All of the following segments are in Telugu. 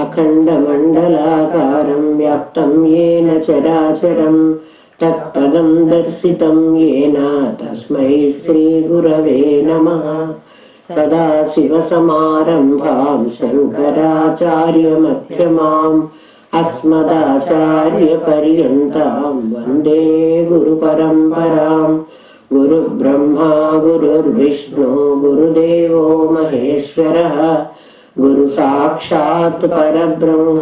अखण्डमण्डलाकारं व्याप्तं येन चराचरं तत्पदं दर्शितं येन तस्मै श्रीगुरवे नमः। सदाशिवसमारम्भां शङ्कराचार्यमध्यमाम् अस्मदाचार्यपर्यन्तां वन्दे गुरुपरम्पराम्। गुरुब्रह्मा गुरुर्विष्णु गुरुदेवो महेश्वरः गुरुसाक्षात् परब्रह्म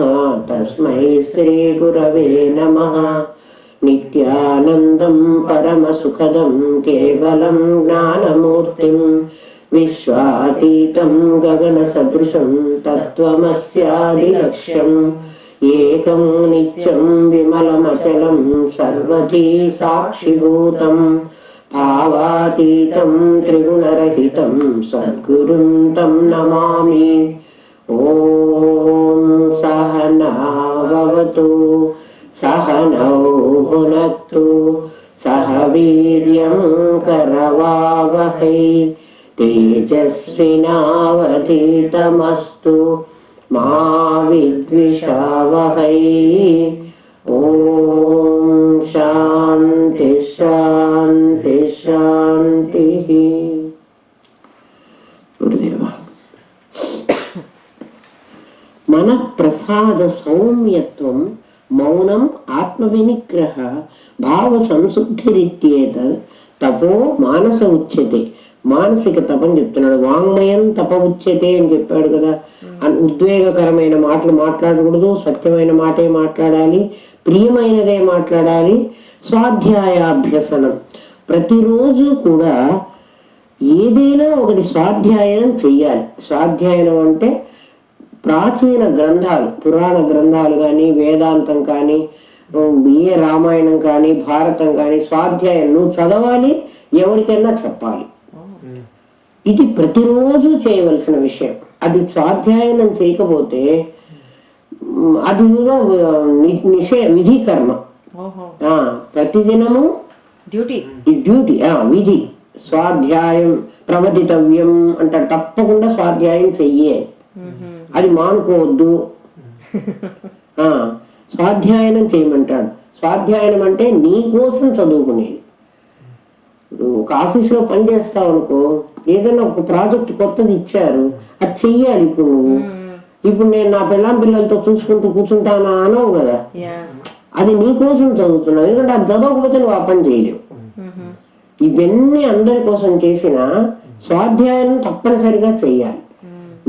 तस्मै श्रीगुरवे नमः। नित्यानन्दं परमसुखदं केवलं ज्ञानमूर्तिं विश्वातीतं गगनसदृशं तत्त्वमस्यादिलक्ष्यम् एकं नित्यं विमलमचलं सर्वधी साक्षिभूतं भावातीतं त्रिगुणरहितं सद्गुरुं तं नमामि। ॐ सहना भवतु सहनौ भुनक्तु सह वीर्यं करवावहै तेजस्विनावधीतमस्तु मा विद्विषावहै। ॐ शान्ति शान्ति शान्तिः। गुरुदेवा मन प्रसाद सौम्यत्वं मौनम आत्मविनिग्रह भाव संशुद्धिरित्येत तपो मानस उच्यते। మానసిక తపం చెప్తున్నాడు. వాంగ్మయం తప ఉచ్యతే అని చెప్పాడు కదా. ఉద్వేగకరమైన మాటలు మాట్లాడకూడదు, సత్యమైన మాటే మాట్లాడాలి, ప్రియమైనదే మాట్లాడాలి. స్వాధ్యాయాభ్యసనం ప్రతిరోజు కూడా ఏదైనా ఒకటి స్వాధ్యాయనం చెయ్యాలి. స్వాధ్యాయనం అంటే ప్రాచీన గ్రంథాలు, పురాణ గ్రంథాలు కానీ, వేదాంతం కానీ, ఏ రామాయణం కానీ, భారతం కానీ స్వాధ్యాయం నువ్వు చదవాలి, ఎవరికైనా చెప్పాలి. ఇది ప్రతిరోజు చేయవలసిన విషయం. అది స్వాధ్యాయనం చేయకపోతే అది కూడా విధి కర్మ. ప్రతిదినము డ్యూటీ విధి. స్వాధ్యాయం ప్రవదితవ్యం అంటాడు. తప్పకుండా స్వాధ్యాయం చెయ్యే, అది మానుకోవద్దు. స్వాధ్యాయనం చేయమంటాడు. స్వాధ్యాయనం అంటే నీ కోసం చదువుకునేది. ఒక ఆఫీసులో పని చేస్తావు అనుకో, ఏదైనా ఒక ప్రాజెక్ట్ కొత్తది ఇచ్చారు, అది చెయ్యాలి. ఇప్పుడు నేను నా పిల్లలతో చూసుకుంటూ కూర్చుంటానా అనవు కదా, అది నీ కోసం చదువుతున్నావు. ఎందుకంటే అది చదవకపోతే నువ్వు ఆ పని చేయలేవు. ఇవన్నీ అందరి కోసం చేసిన స్వాధ్యాయం తప్పనిసరిగా చెయ్యాలి.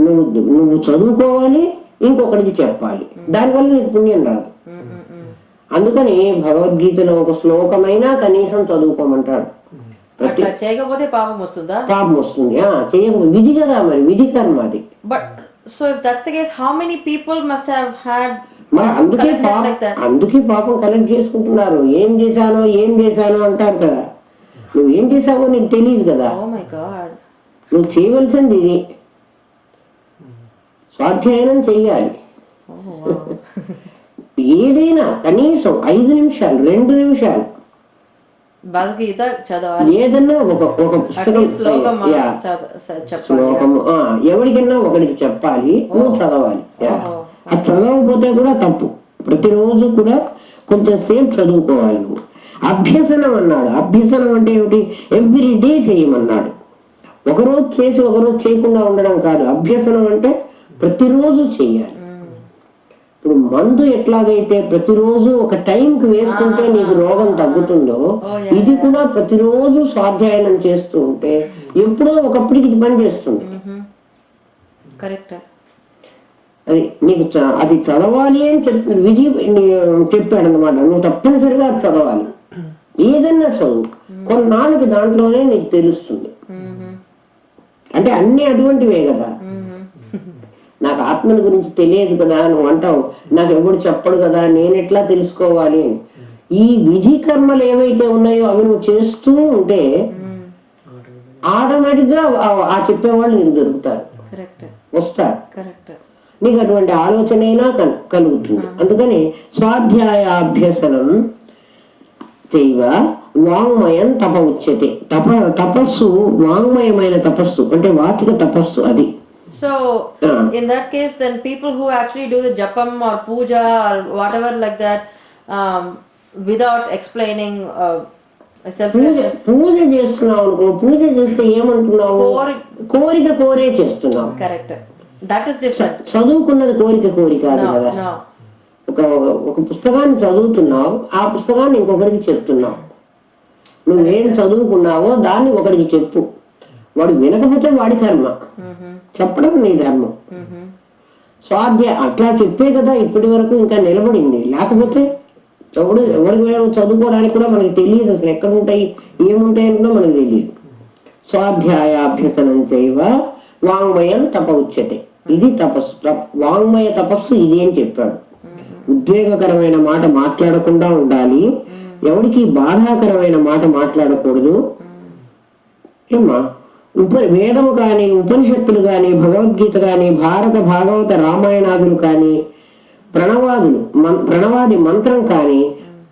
నువ్వు చదువుకోవాలి, ఇంకొకటికి చెప్పాలి. దానివల్ల నీకు పుణ్యం రాదు. అందుకని భగవద్గీతలో ఒక శ్లోకమైనా కనీసం చదువుకోమంటాడు. చేయకపోతే పాపం వస్తుందా? పాపం వస్తుంది. చేయకపోతే విధి కదా, మరి విధి కర్మ అది. But so if that's the case how many people must have had. అందుకే పాపం కలెక్ట్ చేసుకుంటున్నారు. ఏం చేశానో అంటారు కదా. నువ్వేం చేసావో నీకు తెలియదు కదా. ఓ మై గాడ్, నువ్వు చేయవలసింది ఇది, స్వాధ్యాయనం చెయ్యాలి. ఏదైనా కనీసం 5 నిమిషాలు, 2 నిమిషాలు భగవద్గీత చదవాలి. ఏదన్నా ఒక పుస్తకం శ్లోకము ఎవరికైనా ఒకరికి చెప్పాలి, నువ్వు చదవాలి. అది చదవకపోతే కూడా తప్పు. ప్రతిరోజు కూడా కొంచెం సేపు చదువుకోవాలి నువ్వు. అభ్యసనం అన్నాడు. అభ్యసనం అంటే ఏమిటి? ఎవ్రీ డే చేయమన్నాడు. ఒకరోజు చేసి ఒకరోజు చేయకుండా ఉండడం కాదు. అభ్యసనం అంటే ప్రతిరోజు చెయ్యాలి. ఇప్పుడు మందు ఎట్లాగైతే ప్రతిరోజు ఒక టైంకి వేసుకుంటే నీకు రోగం తగ్గుతుందో, ఇది కూడా ప్రతిరోజు స్వాధ్యాయనం చేస్తూ ఉంటే ఎప్పుడో ఒకప్పటికి ఇది పని చేస్తుంది. అది నీకు అది చదవాలి అని విధి చెప్పాడు అనమాట. నువ్వు తప్పనిసరిగా అది చదవాలి. ఏదన్నా చదువు, కొన్నాళ్ళకి దాంట్లోనే నీకు తెలుస్తుంది. అంటే అన్ని అటువంటివే కదా. నాకు ఆత్మని గురించి తెలియదు కదా నువ్వు అంటావు, నాకు ఎవడు చెప్పడు కదా, నేను ఎట్లా తెలుసుకోవాలి అని. ఈ విధి కర్మలు ఏవైతే ఉన్నాయో అవి నువ్వు చేస్తూ ఉంటే ఆటోమేటిక్ గా ఆ చెప్పేవాళ్ళు నీకు దొరుకుతారు, వస్తారు. నీకు అటువంటి ఆలోచన అయినా కలుగుతుంది. అందుకని స్వాధ్యాయాభ్యసనం చేయవ వాంగ్మయం తప ఉచ్యతే. తపస్సు వాంగ్మయమైన తపస్సు అంటే వాచిక తపస్సు. అది So, in that case, then people who actually do the japam or puja or whatever like that, without explaining self-reflection. పూజ చేస్తున్నావు అనుకో, పూజ చేస్తే ఏమంటున్నావు, కోరిక కోరే చేస్తున్నావు. Correct. That is different. చదువుకున్నది కోరిక కాదు కదా. No. ఒక పుస్తకాన్ని చదువుతున్నావు, ఆ పుస్తకాన్ని ఇంకొకరికి చెప్తున్నావు. నువ్వేం చదువుకున్నావో దాన్ని ఒకరికి చెప్పు, వాడు వినకపోతే వాడి కర్మ, చెప్పడం నీ ధర్మం. స్వాధ్యాయం అట్లా చెప్పే కదా ఇప్పటి వరకు ఇంకా నిలబడింది. లేకపోతే ఎవరికి చదువుకోవడానికి కూడా మనకి తెలియదు, అసలు ఎక్కడ ఉంటాయి ఏముంటాయని కూడా మనకు తెలియదు. స్వాధ్యాయాభ్యసనం చేయవ వాంగ్మయం తప ఉచ్యతే. ఇది తపస్సు, వాంగ్మయ తపస్సు ఇది అని చెప్పాడు. ఉద్వేగకరమైన మాట మాట్లాడకుండా ఉండాలి, ఎవరికి బాధాకరమైన మాట మాట్లాడకూడదు. ఏమ్మా, వేదము కానీ ఉపనిషత్తులు కానీ భగవద్గీత కానీ భారత భాగవత రామాయణాదులు కానీ ప్రణవాది మంత్రం కానీ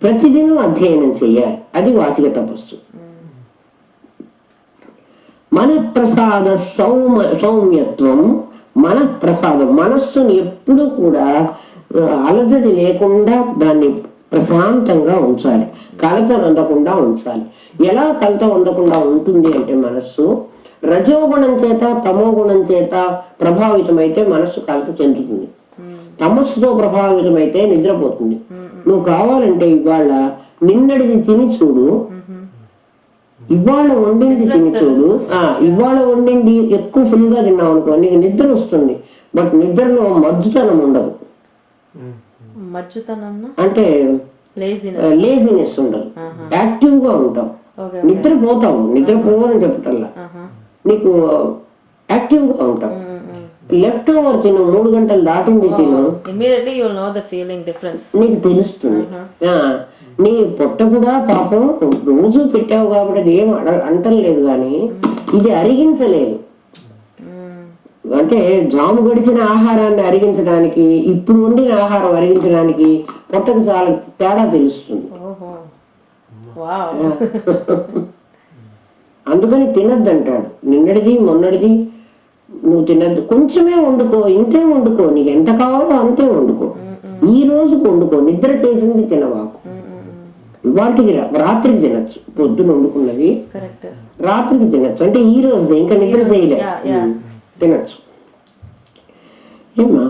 ప్రతిదినం అధ్యయనం చెయ్యాలి. అది వాచిక తపస్సు. మనఃప్రసాద సౌమ్యత్వం, మనఃప్రసాదం మనస్సుని ఎప్పుడూ కూడా అలజడి లేకుండా దాన్ని ప్రశాంతంగా ఉంచాలి, కలత అందకుండా ఉంచాలి. ఎలా కలత అందకుండా ఉంటుంది అంటే మనస్సు రజోగుణం చేత తమో గుణం చేత ప్రభావితమైతే మనస్సు కలత చెందుతుంది. తమస్సుతో ప్రభావితమైతే నిద్రపోతుంది. నువ్వు కావాలంటే ఇవాళ నిన్నటిది తిని చూడు, ఇవాళ వండింది తిని చూడు. ఇవాళ వండింది ఎక్కువ ఫుల్గా తిన్నావు అనుకో, నీకు నిద్ర వస్తుంది, బట్ నిద్రలో మజ్జుతనం ఉండదు. అంటే లేజినెస్ ఉండదు, యాక్టివ్ గా ఉంటావు. నిద్రపోతావు, నిద్రపోవని చెప్పటల్లా, నీకు యాక్టివ్ గా ఉంటావు. లెఫ్ట్ ఓవర్ తిను, 3 గంటలు దాటింది తిను, నీకు తెలుస్తుంది. నీ పొట్ట కూడా పాపం రోజు పెట్టావు కాబట్టి అది ఏం అంటలేదు, కానీ ఇది అరిగించలేదు. అంటే జాము గడిచిన ఆహారాన్ని అరిగించడానికి ఇప్పుడు వండిన ఆహారం అరిగించడానికి పొట్టకు చాలా తేడా తెలుస్తుంది. అందుకని తినద్దు అంటాడు. నిన్నటిది మొన్నటిది నువ్వు తినద్దు, కొంచెమే వండుకో, ఇంతే వండుకో, నీకు ఎంత కావాలో అంతే వండుకో, ఈ రోజుకు వండుకో, నిద్ర చేసింది తినవాకు. ఇవాటికి రాత్రికి తినచ్చు, పొద్దున వండుకున్నది రాత్రికి తినచ్చు, అంటే ఈ రోజు ఇంకా నిద్ర చేయలే తినచ్చు. ఏమా,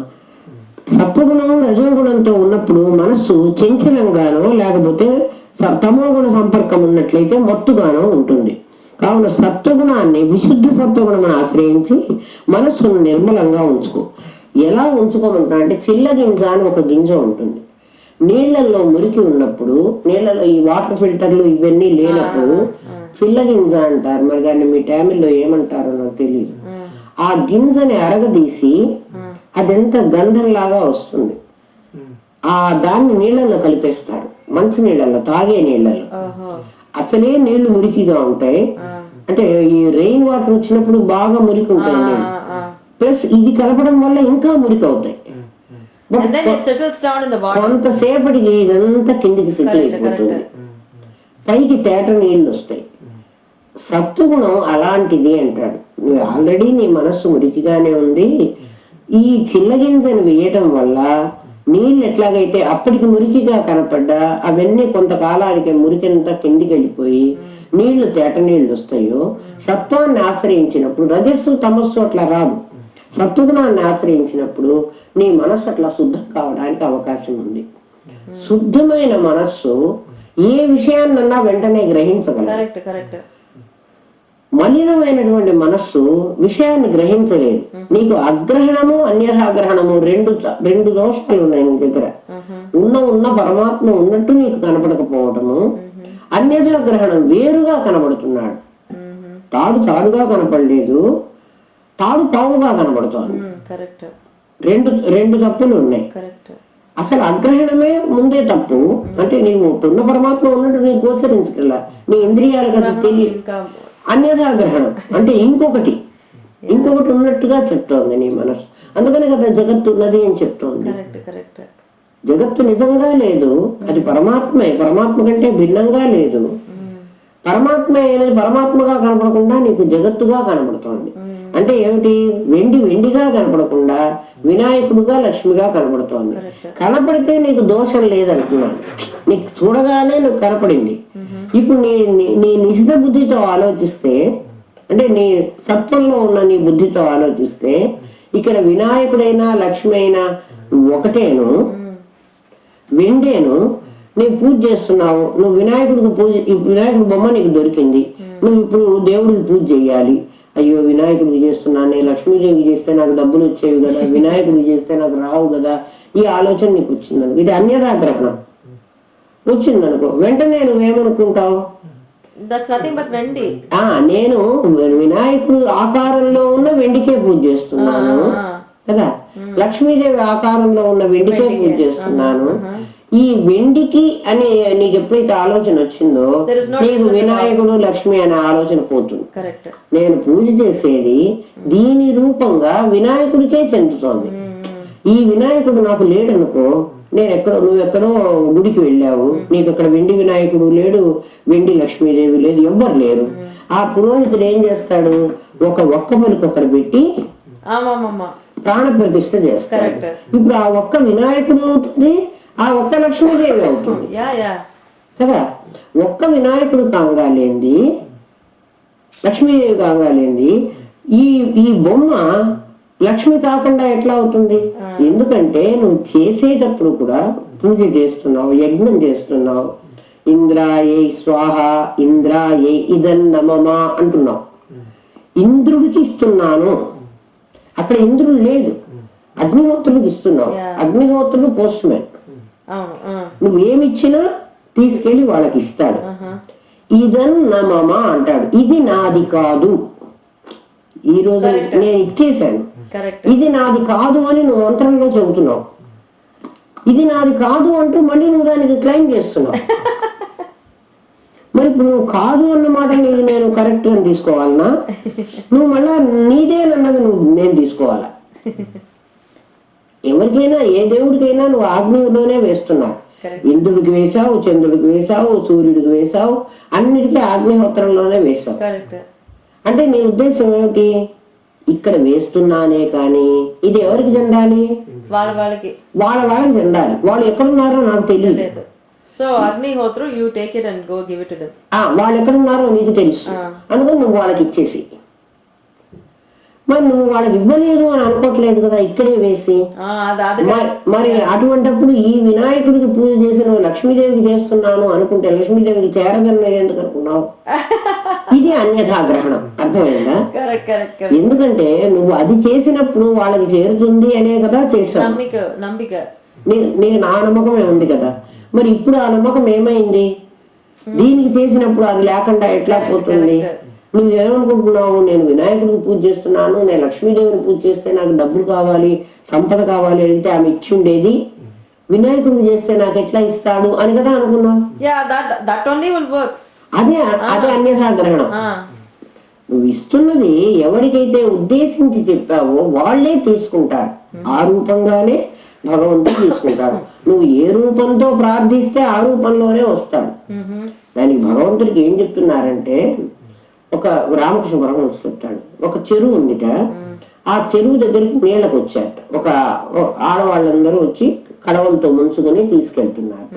సత్వగుణం రజోగుణంతో ఉన్నప్పుడు మనస్సు చంచలంగానో లేకపోతే తమోగుణ సంపర్కం ఉన్నట్లయితే మత్తుగానో ఉంటుంది. కావున సత్వగుణాన్ని విశుద్ధ సత్వగుణం ఆశ్రయించి మనస్సును నిర్మలంగా ఉంచుకో. ఎలా ఉంచుకోమంటా అంటే చిల్ల గింజ అని ఒక గింజ ఉంటుంది. నీళ్లలో మురికి ఉన్నప్పుడు, నీళ్లలో ఈ వాటర్ ఫిల్టర్లు ఇవన్నీ లేనప్పుడు చిల్ల గింజ అంటారు. మరి దాన్ని మీ టామిల్లో ఏమంటారో నాకు తెలియదు. ఆ గింజని అరగదీసి అదెంత గంధంలాగా వస్తుంది, దాన్ని నీళ్లలో కలిపేస్తారు, మంచి నీళ్ళల్లో, తాగే నీళ్లలో. అసలే నీళ్లు మురికిగా ఉంటాయి, అంటే ఈ రెయిన్ వాటర్ వచ్చినప్పుడు బాగా మురికి ఉంటాయి నీళ్ళు, ప్లస్ ఇది కలపడం వల్ల ఇంకా మురికి అవుతాయి. కొంతసేపటికి ఇదంతా కిందికి సెటిల్ అయిపోతుంది, పైకి తేట నీళ్లు వస్తాయి. సత్వగుణం అలాంటిది అంటాడు. ఆల్రెడీ నీ మనస్సు మురికిగానే ఉంది, ఈ చిల్లగింజను వేయటం వల్ల నీళ్ళు ఎట్లాగైతే అప్పటికి మురికిగా కనపడ్డా అవన్నీ కొంతకాలానికి మురికంతా కిందికి వెళ్ళిపోయి నీళ్లు తేట నీళ్లు వస్తాయో, సత్వాన్ని ఆశ్రయించినప్పుడు రజస్సు తమస్సు అట్లా రాదు. సత్వగుణాన్ని ఆశ్రయించినప్పుడు నీ మనస్సు అట్లా శుద్ధం కావడానికి అవకాశం ఉంది. శుద్ధమైన మనస్సు ఏ విషయాన్నన్నా వెంటనే గ్రహించగలదు. మలినమైనటువంటి మనస్సు విషయాన్ని గ్రహించలేదు. నీకు అగ్రహణము అన్యథాగ్రహణము రెండు దోషాలు ఉన్నాయి నీ దగ్గర. ఉన్న పరమాత్మ ఉన్నట్టు నీకు కనపడకపోవటము, అన్యథాగ్రహణం వేరుగా కనబడుతున్నాడు. తాడుగా కనపడలేదు, తాడు పావుగా కనబడుతోంది. రెండు తప్పులు ఉన్నాయి. అసలు అగ్రహణమే ముందే తప్పు. అంటే నీవు ఉన్న పరమాత్మ ఉన్నట్టు నీకు గోచరించగల, నీ ఇంద్రియాలు కదా తెలియదు. అన్యథాగ్రహణం అంటే ఇంకొకటి ఉన్నట్టుగా చెప్తోంది నీ మనసు. అందుకని కదా జగత్తు ఉన్నది అని చెప్తోంది. జగత్తు నిజంగా లేదు, అది పరమాత్మే, పరమాత్మ కంటే భిన్నంగా లేదు. పరమాత్మ అనేది పరమాత్మగా కనపడకుండా నీకు జగత్తుగా కనబడుతోంది. అంటే ఏమిటి, వెండి వెండిగా కనపడకుండా వినాయకుడుగా లక్ష్మిగా కనపడుతోంది. కనపడితే నీకు దోషం లేదంటున్నాను, నీకు చూడగానే నువ్వు కనపడింది. ఇప్పుడు నీ నిశిత బుద్ధితో ఆలోచిస్తే, అంటే నీ సత్వంలో ఉన్న నీ బుద్ధితో ఆలోచిస్తే ఇక్కడ వినాయకుడైనా లక్ష్మి అయినా ఒకటేను, వెండేను. నువ్వు పూజ చేస్తున్నావు, నువ్వు వినాయకుడికి వినాయకుడి బొమ్మ నీకు దొరికింది, నువ్వు ఇప్పుడు దేవుడికి పూజ చేయాలి. అయ్యో వినాయకుడికి చేస్తున్నాను, నేను లక్ష్మీదేవికి చేస్తే నాకు డబ్బులు వచ్చేవి కదా, వినాయకుడికి చేస్తే నాకు రావు కదా, ఈ ఆలోచన నీకు వచ్చిందనుకో, ఇది అన్యథా గ్రహణం వచ్చిందనుకో, వెంటనే నువ్వేమనుకుంటావు, నేను వినాయకుడు ఆకారంలో ఉన్న వెండికే పూజ చేస్తున్నాను కదా, లక్ష్మీదేవి ఆకారంలో ఉన్న వెండికే పూజ చేస్తున్నాను. ఈ వెండికి అని నీకు ఎప్పుడైతే ఆలోచన వచ్చిందో నీకు వినాయకుడు లక్ష్మి అనే ఆలోచన పోతుంది. నేను పూజ చేసేది దీని రూపంగా వినాయకుడికే చెందుతోంది. ఈ వినాయకుడు నాకు లేడనుకో, నేను ఎక్కడో, నువ్వు ఎక్కడో గుడికి వెళ్ళావు, నీకు అక్కడ వెండి వినాయకుడు లేడు, వెండి లక్ష్మీదేవి లేదు, ఎవ్వరు లేరు. ఆ పురోహితుడు ఏం చేస్తాడు, ఒక్క పలుకు అక్కడ పెట్టి ప్రాణ ప్రతిష్ఠ చేస్తాడు. ఇప్పుడు ఆ ఒక్క వినాయకుడు అవుతుంది, ఆ ఒక్క లక్ష్మీదేవి అవుతుంది కదా. ఒక్క వినాయకుడు కాంగాలేంది, లక్ష్మీదేవి కాంగాలేంది, ఈ బొమ్మ లక్ష్మి కాకుండా ఎట్లా అవుతుంది? ఎందుకంటే నువ్వు చేసేటప్పుడు కూడా పూజ చేస్తున్నావు, యజ్ఞం చేస్తున్నావు, ఇంద్రాయే స్వాహ, ఇంద్రాయే ఇదన్నమమా అంటున్నావు, ఇంద్రుడికి ఇస్తున్నాను. అక్కడ ఇంద్రుడు లేడు, అగ్నిహోత్రుడికి ఇస్తున్నావు. అగ్నిహోత్రుడు పోస్ట్ మ్యాన్, నువ్వేమిచ్చినా తీసుకెళ్లి వాళ్ళకి ఇస్తాడు. ఇదన్నమమ అంటాడు, ఇది నాది కాదు, ఈ రోజు నేను ఇచ్చేసాను, ఇది నాది కాదు అని నువ్వు మంత్రంలో చెబుతున్నావు. ఇది నాది కాదు అంటూ మళ్ళీ నువ్వు దానికి క్లెయిమ్ చేస్తున్నావు. మరి ఇప్పుడు నువ్వు కాదు అన్నమాట నేను కరెక్ట్ గా తీసుకోవాలనా, నువ్వు మళ్ళా నీదేనన్నది నేను తీసుకోవాలా? ఎవరికైనా ఏ దేవుడికైనా నువ్వు ఆగ్నేయంలోనే వేస్తున్నావు. ఇంద్రుడికి వేసావు, చంద్రుడికి వేసావు, సూర్యుడికి వేసావు, అన్నిటికీ ఆగ్నేయహోత్రంలోనే వేసావు. అంటే నీ ఉద్దేశం ఏమిటి? ఇక్కడ వేస్తున్నానే కానీ ఇది ఎవరికి చెందాలి? వాళ్ళకి చెందాలి. వాళ్ళు ఎక్కడున్నారో నాకు తెలియదు. సో అగ్నిహోత్రం you take it and go give it to them. వాళ్ళు ఎక్కడున్నారో నీకు తెలుసు, అందుకని నువ్వు వాళ్ళకి ఇచ్చేసి. మరి నువ్వు వాళ్ళకి ఇవ్వలేదు అని అనుకోవట్లేదు కదా, ఇక్కడే వేసి. మరి అటువంటిప్పుడు ఈ వినాయకుడికి పూజ చేసి నువ్వు లక్ష్మీదేవికి చేస్తున్నాను అనుకుంటే లక్ష్మీదేవికి చేరదన్న ఎందుకు అనుకున్నావు? ఇది అన్యథా గ్రహణం, అర్థమైందా? ఎందుకంటే నువ్వు అది చేసినప్పుడు వాళ్ళకి చేరుతుంది అనే కదా చేసావు, నీకు నా నమ్మకమే ఉంది కదా. మరి ఇప్పుడు ఆ నమ్మకం ఏమైంది? దీనికి చేసినప్పుడు అది లేకుండా ఎట్లా పోతుంది? నువ్వేమనుకుంటున్నావు, నేను వినాయకుడికి పూజ చేస్తున్నాను, నేను లక్ష్మీదేవిని పూజ చేస్తే నాకు డబ్బులు కావాలి, సంపద కావాలి అడిగితే ఆమె ఇచ్చి ఉండేది, వినాయకుడిని చేస్తే నాకు ఎట్లా ఇస్తాడు అని కదా అనుకున్నావు. అదే అన్యథా గ్రహణం. నువ్వు ఇస్తున్నది ఎవరికైతే ఉద్దేశించి చెప్పావో వాళ్ళే తీసుకుంటారు, ఆ రూపంగానే భగవంతుడు తీసుకుంటాడు. నువ్వు ఏ రూపంతో ప్రార్థిస్తే ఆ రూపంలోనే వస్తాడు. దానికి భగవంతుడికి ఏం చెప్తున్నారంటే, ఒక రామకృష్ణ పరమహంస చెప్తాడు, ఒక చెరువు ఉందిట, ఆ చెరువు దగ్గరికి నీళ్ళకు వచ్చారట. ఒక ఆడవాళ్ళందరూ వచ్చి కడవలతో ముంచుకొని తీసుకెళ్తున్నారు.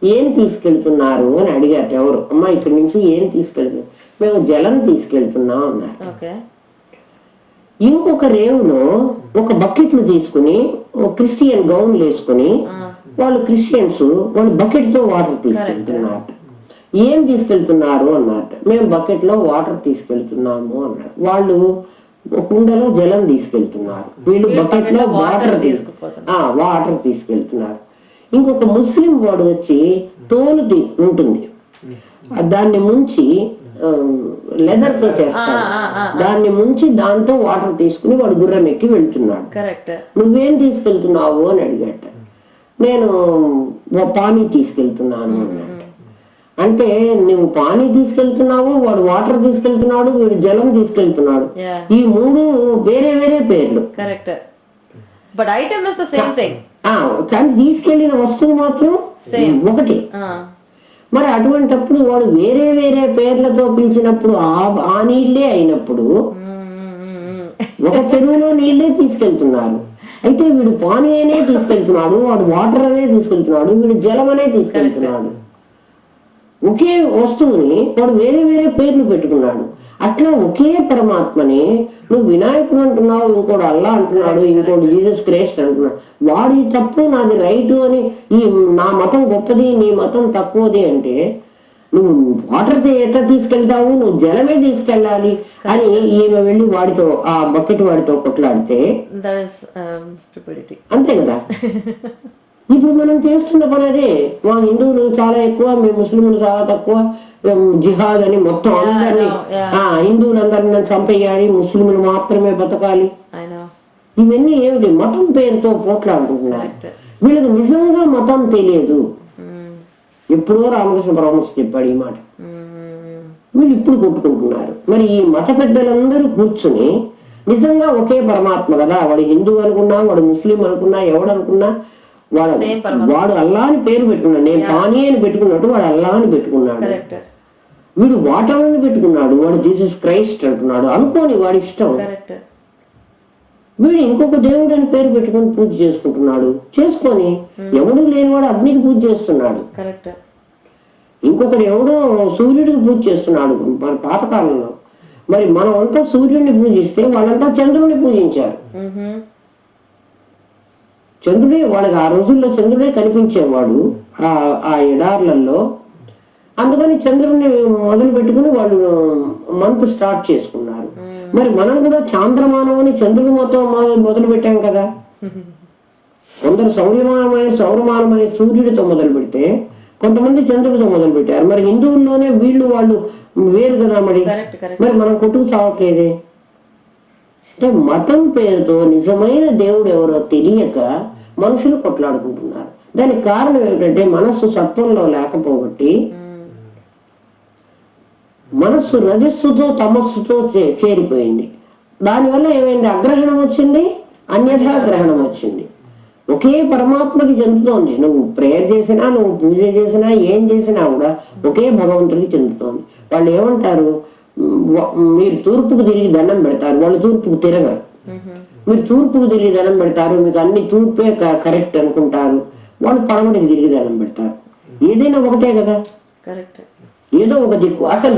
ఏం తీసుకెళ్తున్నారు అని అడిగారు ఎవరు, అమ్మా ఇక్కడి నుంచి ఏం తీసుకెళ్తున్నారు? మేము జలం తీసుకెళ్తున్నాం అన్నారు. ఇంకొక రేవులో ఒక బకెట్లు తీసుకుని క్రిస్టియన్ గౌన్లు వేసుకుని వాళ్ళు క్రిస్టియన్స్, వాళ్ళు బకెట్ తో వాటర్ తీసుకెళ్తున్నారు. ఏం తీసుకెళ్తున్నారు అన్నట్టు, మేము బకెట్ లో వాటర్ తీసుకెళ్తున్నాము అన్నారు. వాళ్ళు కుండలో జలం తీసుకెళ్తున్నారు, వీళ్ళు బకెట్ లో వాటర్ తీసుకెళ్తున్నారు. ఇంకొక ముస్లిం వాడు వచ్చి తోలు ఉంటుంది, దాన్ని ముంచి లెదర్ తో చేస్తాడు, దాన్ని ముంచి దాంతో వాటర్ తీసుకుని వాడు గుర్రం ఎక్కి వెళ్తున్నాడు. నువ్వేం తీసుకెళ్తున్నావు అని అడిగాట. నేను పానీ తీసుకెళ్తున్నాను అన్నట్టు. అంటే నువ్వు పానీ తీసుకెళ్తున్నావు, వాడు వాటర్ తీసుకెళ్తున్నాడు, వీడు జలం తీసుకెళ్తున్నాడు. ఈ మూడు వేరే వేరే పేర్లు, కానీ తీసుకెళ్లిన వస్తువు మాత్రం ఒకటి. మరి అటువంటప్పుడు వాడు వేరే వేరే పేర్లతో పిలిచినప్పుడు ఆ నీళ్లే అయినప్పుడు ఒక చెరువులో నీళ్ళే తీసుకెళ్తున్నారు. అయితే వీడు పానీ అనే తీసుకెళ్తున్నాడు, వాడు వాటర్ అనే తీసుకెళ్తున్నాడు, వీడు జలం అనే తీసుకెళ్తున్నాడు. ఒకే వస్తువుని వాడు వేరే వేరే పేర్లు పెట్టుకున్నాడు. అట్లా ఒకే పరమాత్మని నువ్వు వినాయకుడు అంటున్నావు, ఇంకోటి అల్లా అంటున్నాడు, ఇంకోటి జీసస్ క్రైస్ట్ అంటున్నాడు. వాడి తప్పు నాది రైటు అని, ఈ నా మతం గొప్పది నీ మతం తక్కువది అంటే నువ్వు వాటర్ ఎట్లా తీసుకెళ్తావు, నువ్వు జలమే తీసుకెళ్ళాలి అని ఈమె వెళ్ళి వాడితో ఆ బకెట్ వాడితో కొట్లాడితే అంతే కదా. ఇప్పుడు మనం చేస్తున్న పని అదే. మా హిందువులు చాలా ఎక్కువ, మీ ముస్లింలు చాలా తక్కువ, జిహాద్ అని మొత్తం అందరినీ హిందువులందరినీ చంపేయాలి, ముస్లింలు మాత్రమే బతకాలి. ఇవన్నీ ఏమిటి? మతం పేరుతో పోట్లాడుకుంటున్నారు. వీళ్ళకి నిజంగా మతం తెలియదు. ఎప్పుడో రామకృష్ణ పరమహంస చెప్పాడు ఈ మాట. వీళ్ళు ఇప్పుడు కొట్టుకుంటున్నారు. మరి ఈ మత పెద్దలందరూ కూర్చుని నిజంగా ఒకే పరమాత్మ కదా, వాడు హిందూ అనుకున్నా, వాడు ముస్లిం అనుకున్నా, ఎవడనుకున్నా వాడు అల్లా అని పేరు పెట్టుకున్నాడు. నేను పానీ అని పెట్టుకున్నట్టు వాడు అల్లా అని పెట్టుకున్నాడు. వీడు వాటర్ అని పెట్టుకున్నాడు, వాడు జీసస్ క్రైస్ట్ అంటున్నాడు. అనుకోని వాడి ఇష్టం. వీడు ఇంకొక దేవుడు అని పేరు పెట్టుకుని పూజ చేసుకుంటున్నాడు. చేసుకొని ఎవడు లేనివాడు అగ్నికి పూజ చేస్తున్నాడు. ఇంకొకటి ఎవడో సూర్యుడికి పూజ చేస్తున్నాడు మన పాతకాలంలో. మరి మనం అంతా సూర్యుడిని పూజిస్తే వాళ్ళంతా చంద్రుడిని పూజించారు. చంద్రుడే వాళ్ళకి ఆ రోజుల్లో చంద్రుడే కనిపించేవాడు ఆ ఎడార్లలో. అందుకని చంద్రుడిని మొదలు పెట్టుకుని వాళ్ళు మంత్ స్టార్ట్ చేసుకున్నారు. మరి మనం కూడా చాంద్రమానం అని చంద్రుడి మొత్తం మొదలు పెట్టాం కదా. కొందరు సౌరమానం అనే సూర్యుడితో మొదలు పెడితే, కొంతమంది చంద్రుడితో మొదలు పెట్టారు. మరి హిందువుల్లోనే వాళ్ళు వేరు కదా. మరి మనం కొట్టుకు చావట్లేదే. అంటే మతం పేరుతో నిజమైన దేవుడు ఎవరో తెలియక మనుషులు కొట్లాడుకుంటున్నారు. దానికి కారణం ఏమిటంటే మనస్సు సత్వంలో లేకపోబట్టి, మనస్సు రజస్సుతో తమస్సుతో చేరిపోయింది. దానివల్ల ఏమైంది? అగ్రహణం వచ్చింది, అన్యథా గ్రహణం వచ్చింది. ఒకే పరమాత్మకి చెందుతోంది. నువ్వు ప్రేయర్ చేసినా, నువ్వు పూజ చేసినా, ఏం చేసినా కూడా ఒకే భగవంతుడికి చెందుతోంది. వాళ్ళు ఏమంటారు? మీరు తూర్పుకు తిరిగి దండం పెడతారు, వాళ్ళు తూర్పుకు తిరగరు. మీరు తూర్పుకు తిరిగి దండం పెడతారు, మీకు అన్ని తూర్పే కరెక్ట్ అనుకుంటారు, వాళ్ళు పడమటికి తిరిగి దండం పెడతారు. ఏదైనా ఒకటే కదా. ఏదో ఒక దిక్కు. అసలు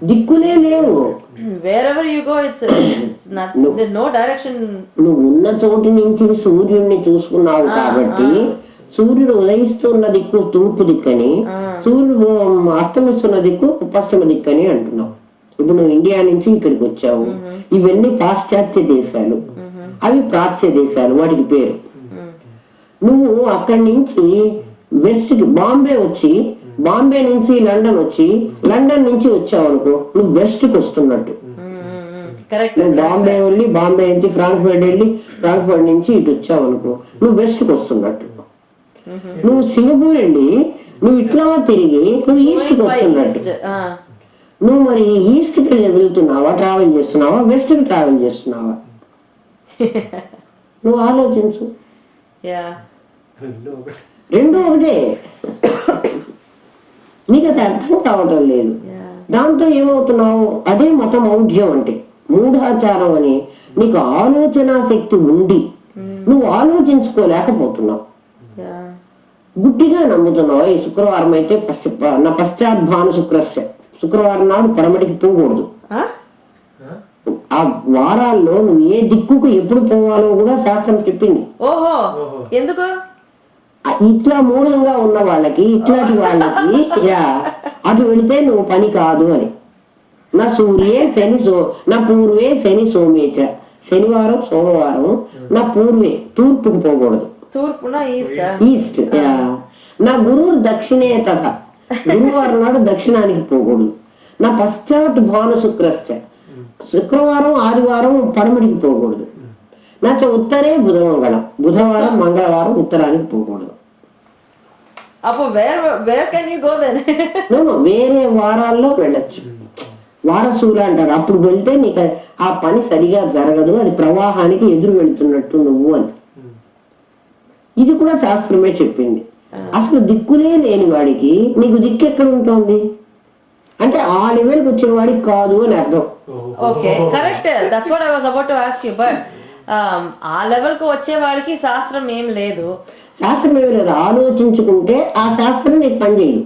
దిక్కులే లేవు. నువ్వు ఉన్న చోటు నుంచి సూర్యుడిని చూసుకున్నావు కాబట్టి సూర్యుడు ఉదయిస్తున్న దిక్కు తూర్పు దిక్కని, సూర్యుడు అస్తమిస్తున్న దిక్కు పశ్చిమ దిక్కని అంటున్నావు. ఇప్పుడు నువ్వు ఇండియా నుంచి ఇక్కడికి వచ్చావు. ఇవన్నీ పాశ్చాత్య దేశాలు, అవి ప్రాచ్య దేశాలు, వాటికి పేరు. నువ్వు అక్కడి నుంచి వెస్ట్ కి బాంబే వచ్చి, బాంబే నుంచి లండన్ వచ్చి, లండన్ నుంచి వచ్చావు అనుకో, నువ్వు వెస్ట్ కి వస్తున్నట్టు. నువ్వు బాంబే వెళ్ళి, బాంబే నుంచి ఫ్రాంక్ఫర్ట్ వెళ్ళి, ఫ్రాంక్ఫర్ట్ నుంచి ఇటు వచ్చావు అనుకో, నువ్వు వెస్ట్ కి వస్తున్నట్టు. నువ్వు సింగపూర్ వెళ్ళి నువ్వు ఇట్లా తిరిగి నువ్వు ఈస్ట్ కి వస్తున్నట్టు. నువ్వు మరి ఈస్ట్ కి వెళ్తున్నావా, ట్రావెల్ చేస్తున్నావా, వెస్ట్ కి ట్రావెల్ చేస్తున్నావా? నువ్వు ఆలోచించు. రెండు ఒకటే. నీకు అది అర్థం కావటం లేదు. దాంతో ఏమవుతున్నావు? అదే మత మౌఢ్యం అంటే, మూఢాచారం అని. నీకు ఆలోచన శక్తి ఉండి నువ్వు ఆలోచించుకోలేకపోతున్నావు. గుడ్డిగా నమ్ముతున్నావు. ఈ శుక్రవారం అయితే నా పశ్చాద్భాను శుక్రస్య, శుక్రవారం నాడు పడమటికి పోకూడదు. ఆ వారాల్లో నువ్వు ఏ దిక్కుకు ఎప్పుడు పోవాలో కూడా శాస్త్రం చెప్పింది. ఓహో, ఎందుకు? ఇట్లా మూఢంగా ఉన్న వాళ్ళకి, ఇట్లాంటి వాళ్ళకి అటు వెళితే నువ్వు పని కాదు అని. నా సూర్యే శని నా పూర్వే శని సోమేచ. శనివారం సోమవారం నా పూర్వే, తూర్పుకు పోకూడదు, ఈస్ట్. నా గురువు దక్షిణే తథ, గురువారం నాడు దక్షిణానికి పోకూడదు. నా పశ్చాత్ భాను శుక్రశ్చ, శుక్రవారం ఆదివారం పడమటికి పోకూడదు. నా ఉత్తరే బుధమంగళం, బుధవారం మంగళవారం ఉత్తరానికి పోకూడదు. వేరే వారాల్లో వెళ్ళచ్చు. వారసులు అంటారు. అప్పుడు వెళ్తే నీకు ఆ పని సరిగా జరగదు, అది ప్రవాహానికి ఎదురు వెళుతున్నట్టు నువ్వు అని. ఇది కూడా శాస్త్రమే చెప్పింది. అసలు దిక్కులే లేని వాడికి నీకు దిక్కు ఎక్కడ ఉంటుంది? అంటే ఆ లెవెల్కి వచ్చిన వాడికి కాదు అని అర్థం. Okay, correct. That's what I was about to ask you. But ఆ లెవెల్ కు వచ్చే వాడికి శాస్త్రం ఏం లేదు. శాస్త్రం ఏమి లేదు, ఆలోచించుకుంటే ఆ శాస్త్రం నీకు పనిచేయదు.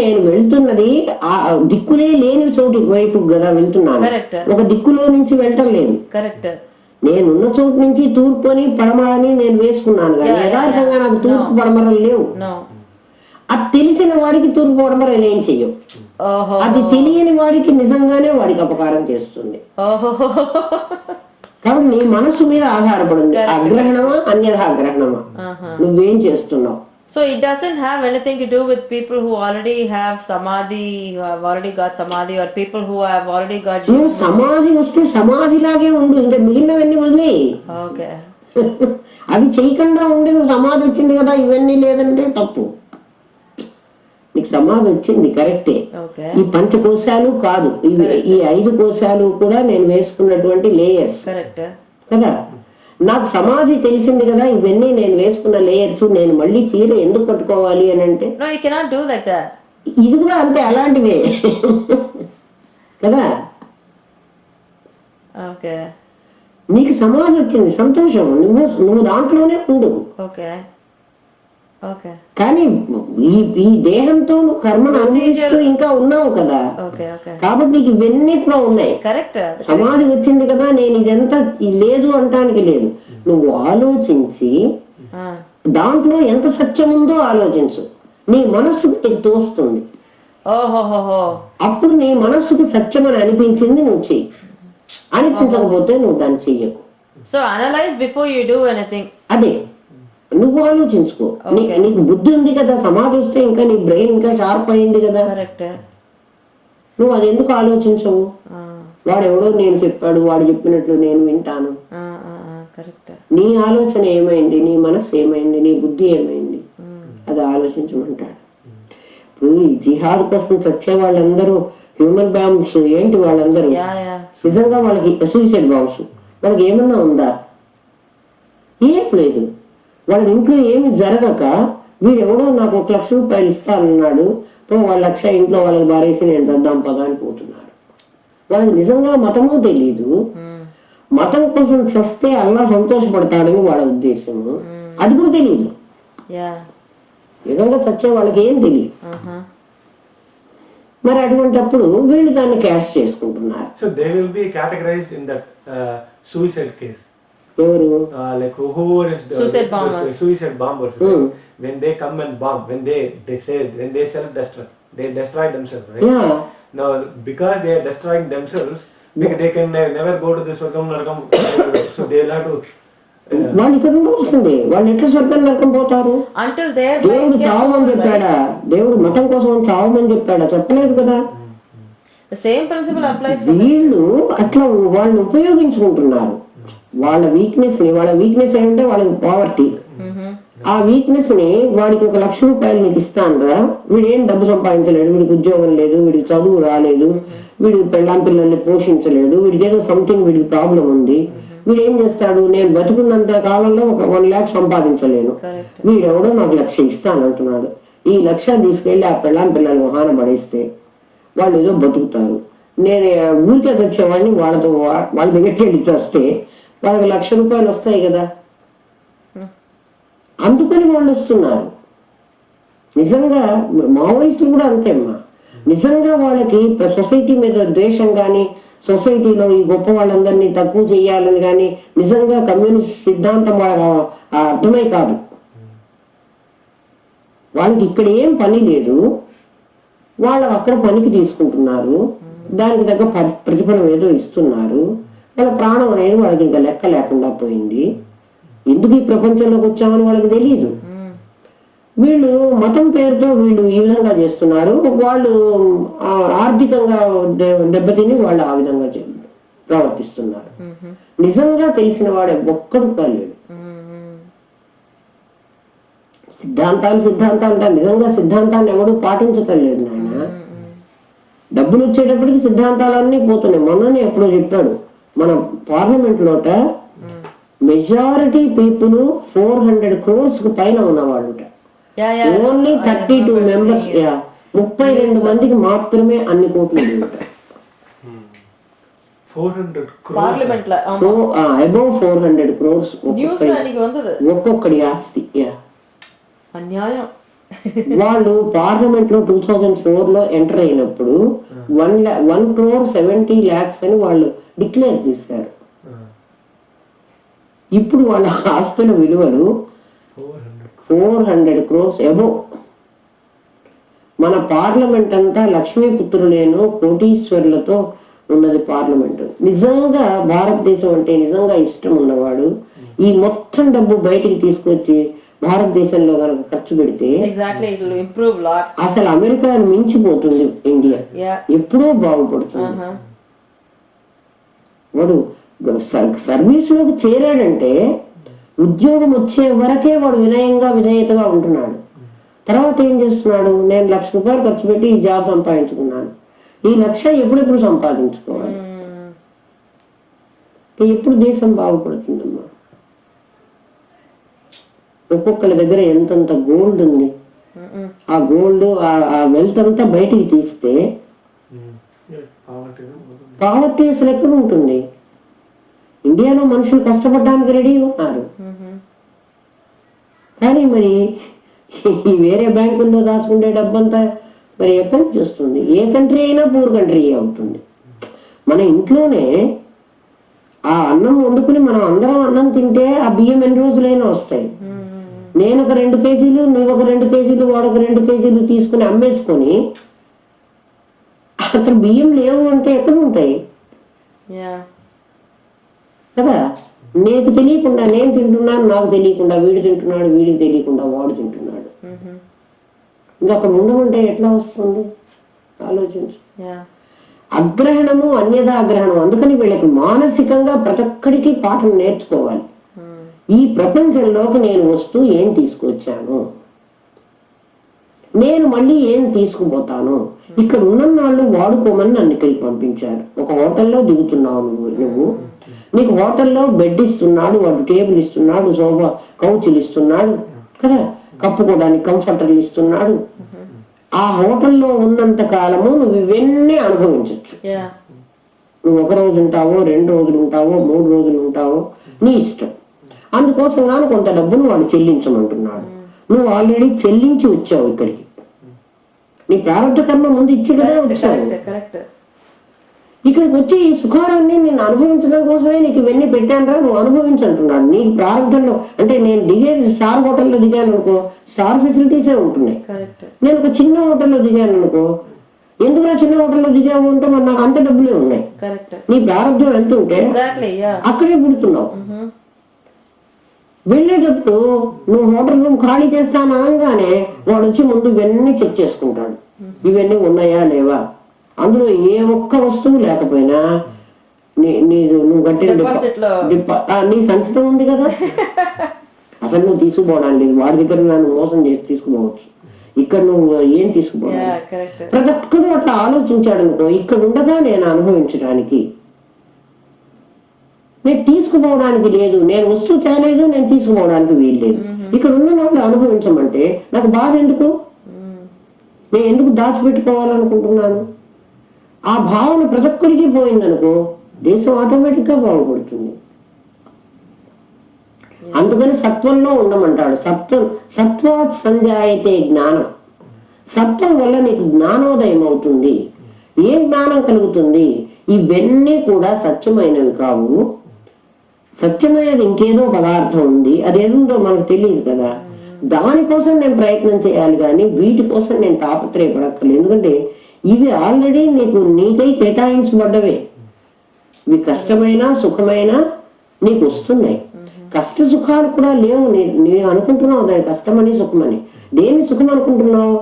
నేను వెళ్తున్నది ఆ దిక్కులే లేని చోటు వైపు కదా వెళ్తున్నాను, Correct. ఒక దిక్కులో నుంచి వెళ్ళటం లేదు. కరెక్ట్. నేనున్న చోటు నుంచి తూర్పు అని పడమరని నేను వేసుకున్నాను కానీ యథార్థంగా నాకు తూర్పు పడమరలు లేవు. అది తెలిసిన వాడికి తూర్పు పడమరలు ఏం చెయ్యవు. అది తెలియని వాడికి నిజంగానే వాడికి అపకారం చేస్తుంది. కాబట్టి నీ మనస్సు మీద ఆధారపడింది, అగ్రహణమా అన్యథాగ్రహణమా, నువ్వేం చేస్తున్నావు. So it doesn't have anything to do with people who already have samadhi, who have already got samadhi, or people who have already got. నువ్వు సమాధి వస్తే సమాధిలాగే ఉండు, ఇంకా మిగిలినవన్నీ వదిలేయి. Okay. అవి చేయకుండా ఉండి నువ్వు సమాధి వచ్చింది కదా ఇవన్నీ లేదంటే తప్పు. నీకు సమాధి వచ్చింది కరెక్టే, ఈ పంచకోశాలు కాదు, ఈ 5 కోశాలు కూడా నేను వేసుకున్నటువంటి లేయర్స్ కదా. నాకు సమాధి తెలిసింది కదా, ఇవన్నీ నేను వేసుకున్న లేయర్స్, నేను మళ్ళీ చీర ఎందుకు కట్టుకోవాలి అని అంటే ఇది కూడా అంతే, అలాంటిదే కదా. నీకు సమాధి వచ్చింది, సంతోషం, నువ్వు దాంట్లోనే ఉండు. కానీ ఈ దేహంతో నువ్వు కర్మను అనుభవిస్తూ ఇంకా ఉన్నావు కదా, కాబట్టి నీకు ఇవన్నీ కూడా ఉన్నాయి. సమాధి వచ్చింది కదా, నేను ఇదంతా లేదు అంటానికి లేదు. నువ్వు ఆలోచించి దాంట్లో ఎంత సత్యం ఉందో ఆలోచించు, నీ మనస్సుకు నీకు తోస్తుంది. అప్పుడు నీ మనస్సుకు సత్యం అని అనిపించింది నువ్వు చెయ్యి, అనిపించకపోతే నువ్వు దాన్ని చెయ్యకు. So analyse before you do anything. అదే నువ్వు ఆలోచించుకో, నీకు బుద్ధి ఉంది కదా, సమాధి వస్తే ఇంకా నీ బ్రెయిన్ ఇంకా షార్ప్ అయింది కదా, నువ్వు అది ఎందుకు ఆలోచించవు. వాడు ఎవడో నేను చెప్పాడు, వాడు చెప్పినట్లు నేను వింటాను. నీ ఆలోచన ఏమైంది, నీ మనసు ఏమైంది, నీ బుద్ధి ఏమైంది, అది ఆలోచించమంటాడు. ఇప్పుడు ఈ జిహాద్ కోసం చచ్చే వాళ్ళందరూ హ్యూమన్ బాంబ్స్ ఏంటి, వాళ్ళందరూ నిజంగా వాళ్ళకి సూసైడ్ బాంబ్స్, వాళ్ళకి ఏమన్నా ఉందా? ఏం లేదు. వాళ్ళ ఇంట్లో ఏమి జరగక వీడెవడో నాకు 1 లక్ష రూపాయలు ఇస్తానన్నాడు, వాళ్ళ 1 లక్ష ఇంట్లో వాళ్ళకి బారేసి నేను చద్దాం పదా అని పోతున్నాడు. వాళ్ళకి నిజంగా మతము తెలీదు, మతం కోసం చస్తే అల్లా సంతోషపడతాడని వాళ్ళ ఉద్దేశము, అది కూడా తెలియదు. నిజంగా చచ్చే వాళ్ళకి ఏం తెలియదు. మరి అటువంటిప్పుడు వీళ్ళు దాన్ని క్యాష్ చేసుకుంటున్నారు. So they will be categorised in that suicide case. ఎవరు like whoever is suicide bombers, right? When they come and bomb, when they self destruct, they destroy themselves, right? Now because they are destroying themselves, because they can never go to the swargam nargam, so they will have to వాళ్ళు ఇక్కడ ఉండవలసిందే. వాళ్ళు ఎట్లా స్వర్గం నరకం పోతారు? దేవుడు చావమని చెప్పాడా? దేవుడు మతం కోసం చావమని చెప్పాడా? చెప్పలేదు కదా. వీళ్ళు అట్లా వాళ్ళు ఉపయోగించుకుంటున్నారు వాళ్ళ వీక్నెస్ ని. వాళ్ళ వీక్నెస్ ఏంటంటే వాళ్ళకి పావర్టీ. ఆ వీక్నెస్ ని వాడికి 1 లక్ష రూపాయలు నీకు ఇస్తానరా, వీడేం డబ్బు సంపాదించలేడు, వీడికి ఉద్యోగం లేదు, వీడికి చదువు రాలేదు, వీడికి పెళ్ళాం పిల్లల్ని పోషించలేడు, వీడికి ఏదో సంథింగ్ వీడికి ప్రాబ్లం ఉంది, వీడేం చేస్తాడు, నేను బతుకున్నంత కాలంలో 1 లక్ష సంపాదించలేను, వీడెవడో నాకు 1 లక్ష ఇస్తానంటున్నాడు, ఈ 1 లక్ష తీసుకెళ్లి ఆ పెళ్ళాం పిల్లలు మొహాన పడేస్తే వాళ్ళు ఏదో బతుకుతారు. నేను ఊరికే తెచ్చేవాడిని వాళ్ళ దగ్గరికి వెళ్ళి చేస్తే వాళ్ళకి 1 లక్ష రూపాయలు వస్తాయి కదా, అందుకని వాళ్ళు వస్తున్నారు. నిజంగా మావోయిస్టులు కూడా అంతేమ్మా. నిజంగా వాళ్ళకి సొసైటీ మీద ద్వేషం కానీ, సొసైటీలో ఈ గొప్ప వాళ్ళందరినీ తక్కువ చేయాలని కానీ నిజంగా కమ్యూనిస్ట్ సిద్ధాంతం వాళ్ళకి అర్థమై కాదు. వాళ్ళకి ఇక్కడ ఏం పని లేదు, వాళ్ళు అక్కడ పనికి తీసుకుంటున్నారు, దానికి తగ్గ ప్రతిఫలం ఏదో ఇస్తున్నారు, వాళ్ళ ప్రాణం అనేది వాళ్ళకి ఇంకా లెక్క లేకుండా పోయింది. ఎందుకు ఈ ప్రపంచంలోకి వచ్చామని వాళ్ళకి తెలియదు. వీళ్ళు మతం పేరుతో వీళ్ళు ఈ విధంగా చేస్తున్నారు, వాళ్ళు ఆర్థికంగా దెబ్బతిని వాళ్ళు ఆ విధంగా ప్రవర్తిస్తున్నారు. నిజంగా తెలిసిన వాడే ఒక్కడు లేడు. సిద్ధాంతాలు నిజంగా సిద్ధాంతాన్ని ఎవడు పాటించటం లేదు నాయన. డబ్బులు వచ్చేటప్పటికి సిద్ధాంతాలన్నీ పోతున్నాయి. మొన్ననే ఎప్పుడో చెప్పాడు మన పార్లమెంట్ లోట మెజారిటీ పీపుల్ 400 crores పైన ఉన్నవాళ్ళుట, ఓన్లీ 32 members 32 మందికి మాత్రమే అన్ని కోట్లు ఉంటాయి. 400 crores. பார்லிமெண்ட்ல అబౌవ్ 400 crores நியூஸ்ல அன்னைக்கு வந்தது ఒక్కొక్కడి ఆస్తి. అన్యాయం. వాళ్ళు పార్లమెంట్ లో 2004 లో ఎంటర్ అయినప్పుడు 1 crore 70 lakhs అని వాళ్ళు డిక్లేర్ చేశారు. ఇప్పుడు వాళ్ళ ఆస్తుల విలువలు 400 crores అబౌవ్. మన పార్లమెంట్ అంతా లక్ష్మీపుత్రులేను కోటీశ్వరులతో ఉన్నది పార్లమెంట్. నిజంగా భారతదేశం అంటే నిజంగా ఇష్టం ఉన్నవాడు ఈ మొత్తం డబ్బు బయటికి తీసుకొచ్చి భారతదేశంలో కనుక ఖర్చు పెడితే అసలు అమెరికాను మించిపోతుంది ఇండియా, ఎప్పుడూ బాగుపడుతుంది. వాడు సర్వీస్ లోకి చేరాడంటే ఉద్యోగం వచ్చే వరకే వాడు వినయంగా విధేయతగా ఉంటున్నాడు. తర్వాత ఏం చేస్తున్నాడు, నేను ₹1,00,000 ఖర్చు పెట్టి ఈ జాబ్ సంపాదించుకున్నాను, ఈ 1,00,000 ఎప్పుడెప్పుడు సంపాదించుకోవాలి, ఎప్పుడు దేశం బాగుపడుతుందమ్మా. ఒక్కొక్కరి దగ్గర ఎంతంత గోల్డ్ ఉంది, ఆ గోల్డ్ ఆ వెల్త్ అంతా బయటికి తీస్తే పావర్టీ అసలు ఎక్కడ ఉంటుంది. ఇండియాలో మనుషులు కష్టపడడానికి రెడీ ఉన్నారు, కానీ మరి ఈ వేరే బ్యాంకుల్లో దాచుకునే డబ్బంతా మరి ఎక్కడి నుంచి వస్తుంది. ఏ కంట్రీ అయినా పూర్ కంట్రీ అవుతుంది. మన ఇంట్లోనే ఆ అన్నం వండుకుని మనం అందరం అన్నం తింటే ఆ బియ్యం ఎన్ని రోజులైనా వస్తాయి. నేను ఒక 2 కేజీలు, నువ్వు ఒక 2 కేజీలు, వాడు ఒక 2 కేజీలు తీసుకుని అమ్మేసుకొని అసలు బియ్యం లేవు అంటే ఎక్కడ ఉంటాయి కదా. నీకు తెలియకుండా నేను తింటున్నాను, నాకు తెలియకుండా వీడు తింటున్నాడు, వీడికి తెలియకుండా వాడు తింటున్నాడు. ఇంకా అక్కడ ఉండమంటే ఎట్లా వస్తుంది ఆలోచించు. అగ్రహణము అన్యదా అగ్రహణం. అందుకని వీళ్ళకి మానసికంగా ప్రతి ఒక్కడికి పాఠం నేర్చుకోవాలి. ఈ ప్రపంచంలోకి నేను వస్తూ ఏం తీసుకొచ్చాను, నేను మళ్ళీ ఏం తీసుకుపోతాను. ఇక్కడ ఉన్ననాళ్ళు వాడుకోమని నన్ను ఇక్కడికి పంపించారు. ఒక హోటల్లో దిగుతున్నావు నువ్వు, నీకు హోటల్లో బెడ్ ఇస్తున్నాడు, వాడు టేబుల్ ఇస్తున్నాడు, సోఫా కౌచులు ఇస్తున్నాడు కదా, కప్పుకోవడానికి కంఫర్టర్లు ఇస్తున్నాడు. ఆ హోటల్లో ఉన్నంత కాలము నువ్వు ఇవన్నీ అనుభవించవచ్చు. నువ్వు 1 రోజు ఉంటావో, 2 రోజులు ఉంటావో, 3 రోజులు ఉంటావో, నీ ఇష్టం. అందుకోసం గాను కొంత డబ్బును వాడు చెల్లించమంటున్నాడు. నువ్వు ఆల్రెడీ చెల్లించి వచ్చావు ఇక్కడికి, నీ ప్రారంభ కర్మ ముందు ఇచ్చి కదా వచ్చావు. ఇక్కడికి వచ్చి ఈ సుఖాలన్నీ నేను అనుభవించడం కోసమే నీకు ఇవన్నీ పెట్టానరా, నువ్వు అనుభవించంటున్నాడు. నీకు ప్రారంభంలో అంటే నేను దిగేది స్టార్ హోటల్లో దిగాను అనుకో, స్టార్ ఫెసిలిటీసే ఉంటున్నాయి. నేను ఒక చిన్న హోటల్లో దిగాను అనుకో, ఎందుకు చిన్న హోటల్లో దిగావు అంటే మరి నాకు అంత డబ్బులే ఉన్నాయి. నీ ప్రారంభం ఎంత ఉంటే అక్కడే పుడుతున్నావు. వెళ్ళేటప్పుడు నువ్వు హోటల్ రూమ్ ఖాళీ చేస్తాను అనగానే వాడు వచ్చి ముందు ఇవన్నీ చెక్ చేసుకుంటాడు, ఇవన్నీ ఉన్నాయా లేవా. అందులో ఏ ఒక్క వస్తువు లేకపోయినా నువ్వు కట్టిన నీ సంచితం ఉంది కదా, అసలు నువ్వు తీసుకుపోవడానికి లేదు. వాడి దగ్గర నన్ను మోసం చేసి తీసుకుపోవచ్చు, ఇక్కడ నువ్వు ఏం తీసుకుపోవాలి. ప్రతి ఒక్కరు అట్లా ఆలోచించాడు అనుకో, ఇక్కడ ఉండగా నేను అనుభవించడానికి, నేను తీసుకుపోవడానికి లేదు, నేను వస్తువు తేలేదు, నేను తీసుకుపోవడానికి వీల్లేదు. ఇక్కడ ఉన్న వాళ్ళు అనుభవించమంటే నాకు బాధ ఎందుకు, నేను ఎందుకు దాచిపెట్టుకోవాలనుకుంటున్నాను. ఆ భావన ప్రతి ఒక్కడికి పోయిందనుకో దేశం ఆటోమేటిక్ గా బాగుపడుతుంది. అందుకని సత్వంలో ఉండమంటాడు. సత్వాత్ సంజాయతే జ్ఞానం. సత్వం వల్ల నీకు జ్ఞానోదయం అవుతుంది. ఏం జ్ఞానం కలుగుతుంది, ఇవన్నీ కూడా సత్యమైనవి కావు, సత్యమైనది ఇంకేదో పదార్థం ఉంది, అదేందో మనకు తెలియదు కదా. దానికోసం నేను ప్రయత్నం చేయాలి కానీ వీటి కోసం నేను తాపత్రయపడక్కర్లేదు. ఎందుకంటే ఇవి ఆల్రెడీ నీకై కేటాయించబడ్డవే. ఇవి కష్టమైనా సుఖమైనా నీకు వస్తున్నాయి. కష్ట సుఖాలు కూడా లేవు. నేను అనుకుంటున్నావు దాని కష్టమని సుఖమని. దేన్ని సుఖం అనుకుంటున్నావు,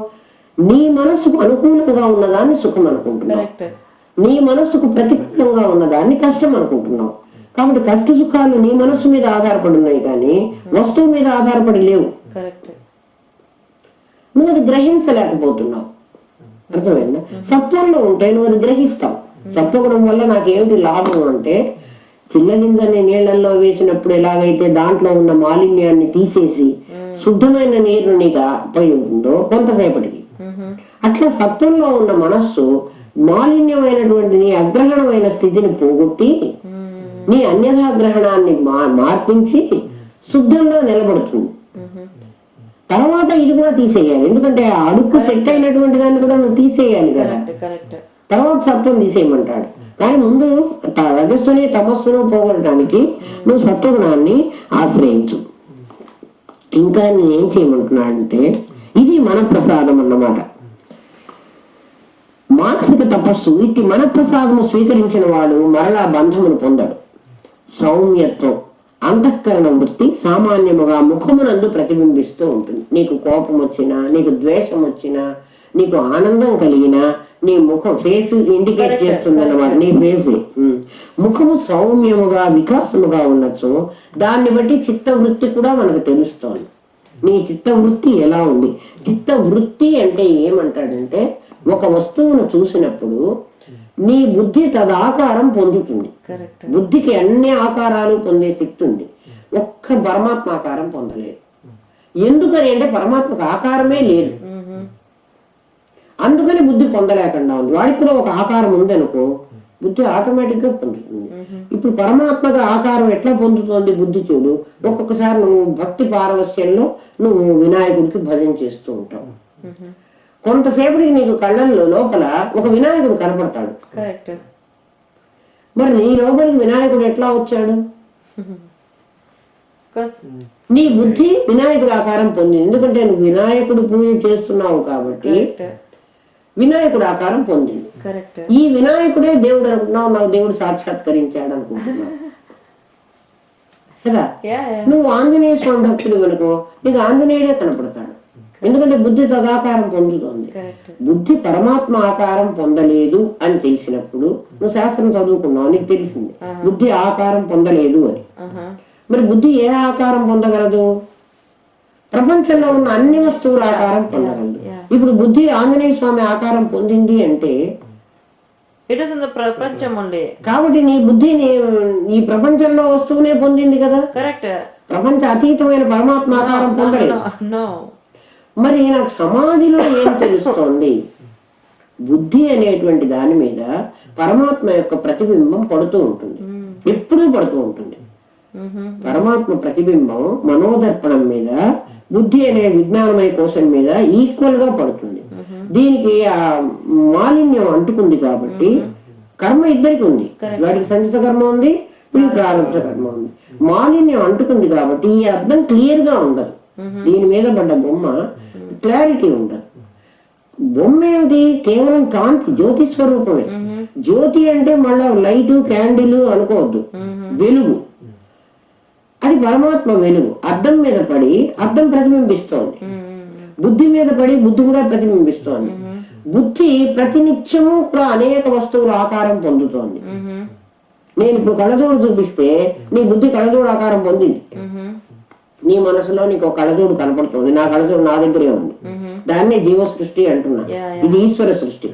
నీ మనస్సుకు అనుకూలంగా ఉన్నదాన్ని సుఖం అనుకుంటున్నావు, నీ మనస్సుకు ప్రతికూలంగా ఉన్నదాన్ని కష్టం అనుకుంటున్నావు. కాబట్టి కష్ట సుఖాలు నీ మనస్సు మీద ఆధారపడి ఉన్నాయి కానీ వస్తువు మీద ఆధారపడి లేవు. నువ్వు అది గ్రహించలేకపోతున్నావు. అర్థమైందా? సత్వంలో ఉంటే నువ్వు అది గ్రహిస్తావు. సత్వగుణం వల్ల నాకేమిటి లాభం అంటే, చిల్లగింజని నీళ్లలో వేసినప్పుడు ఎలాగైతే దాంట్లో ఉన్న మాలిన్యాన్ని తీసేసి శుద్ధమైన నీరు నీకు పై ఉంటుందో కొంతసేపటికి, అట్లా సత్వంలో ఉన్న మనస్సు మాలిన్యమైనటువంటి నీ అగ్రహణమైన స్థితిని పోగొట్టి నీ అన్యథాగ్రహణాన్ని మార్పించి శుద్ధంలో నిలబడుతుంది. తర్వాత ఇది కూడా తీసేయాలి, ఎందుకంటే ఆ అడుక్కు సెట్ అయినటువంటి దాన్ని కూడా నువ్వు తీసేయాలి కదా. తర్వాత సత్వం తీసేయమంటాడు. కానీ ముందు రజస్సుని తమస్సును పోగొట్టడానికి నువ్వు సత్వగుణాన్ని ఆశ్రయించు. ఇంకా నేనేం చేయమంటున్నాడంటే ఇది మన ప్రసాదం అన్నమాట. మానసిక తపస్సు ఇట్టి మన ప్రసాదము స్వీకరించిన వాడు మరలా బంధమును పొందడు. సౌమ్యత్వం అంతఃకరణ వృత్తి సామాన్యముగా ముఖమునందు ప్రతిబింబిస్తూ ఉంటుంది. నీకు కోపం వచ్చినా, నీకు ద్వేషం వచ్చినా, నీకు ఆనందం కలిగినా నీ ముఖం ఫేస్ ఇండికేట్ చేస్తుంది అన్నమాట. నీ ఫేస్ ముఖము సౌమ్యముగా వికాసముగా ఉండొచ్చు. దాన్ని బట్టి చిత్తవృత్తి కూడా మనకు తెలుస్తోంది. నీ చిత్తవృత్తి ఎలా ఉంది. చిత్తవృత్తి అంటే ఏమంటాడంటే ఒక వస్తువును చూసినప్పుడు నీ బుద్ధి తదాకారం పొందుతుంది. బుద్ధికి అన్ని ఆకారాలు పొందే శక్తి ఉంది, ఒక్క పరమాత్మ ఆకారం పొందలేదు. ఎందుకని అంటే పరమాత్మకు ఆకారమే లేదు, అందుకని బుద్ధి పొందలేకుండా ఉంది. వాడికి కూడా ఒక ఆకారం ఉంది అనుకో, బుద్ధి ఆటోమేటిక్ గా పొందుతుంది. ఇప్పుడు పరమాత్మగా ఆకారం ఎట్లా పొందుతోంది బుద్ధి చూడు. ఒక్కొక్కసారి నువ్వు భక్తి పారవస్యంలో నువ్వు వినాయకుడికి భజన చేస్తూ ఉంటావు. కొంతసేపటికి నీకు కళ్ళల్లో లోపల ఒక వినాయకుడు కనపడతాడు. మరి నీ లోపలికి వినాయకుడు ఎట్లా వచ్చాడు? నీ బుద్ధి వినాయకుడు ఆకారం పొందింది, ఎందుకంటే నువ్వు వినాయకుడు పూజ చేస్తున్నావు కాబట్టి వినాయకుడు ఆకారం పొందింది. ఈ వినాయకుడే దేవుడు అనుకుంటున్నావు, నాకు దేవుడు సాక్షాత్కరించాడు అనుకుంటున్నావు కదా. నువ్వు ఆంజనేయ స్వామి భక్తుడు అనుకో, నీకు ఆంజనేయుడే కనపడతాడు, ఎందుకంటే బుద్ధి తదాకారం పొందుతోంది. బుద్ధి పరమాత్మ ఆకారం పొందలేదు అని తెలిసినప్పుడు నువ్వు శాస్త్రం చదువుకున్నావు, నీకు తెలిసింది బుద్ధి ఆకారం పొందలేదు అని. మరి బుద్ధి ఏ ఆకారం పొందగలదు? ప్రపంచంలో ఉన్న అన్ని వస్తువుల ఆకారం పొందగలదు. ఇప్పుడు బుద్ధి ఆంజనేయ స్వామి ఆకారం పొందింది అంటే కాబట్టి నీ బుద్ధి ఈ ప్రపంచంలో వస్తువునే పొందింది కదా. ప్రపంచ అతీతమైన పరమాత్మ ఆకారం పొందలేదు. మరి నాకు సమాధిలో ఏం తెలుస్తోంది? బుద్ధి అనేటువంటి దాని మీద పరమాత్మ యొక్క ప్రతిబింబం పడుతూ ఉంటుంది, ఎప్పుడూ పడుతూ ఉంటుంది. పరమాత్మ ప్రతిబింబం మనోదర్పణం మీద, బుద్ధి అనే విజ్ఞానమయ కోశం మీద ఈక్వల్ గా పడుతుంది. దీనికి ఆ మాలిన్యం అంటుకుంది కాబట్టి కర్మ ఇద్దరికి ఉంది, వాడికి సంచిత కర్మ ఉంది, వీడికి ప్రారంభ కర్మ ఉంది. మాలిన్యం అంటుకుంది కాబట్టి ఈ అర్థం క్లియర్ గా ఉండదు. దీని మీద పడ్డ బొమ్మ క్లారిటీ ఉండదు. బొమ్మ ఏమిటి? కేవలం కాంతి, జ్యోతి స్వరూపమే. జ్యోతి అంటే మళ్ళా లైటు క్యాండిల్ అనుకోవద్దు, వెలుగు. అది పరమాత్మ వెలుగు. అద్దం మీద పడి అద్దం ప్రతిబింబిస్తోంది, బుద్ధి మీద పడి బుద్ధి కూడా ప్రతిబింబిస్తోంది. బుద్ధి ప్రతినిత్యము కూడా అనేక వస్తువుల ఆకారం పొందుతోంది. నేను ఇప్పుడు కళ్ళజోడు చూపిస్తే నీ బుద్ధి కళ్ళజోడు ఆకారం పొందింది. నీ మనసులో నీకు ఒక కళ్ళజోడు కనపడుతుంది, నా కళ్ళజోడు నా దగ్గరే ఉంది. దాన్నే జీవ సృష్టి అంటున్నా. ఇది ఈశ్వర సృష్టి.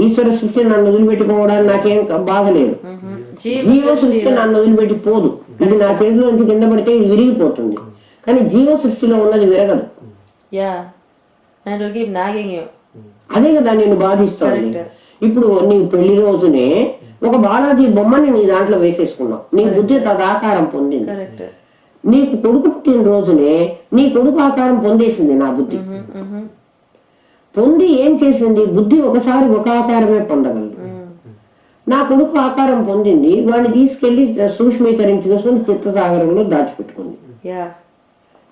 ఈశ్వర సృష్టి నన్ను వదిలిపెట్టిపోవడానికి నాకేం బాధ లేదు. జీవ సృష్టి నన్ను వదిలిపెట్టి పోదు. ఇది నా చేతిలో నుంచి కింద పడితే ఇది విరిగిపోతుంది, కానీ జీవ సృష్టిలో ఉన్నది విరగదు. అదే కదా నేను బాధిస్తాను. ఇప్పుడు నీ పెళ్లి రోజునే ఒక బాలాజీ బొమ్మని నీ దాంట్లో వేసేసుకున్నావు, నీ బుద్ధి తదాకారం పొందింది. నీకు కొడుకు పుట్టిన రోజునే నీ కొడుకు ఆకారం పొందేసింది నా బుద్ధి. పొంది ఏం చేసింది? బుద్ధి ఒకసారి ఒక ఆకారమే పొందగలదు. నా కొడుకు ఆకారం పొందింది, వాడిని తీసుకెళ్లి సూక్ష్మీకరించుకొని చిత్తసాగరంలో దాచిపెట్టుకుంది.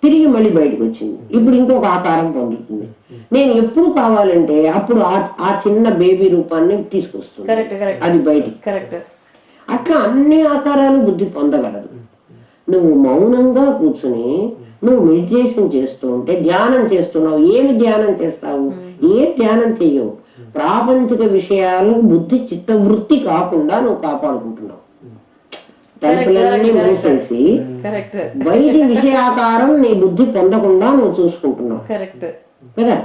తిరిగి మళ్ళీ బయటకు వచ్చింది, ఇప్పుడు ఇంకొక ఆకారం పొందుతుంది. నేను ఎప్పుడు కావాలంటే అప్పుడు ఆ చిన్న బేబీ రూపాన్ని తీసుకొస్తుంది, అది బయటికి. అట్లా అన్ని ఆకారాలు బుద్ధి పొందగలదు. నువ్వు మౌనంగా కూర్చుని నువ్వు మెడిటేషన్ చేస్తూ ఉంటే, ధ్యానం చేస్తున్నావు. ఏమి ధ్యానం చేస్తావు? ఏ ధ్యానం చెయ్యవు. ప్రాపంచిక విషయాలు బుద్ధి చిత్తవృత్తి కాకుండా నువ్వు కాపాడుకుంటున్నావు. తలుపులన్నీ మూసేసి బయటి విషయాకారం నీ బుద్ధి పొందకుండా నువ్వు చూసుకుంటున్నావు కదా.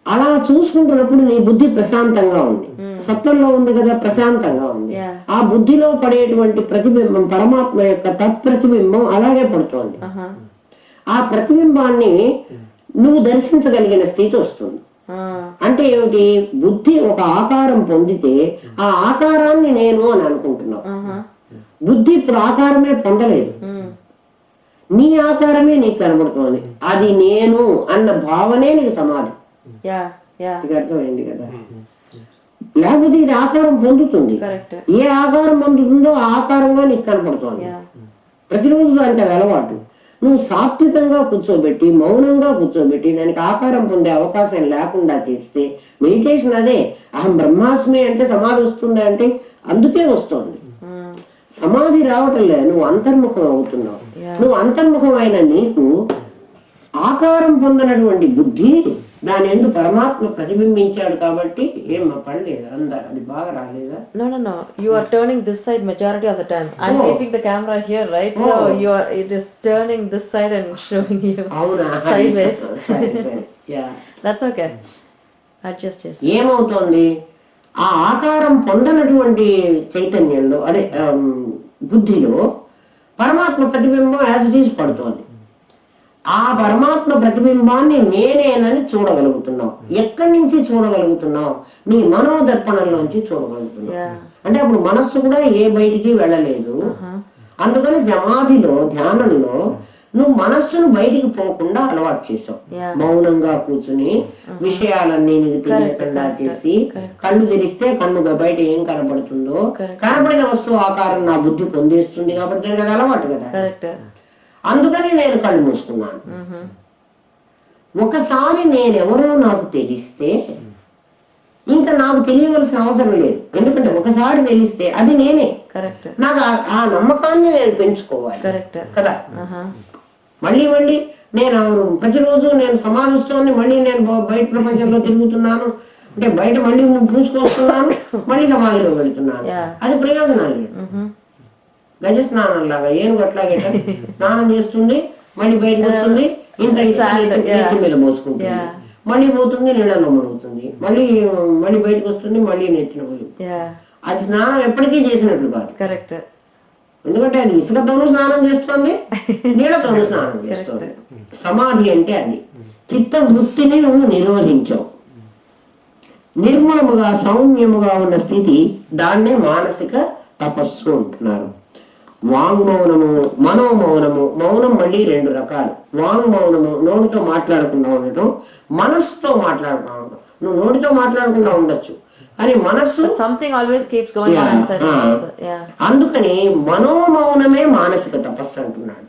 అలా చూసుకుంటున్నప్పుడు నీ బుద్ధి ప్రశాంతంగా ఉంది, సత్వంలో ఉంది కదా, ప్రశాంతంగా ఉంది. ఆ బుద్ధిలో పడేటువంటి ప్రతిబింబం పరమాత్మ యొక్క తత్ప్రతిబింబం అలాగే పడుతోంది. ఆ ప్రతిబింబాన్ని నువ్వు దర్శించగలిగిన స్థితి వస్తుంది. అంటే ఏమిటి? బుద్ధి ఒక ఆకారం పొందితే ఆ ఆకారాన్ని నేను అని అనుకుంటున్నావు. బుద్ధి ఇప్పుడు ఆకారమే పొందలేదు, నీ ఆకారమే నీకు కనబడుతోంది. అది నేను అన్న భావనే నీకు సమాధి. నీకు అర్థమైంది కదా? లేకపోతే ఇది ఆకారం పొందుతుంది. ఏ ఆకారం పొందుతుందో ఆ ఆకారంగా నీకు కనపడుతోంది. ప్రతిరోజు దానికి అది అలవాటు. నువ్వు సాత్వికంగా కూర్చోబెట్టి, మౌనంగా కూర్చోబెట్టి దానికి ఆకారం పొందే అవకాశం లేకుండా చేస్తే మెడిటేషన్ అదే. అహం బ్రహ్మాస్మి అంటే సమాధి వస్తుందా అంటే అందుకే వస్తోంది. సమాధి రావటం లేదు, నువ్వు అంతర్ముఖం అవుతున్నావు. నువ్వు అంతర్ముఖం అయిన నీకు ఆకారం పొందినటువంటి బుద్ధి దాని ఎందుకు పరమాత్మ ప్రతిబింబించాడు కాబట్టి ఏం పడలేదు అందా? అది బాగా రాలేదా? No. You are turning this side majority of the time. I'm keeping the camera here, right? So it is turning this side and showing you sideways. Yeah. That's okay. Adjust this. ఏమవుతోంది? ఆ ఆకారం పొందనటువంటి చైతన్యంలో అదే బుద్ధిలో పరమాత్మ ప్రతిబింబం యాజ్ ఇట్ ఈజ్ పడుతోంది. ఆ పరమాత్మ ప్రతిబింబాన్ని నేనేనని చూడగలుగుతున్నావు. ఎక్కడి నుంచి చూడగలుగుతున్నావు? నీ మనోదర్పణంలోంచి చూడగలుగుతున్నావు. అంటే అప్పుడు మనస్సు కూడా ఏ బయటికి వెళ్ళలేదు. అందుకని సమాధిలో, ధ్యానంలో నువ్వు మనస్సును బయటికి పోకుండా అలవాటు చేసావు. మౌనంగా కూర్చుని విషయాలన్నీ నీకు తెలియకుండా చేసి, కళ్ళు తెరిస్తే కన్ను బయట ఏం కనపడుతుందో కనపడిన వస్తువు ఆకారం నా బుద్ధి పొందేస్తుంది కాబట్టి దానికి అది అలవాటు కదా. అందుకని నేను కళ్ళు మూసుకున్నాను. ఒకసారి నేనెవరో నాకు తెలిస్తే ఇంకా నాకు తెలియవలసిన అవసరం లేదు. ఎందుకంటే ఒకసారి తెలిస్తే అది నేనే. నాకు ఆ నమ్మకాన్ని నేను పెంచుకోవాలి కదా. మళ్ళీ నేను ప్రతిరోజు నేను సమాధిస్తోంది, మళ్ళీ నేను బయట ప్రపంచంలో తిరుగుతున్నాను అంటే బయట మళ్ళీ పూసుకొస్తున్నాను, మళ్ళీ సమాధిలో వెళ్తున్నాను. అది ప్రయోజనం లేదు. గజ స్నానం లాగా ఏనుగు అట్లాగే స్నానం చేస్తుంది, మళ్ళీ బయటకు వస్తుంది, ఇంత నీటి మీద పోసుకుంటుంది, మళ్ళీ పోతుంది, నీళ్ళలో మునుగుతుంది, మళ్ళీ బయటకు వస్తుంది, మళ్ళీ నెత్తిన పోయి. అది స్నానం ఎప్పటికీ చేసినట్లు కాదు. ఎందుకంటే అది ఇసుకతోనూ స్నానం చేస్తుంది, నీళ్ళతోనూ స్నానం చేస్తుంది. సమాధి అంటే అది. చిత్త వృత్తిని నువ్వు నిరోధించావు. నిర్మలముగా సౌమ్యముగా ఉన్న స్థితి, దాన్నే మానసిక తపస్సు అంటున్నారు. వాంగ్మౌనము, మనోమౌనము. మౌనం మళ్ళీ రెండు రకాలు. వాంగ్మౌనము నోటితో మాట్లాడకుండా ఉండటం, మనస్సుతో మాట్లాడకుండా ఉండటం. నువ్వు నోటితో మాట్లాడకుండా ఉండొచ్చు కానీ మనస్సు something always keeps going on inside. అందుకని మనోమౌనమే మానసిక తపస్సు అంటున్నాడు.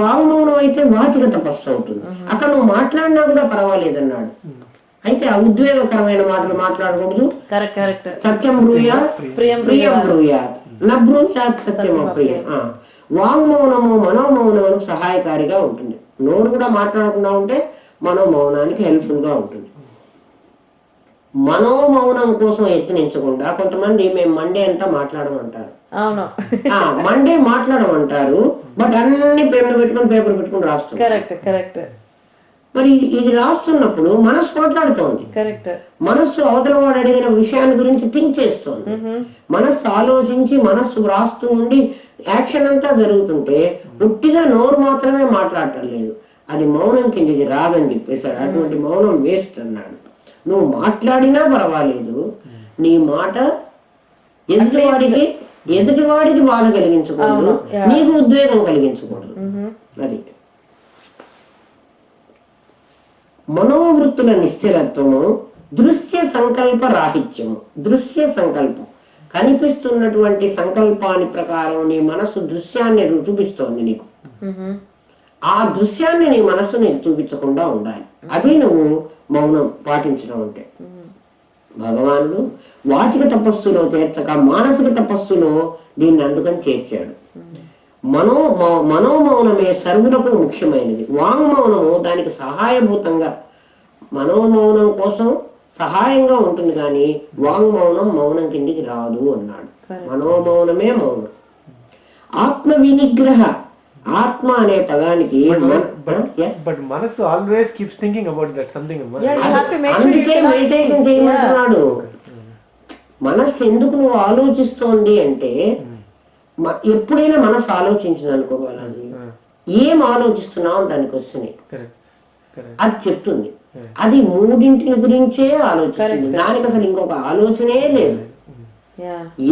వాంగ్మౌనం అయితే వాచిక తపస్సు అవుతుంది. అక్కడ నువ్వు మాట్లాడినా కూడా పర్వాలేదన్నాడు. అయితే ఆ ఉద్వేగకరమైన మాటలు మాట్లాడకూడదు. సత్యం బ్రూయాత్ ప్రియం బ్రూయాత్ న బ్రూయాత్ సత్యం అప్రియం. వాంగ్మౌనము మనోమౌనములకు సహాయకారిగా ఉంటుంది. నోరు కూడా మాట్లాడకుండా ఉంటే మనోమౌనానికి హెల్ప్ఫుల్ గా ఉంటుంది. మనోమౌనం కోసం యత్నించకుండా కొంతమంది మేము మండే అంతా మాట్లాడమంటారు, మండే మాట్లాడమంటారు, బట్ అన్ని పెన్ను పెట్టుకుని పేపర్ పెట్టుకుని రాస్తారు. మరి ఇది రాస్తున్నప్పుడు మనసు మాట్లాడుతోంది. మనస్సు అవతల వాడు అడిగిన విషయాన్ని గురించి థింక్ చేస్తోంది. మనస్సు ఆలోచించి మనస్సు రాస్తూ ఉండి యాక్షన్ అంతా జరుగుతుంటే పుట్టిగా నోరు మాత్రమే మాట్లాడటం లేదు. అది మౌనం కిందకి రాదని చెప్పేశాడు. అటువంటి మౌనం వేస్ట్ అన్నాడు. నువ్వు మాట్లాడినా పర్వాలేదు, నీ మాట ఎదుటివాడికి బాధ కలిగించకూడదు, నీకు ఉద్వేగం కలిగించకూడదు. అది మనోవృత్తుల నిశ్చలత్వము, దృశ్య సంకల్ప రాహిత్యము. దృశ్య సంకల్పం కనిపిస్తున్నటువంటి సంకల్పాన్ని ప్రకారం నీ మనసు దృశ్యాన్ని చూపిస్తోంది నీకు. ఆ దృశ్యాన్ని నీ మనసు నీకు చూపించకుండా ఉండాలి. అది నువ్వు మౌనం పాటించడం అంటే. భగవానుడు వాచిక తపస్సులో చేర్చక మానసిక తపస్సులో దీన్ని అందుకని చేర్చాడు. మనోమౌనమే సర్వులకు ముఖ్యమైనది. వాంగ్మౌనము దానికి సహాయభూతంగా, మనోమౌనం కోసం సహాయంగా ఉంటుంది కానీ వాంగ్మౌనం మౌనం కిందికి రాదు అన్నాడు. మనోమౌనమే మౌనం. ఆత్మ వినిగ్రహ, ఆత్మ అనే పదానికి మనసు always keeps thinking about that something. అందుకే మెడిటేషన్ చేయమంటున్నాడు. మనస్సు ఎందుకు నువ్వు ఆలోచిస్తోంది అంటే, ఎప్పుడైనా మనసు ఆలోచించింది అనుకో బాలాజీ, ఏం ఆలోచిస్తున్నావు దానికి వస్తున్నాయి. అది చెప్తుంది. అది మూడింటి గురించే ఆలోచిస్తుంది, దానికి అసలు ఇంకొక ఆలోచనే లేదు.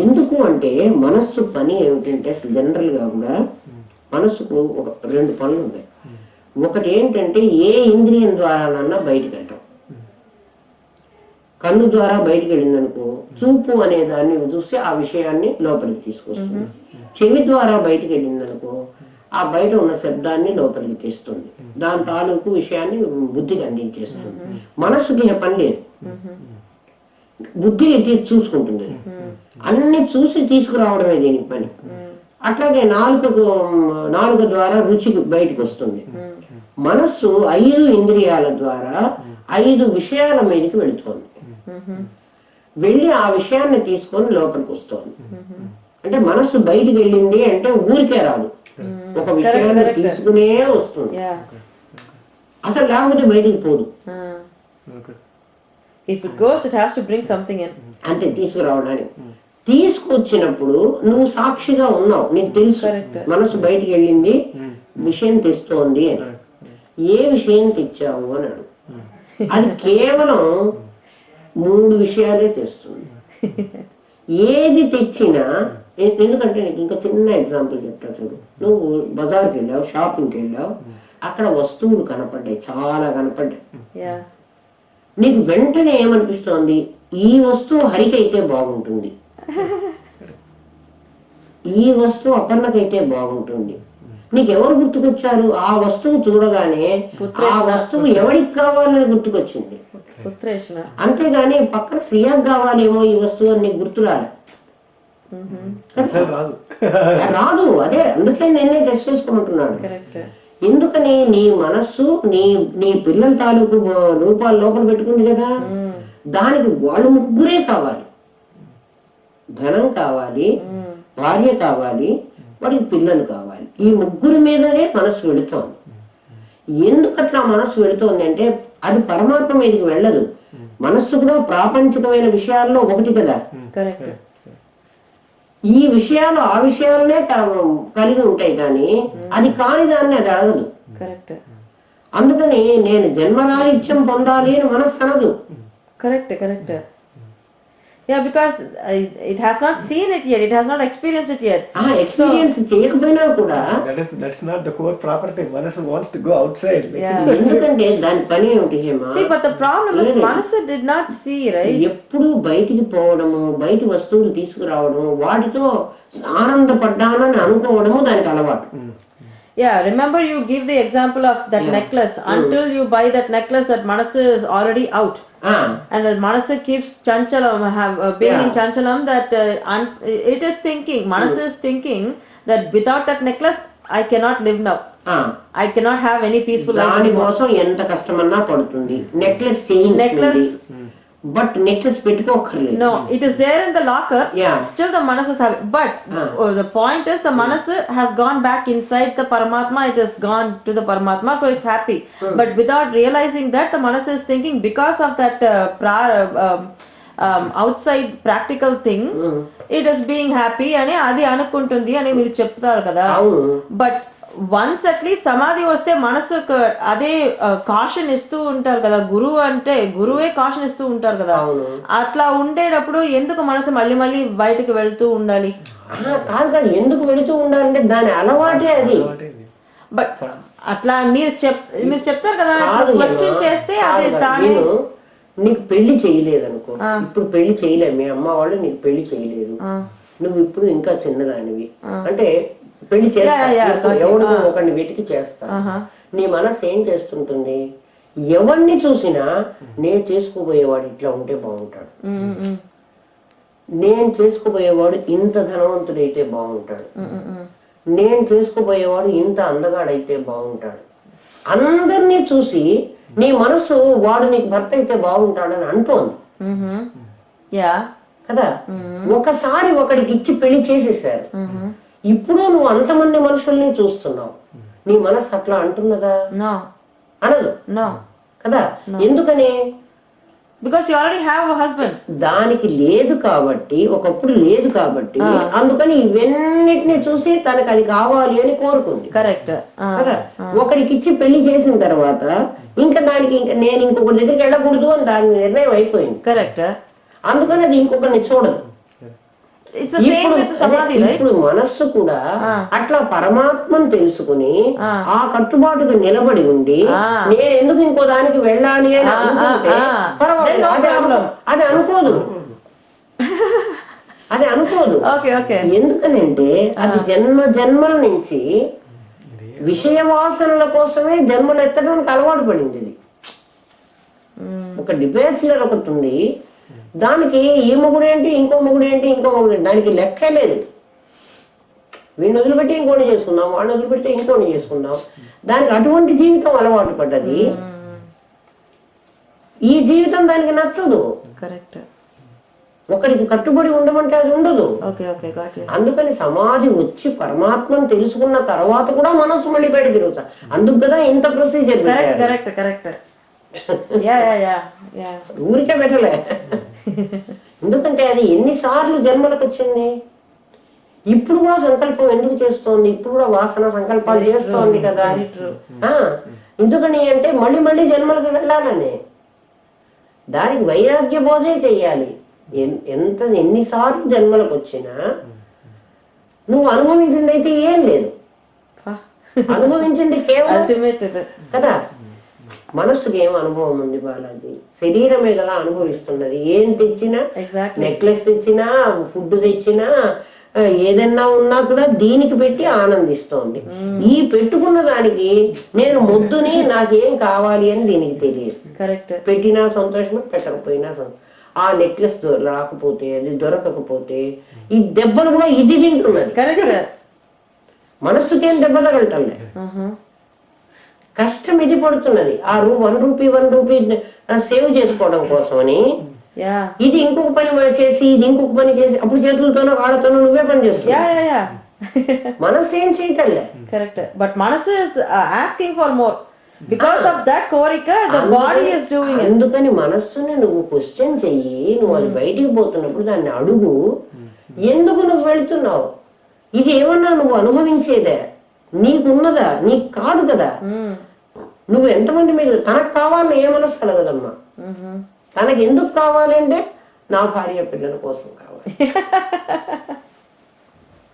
ఎందుకు అంటే మనస్సు పని ఏమిటంటే జనరల్ గా కూడా మనస్సుకు ఒక 2 పనులు ఉన్నాయి. ఒకటి ఏంటంటే ఏ ఇంద్రియం ద్వారానన్నా బయటకు వెళ్ళటం. కన్ను ద్వారా బయటకు వెళ్ళింది అనుకో, చూపు అనే దాన్ని చూసి ఆ విషయాన్ని లోపలికి తీసుకొస్తుంది. చెవి ద్వారా బయటకు వెళ్ళింది అనుకో, ఆ బయట ఉన్న శబ్దాన్ని లోపలికి తెస్తుంది, దాని తాలూకు విషయాన్ని బుద్ధికి అందించేస్తుంది. మనస్సుకి ఏ పని లేదు, బుద్ధి చూసుకుంటుంది, అన్ని చూసి తీసుకురావడమే దీనికి పని. అట్లాగే నాలుక ద్వారా రుచికి బయటకు వస్తుంది. మనస్సు 5 ఇంద్రియాల ద్వారా 5 విషయాల మీదకి వెళుతోంది, వెళ్ళి ఆ విషయాన్ని తీసుకొని లోపలికి వస్తుంది. అంటే మనస్సు బయటికి వెళ్ళింది అంటే ఊరికే రాదు, ఒక విషయాన్ని తీసుకునే వస్తుంది, అసలు లేకపోతే బయటికి పోదు. అంటే తీసుకురావడానికి తీసుకొచ్చినప్పుడు నువ్వు సాక్షిగా ఉన్నావు, నీకు తెలుసు మనసు బయటికి వెళ్ళింది, విషయం తెస్తోంది అని. ఏ విషయం తెచ్చావు అని అడుగు, అది కేవలం 3 విషయాలే తెస్తుంది. ఏది తెచ్చినా, ఎందుకంటే నీకు ఇంకా చిన్న ఎగ్జాంపుల్ చెప్తా చూడు. నువ్వు బజార్కి వెళ్ళావు, షాపింగ్కి వెళ్ళావు, అక్కడ వస్తువులు కనపడ్డాయి, చాలా కనపడ్డాయి. నీకు వెంటనే ఏమనిపిస్తోంది, ఈ వస్తువు హరికైతే బాగుంటుంది, ఈ వస్తువు అపర్ణకైతే బాగుంటుంది. నీకు ఎవరు గుర్తుకొచ్చారు? ఆ వస్తువు చూడగానే ఆ వస్తువు ఎవరికి కావాలని గుర్తుకొచ్చింది, అంతేగాని పక్కన శ్రీయాకి కావాలేమో ఈ వస్తువు అని నీకు గుర్తురాలి, రాదు. అదే అందుకే నేనే టెస్ట్ చేసుకోమంటున్నాను. ఎందుకని నీ మనస్సు నీ పిల్లల తాలూకు రూపాలు లోపల పెట్టుకుంది కదా, దానికి వాళ్ళు ముగ్గురే కావాలి. ధనం కావాలి, భార్య కావాలి, వాడికి పిల్లలు కావాలి. ఈ ముగ్గురి మీదనే మనసు వెళుతోంది. ఎందుకట్లా మనసు వెళుతోంది అంటే అది పరమాత్మ మీదకి వెళ్ళదు. మనస్సు కూడా ప్రాపంచికమైన విషయాల్లో ఒకటి కదా. ఈ విషయాలు ఆ విషయాలనే కలిగి ఉంటాయి, కానీ అది కాని దాన్ని అది అడగదు. అందుకని నేను జన్మరాహిత్యం పొందాలి అని మనస్సు అనదు. Yeah, because it has not seen it yet, it has not experienced it yet. Experience చేయకపోయినా కూడా that's not the core property. Manasu wants to go outside. ఎందుకంటే దాని పని ఏమిటి Hema? See, but the problem is Manasu did not see, right? ఎప్పుడు బయటికి పోవడము, బయట వస్తువులు తీసుకురావడము, వాటితో ఆనందపడ్డానని అనుకోవడము దానికి అలవాటు. Yeah, remember you give the example of that necklace. Until you buy that necklace, that Manasu is already out. And the Manasu keeps chanchalam, being in chanchalam, that it is thinking, Manasu is thinking that without that necklace, I cannot live now. I cannot have any peaceful life anymore. దానికోసం ఎంత కష్టమన్నా పడుతుంది. నెక్లెస్ చేయించుకుంది, బట్ నెక్లెస్ పెట్టుకోకర్లేదు. No, it is there in the locker. Still the Manasu have it. But the point is the Manasu has gone back inside the Paramatma. It has gone to the Paramatma, so it's happy. But without realizing that, the Manasu is thinking because of that outside practical thing, it is being happy అని అది అనుకుంటుంది అని మీరు చెప్తారు కదా. బట్ వన్స్ అట్లీస్ట్ సమాధి వస్తే మనసు అదే కాషన్ ఇస్తూ ఉంటారు కదా. గురువు అంటే గురువే కాషన్ ఇస్తూ ఉంటారు కదా. అట్లా ఉండేటప్పుడు ఎందుకు మనసు మళ్ళీ మళ్ళీ బయటకు వెళ్తూ ఉండాలి? కాదు కాదు, ఎందుకు వెళుతూ ఉండాలంటే దాని అలవాటే అది. బట్ అట్లా మీరు చెప్తారు కదా, క్వశ్చన్ చేస్తే అది దాని. నీకు పెళ్లి చేయలేదు అనుకో, ఇప్పుడు పెళ్లి చేయలేదు, మీ అమ్మ వాళ్ళు నీకు పెళ్లి చేయలేదు, నువ్వు ఇప్పుడు ఇంకా చిన్నదానివి, అంటే పెళ్లి చేస్తా, ఎవడు ఒకరిని వెతికి చేస్తా. నీ మనసు ఏం చేస్తుంటుంది, ఎవరిని చూసినా నేను చేసుకోబోయేవాడు ఇట్లా ఉంటే బాగుంటాడు, నేను చేసుకోబోయేవాడు ఇంత ధనవంతుడైతే బాగుంటాడు, నేను చేసుకోబోయేవాడు ఇంత అందగాడైతే బాగుంటాడు. అందరినీ చూసి నీ మనసు వాడు నీకు భర్త అయితే బాగుంటాడని అంటోంది కదా. ఒకసారి ఒకడికి ఇచ్చి పెళ్లి చేసేసారు, ఇప్పుడు నువ్వు అంతమంది మనుషుల్ని చూస్తున్నావు, నీ మనసు అట్లా అంటున్నదా? అనదు కదా. ఎందుకని Because you already have a husband. దానికి లేదు కాబట్టి, ఒకప్పుడు లేదు కాబట్టి, అందుకని ఇవన్నిటిని చూసి తనకు అది కావాలి అని కోరుకుంది. కరెక్ట్ కదా, ఒకడికి ఇచ్చి పెళ్లి చేసిన తర్వాత ఇంకా దానికి ఇంకా నేను ఇంకొకరి దగ్గరికి వెళ్ళకూడదు అని దాని నిర్ణయం అయిపోయింది. కరెక్ట్. అందుకని అది ఇంకొకరిని చూడదు. ఇప్పుడు మనస్సు కూడా అట్లా పరమాత్మను తెలుసుకుని ఆ కట్టుబాటుకు నిలబడి ఉండి నేను ఎందుకు ఇంకో దానికి వెళ్ళాలి అని అనుకుంటే పర్వాలేదు, అది అనుకోదు. అది అనుకోదు. ఎందుకనంటే అది జన్మ జన్మల నుంచి విషయ వాసనల కోసమే జన్మలు ఎత్తడానికి అలవాటు పడింది. ఇది ఒక డిబేట్స్లర్ ఒకటి ఉంది, దానికి ఈ మొగుడు ఏంటి, ఇంకో మొగుడు ఏంటి, ఇంకో మొగుడు ఏంటి, దానికి లెక్కే లేదు. వీడిని వదిలిపెట్టి ఇంకోటి చేసుకుందాం, వాడిని వదిలిపెట్టి ఇంకోటి చేసుకుందాం. దానికి అటువంటి జీవితం అలవాటు పడ్డది. ఈ జీవితం దానికి నచ్చదు. కరెక్ట్. ఒకడికి కట్టుబడి ఉండమంటే అది ఉండదు. అందుకని సమాధి వచ్చి పరమాత్మను తెలుసుకున్న తర్వాత కూడా మనసు మళ్ళీ బయట తిరుగుతా. అందుకు కదా ఇంత ప్రొసీజర్. ఊరికే పెట్టలే. ఎందుకంటే అది ఎన్నిసార్లు జన్మలకు వచ్చింది. ఇప్పుడు కూడా సంకల్పం ఎందుకు చేస్తోంది, ఇప్పుడు కూడా వాసన సంకల్పాలు చేస్తోంది కదా. ఎందుకని అంటే మళ్ళీ మళ్ళీ జన్మలకు వెళ్ళాలని. దానికి వైరాగ్య బోధే చెయ్యాలి. ఎన్నిసార్లు జన్మలకు వచ్చినా నువ్వు అనుభవించింది ఏం లేదు. అనుభవించింది కేవలం కదా. మనస్సుకి ఏం అనుభవం ఉంది బాలాజీ? శరీరమే కదా అనుభవిస్తున్నది. ఏం తెచ్చినా, నెక్లెస్ తెచ్చినా, ఫుడ్ తెచ్చినా, ఏదన్నా ఉన్నా కూడా దీనికి పెట్టి ఆనందిస్తోంది. ఈ పెట్టుకున్న దానికి నేను మొద్దుని నాకేం కావాలి అని దీనికి తెలియదు. పెట్టినా సంతోషమే, పెట్టకపోయినా సంతోషం. ఆ నెక్లెస్ రాకపోతే, అది దొరకకపోతే ఈ దెబ్బలు కూడా ఇది తింటున్నది. మనస్సుకేం దెబ్బ తగలటంలే, కష్టం ఇది పడుతున్నది. ఆ ₹1 సేవ్ చేసుకోవడం కోసమని ఇది ఇంకొక పని చేసి, ఇది ఇంకొక పని చేసి, అప్పుడు చేతులతోనో కాళ్ళతోనో నువ్వే పని చేస్తున్నావు. మనసు ఏం చేయటంలే. కరెక్ట్. బట్ మనసు is asking for more. Because of that కోరిక the body is doing it. అందుకని మనస్సుని నువ్వు క్వశ్చన్ చెయ్యి. నువ్వు అది బయటికి పోతున్నప్పుడు దాన్ని అడుగు, ఎందుకు నువ్వు వెళ్తున్నావు? ఇది ఏమన్నా నువ్వు అనుభవించేదే, నీకున్నదా? నీకు కాదు కదా. నువ్వు ఎంతమంది మీద తనకు కావాలని ఏ మనసు కలగదమ్మా. తనకి ఎందుకు కావాలి అంటే నా భార్య పిల్లల కోసం కావాలి.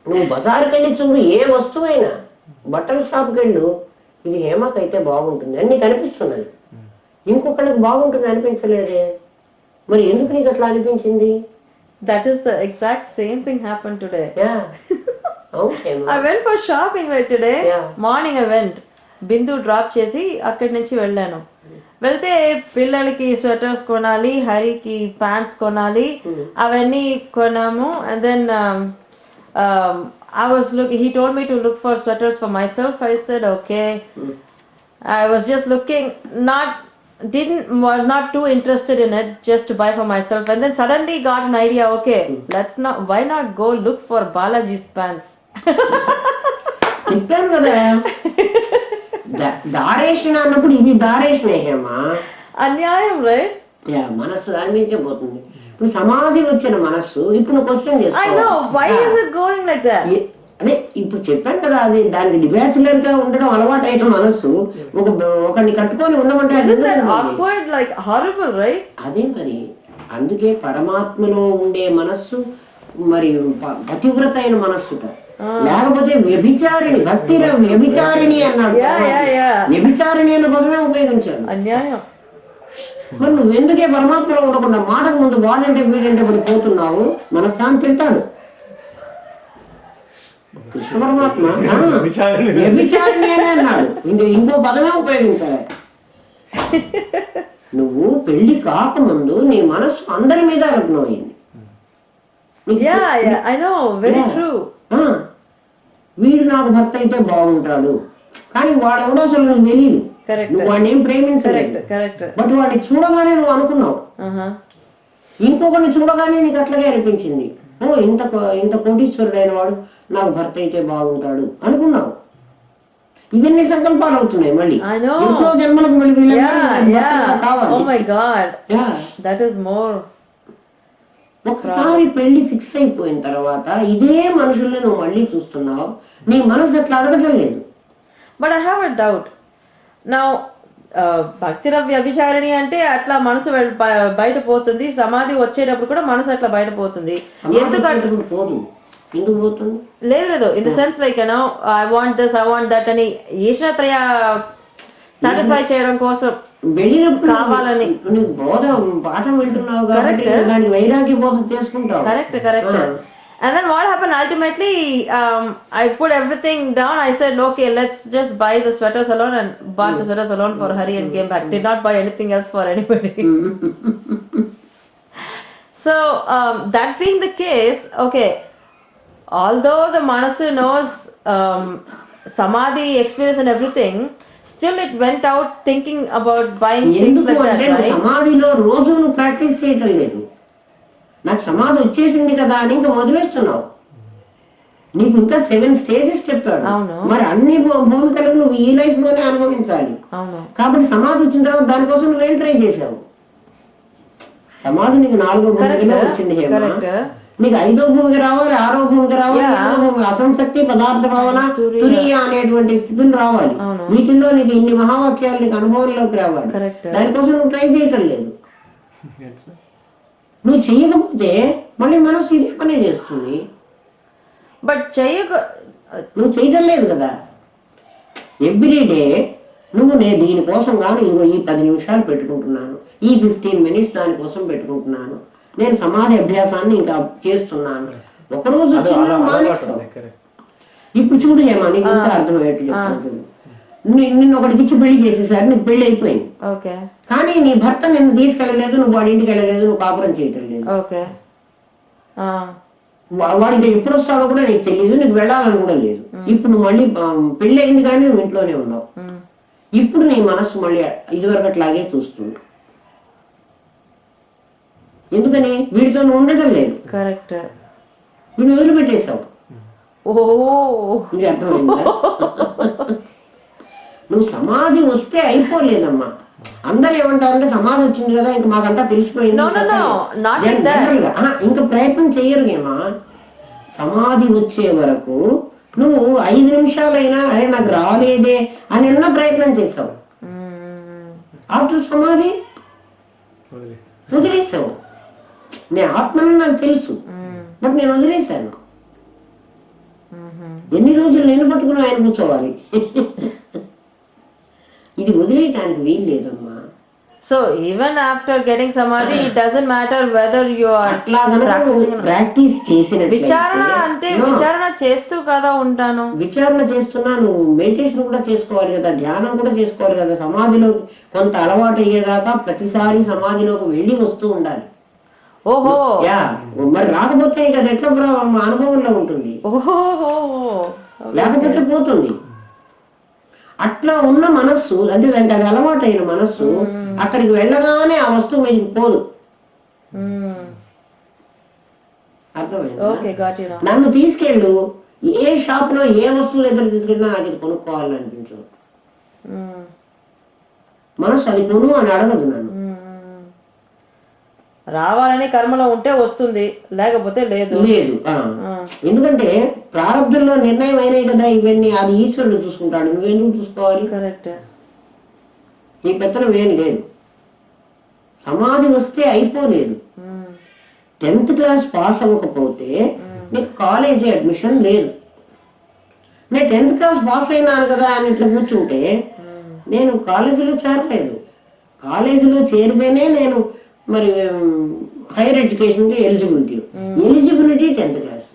నువ్వు బజారుకి వెళ్ళి చూడు, ఏ వస్తువైనా, బట్టల షాప్కి వెళ్ళు, ఇది హేమకైతే బాగుంటుంది అని నీకు అనిపిస్తున్నది. ఇంకొకళ్ళకి బాగుంటుంది అనిపించలేదే, మరి ఎందుకు నీకు అట్లా అనిపించింది? That is the exact same thing happened today. Yeah. Okay. I went for shopping right today. Morning I went. Bindu drop చేసి అక్కడి నుంచి వెళ్ళాను. వెళ్తే పిల్లలకి స్వెటర్స్ కొనాలి, హరికి ప్యాంట్స్ కొనాలి, అవన్నీ కొన్నాము. And then I was he told me to look for sweaters for myself. I said okay. I was just looking, was not too interested in it, just to buy for myself. And then suddenly got an idea, okay, why not go look for Balaji's pants? చెప్పాను కదా, దారేషణ అన్నప్పుడు ఇది దారేషణేమా, అన్యాయం, రైట్? మనస్సు దాని మీదే పోతుంది. ఇప్పుడు సమాధి వచ్చిన మనస్సు ఇప్పుడు క్వశ్చన్ చేస్తుంది. అదే ఇప్పుడు చెప్పాను కదా, అది దానికి డిబ్యాచులర్ గా ఉండడం అలవాటు అయిన మనస్సు ఒకరిని కట్టుకొని ఉండమంటే అదే మరి. అందుకే పరమాత్మలో ఉండే మనస్సు మరి పతివ్రత అయిన మనస్సుట. లేకపోతే వ్యభిచారిణి, భక్తి వ్యభిచారిణి అన్నాడు. వ్యభిచారిణి అన్న పదమే ఉపయోగించాడు. అన్యాయం. మరి నువ్వెందుకే పరమాత్మలో ఉండకుండా మాటకు ముందు వాడంటే వీడంటే మరి పోతున్నావు? మనస్సాన్ని తింటాడు కృష్ణ పరమాత్మ. వ్యభిచారిణి అని అన్నాడు, ఇంకో పదమే ఉపయోగించాలి. నువ్వు పెళ్లి కాకముందు నీ మనస్సు అందరి మీద లగ్నం అయింది. వీడు నాకు భర్త అయితే బాగుంటాడు, కానీ వాడెవడో అసలు నీకు తెలియదు. నువ్వు వాడిని ఏం ప్రేమించలేదు, బట్ వాడిని చూడగానే నువ్వు అనుకున్నావు. ఇంకొకరిని చూడగానే నీకు అట్లాగే అనిపించింది, ఓ ఇంత కోటీశ్వరుడు అయిన వాడు నాకు భర్త అయితే బాగుంటాడు అనుకున్నావు. ఇవన్నీ సంకల్పాలు అవుతున్నాయి మళ్ళీ. I know. ఎప్పుడో జన్మలకు మళ్ళీ వీళ్ళందరూ Yeah. కావాలి. Oh my God. Yeah. That is more. ఒకసారి పెళ్లి ఫిక్స్ అయిపోయిన తర్వాత ఇదే మనుషుల్ని నువ్వు మళ్ళీ చూస్తున్నావు, నీ మనసు అట్లా అడగటం లేదు. But I have a doubt. Now, భక్తిర వ్యభిచారిణి అంటే అట్లా మనసు బయట పోతుంది, సమాధి వచ్చేటప్పుడు కూడా మనసు అట్లా బయట పోతుంది. ఎందుకు పోదు? ఎందుకు పోతుంది? లేదు, in the sense like you know I want this, I want that అని ఈశ్వరత్రయ సాటిస్ఫై చేయడం కోసం వెళ్ళినప్పుడు కావాలని. నువ్వు బోధ పాఠం వింటున్నావు కాబట్టి దానికి వైరాగ్య బోధ చేసుకుంటావు. Correct. And then what happened ultimately, I put everything down. I said, okay, let's just buy the sweaters alone, and bought the sweaters alone for Hari and came back. Did not buy anything else for anybody. So that being the case, okay, although the Manasu knows Samadhi experience and everything, still it went out thinking about buying things like that, right? సమాధిలో రోజు నువ్వు ప్రాక్టీస్ చేయటం లేదు. నాకు సమాధి వచ్చేసింది కదా అని ఇంకా మొదలేస్తున్నావు. నీకు ఇంకా 7 స్టేజెస్ చెప్పాడు. మరి అన్ని భూమికలకు నువ్వు ఈ లైఫ్ లోనే అనుభవించాలి. కాబట్టి సమాధి వచ్చిన తర్వాత దానికోసం నువ్వేం ట్రై చేసావు? సమాధి నీకు 4వ భూమికలో వచ్చింది హేమ, నీకు 5వ భూమికి రావాలి, 6వ భూమికి రావాలి, 7వ భూమికి అసంశక్తి, పదార్థ భావన, తురియ అనేటువంటి స్థితులు రావాలి. వీటిల్లో నీకు ఇన్ని మహావాక్యాలు నీకు అనుభవంలోకి రావాలి. దానికోసం నువ్వు ట్రై చేయటం లేదు. నువ్వు చెయ్యకపోతే మళ్ళీ మనసు ఇదే పనే చేస్తుంది. బట్ నువ్వు చేయటం లేదు కదా. ఎవ్రీడే నువ్వు నేను దీనికోసం కానీ ఇదిగో ఈ 10 నిమిషాలు పెట్టుకుంటున్నాను, ఈ 15 మినిట్స్ దానికోసం పెట్టుకుంటున్నాను, నేను సమాధి అభ్యాసాన్ని ఇంకా చేస్తున్నాను. ఒకరోజు వచ్చిన మానేస్తావు. ఇప్పుడు చూడు ఏమా నీకు ఇంకా అర్థమయ్యేట్టు చెప్తాను. నిన్ను ఒకటికి ఇచ్చి పెళ్లి చేసేసారు, నీకు పెళ్లి అయిపోయింది. కానీ నీ భర్త నిన్ను తీసుకెళ్ళలేదు, నువ్వు వాడి ఇంటికి వెళ్ళలేదు, నువ్వు కాపురం చేయటం లేదు. వాడికి ఎప్పుడు వస్తాడో కూడా నీకు తెలియదు, నీకు వెళ్ళాలని కూడా లేదు. ఇప్పుడు నువ్వు మళ్ళీ పెళ్లి అయింది కానీ నువ్వు ఇంట్లోనే ఉన్నావు. ఇప్పుడు నీ మనస్సు మళ్ళీ ఇదివరకు అట్లాగే చూస్తుంది. ఎందుకని? వీడితో నువ్వు ఉండటం లేదు. కరెక్ట్. వీడిని వదిలిపెట్టేసావు. నీకు అర్థమైందా? నువ్వు సమాధి వస్తే అయిపోలేదమ్మా. అందరు ఏమంటారంటే సమాధి వచ్చింది కదా ఇంక మాకంతా తెలిసిపోయింది, ఇంకా ప్రయత్నం చెయ్యరు ఏమా. సమాధి వచ్చే వరకు నువ్వు 5 నిమిషాలైనా అరే నాకు రాలేదే అని ఎన్న ప్రయత్నం చేసావు. ఆఫ్టర్ సమాధి వదిలేసావు. నేను ఆత్మని నాకు తెలుసు, బట్ నేను వదిలేశాను. ఎన్ని రోజులు నేను పట్టుకుని ఆయన కూర్చోవాలి? ఇది వదిలేయటానికి వీలు లేదమ్మా. సో ఈవెన్ ఆఫ్టర్ గెటింగ్ సమాధి it doesn't matter whether you are practice చేసిన విచారణ అంటే విచారణ చేస్తూ కదా ఉంటాను. విచారణ చేస్తున్నా నువ్వు మెడిటేషన్ కూడా చేసుకోవాలి కదా, ధ్యానం కూడా చేసుకోవాలి కదా. సమాధిలో కొంత అలవాటు అయ్యేదాకా ప్రతిసారి సమాధిలోకి వెళ్ళి వస్తూ ఉండాలి. ఓహో యా, మరి రాకపోతే కదా ఎట్లా అనుభవంలో ఉంటుంది, లేకపోతే పోతుంది. అట్లా ఉన్న మనస్సు అంటే దానికి అది అలవాటైన మనస్సు అక్కడికి వెళ్ళగానే ఆ వస్తువు మీదకి పోదు. అర్థమైంది? నన్ను తీసుకెళ్ళు, ఏ షాప్ లో ఏ వస్తువు దగ్గర తీసుకెళ్ళినా నాకు ఇది కొనుక్కోవాలని అనిపించదు. మనస్సు అది కొను అని అడగదు నన్ను. రావాలని కర్మలో ఉంటే వస్తుంది, లేకపోతే లేదు. ఎందుకంటే ప్రారంభంలో నిర్ణయం అయినాయి కదా ఇవన్నీ. అది ఈశ్వరుడు చూసుకుంటాడు, నువ్వెందుకు చూసుకోవాలి? కరెక్ట్. నీ పెత్తనం ఏం లేదు. సమాధి వస్తే అయిపోలేదు. 10th క్లాస్ పాస్ అవ్వకపోతే నీకు కాలేజీ అడ్మిషన్ లేదు. నేను 10th క్లాస్ పాస్ అయినాను కదా అని ఇట్లా కూర్చుంటే నేను కాలేజీలో చేరలేదు. కాలేజీలో చేరితేనే నేను మరి హైయర్ ఎడ్యుకేషన్కి ఎలిజిబిలిటీ 10th క్లాస్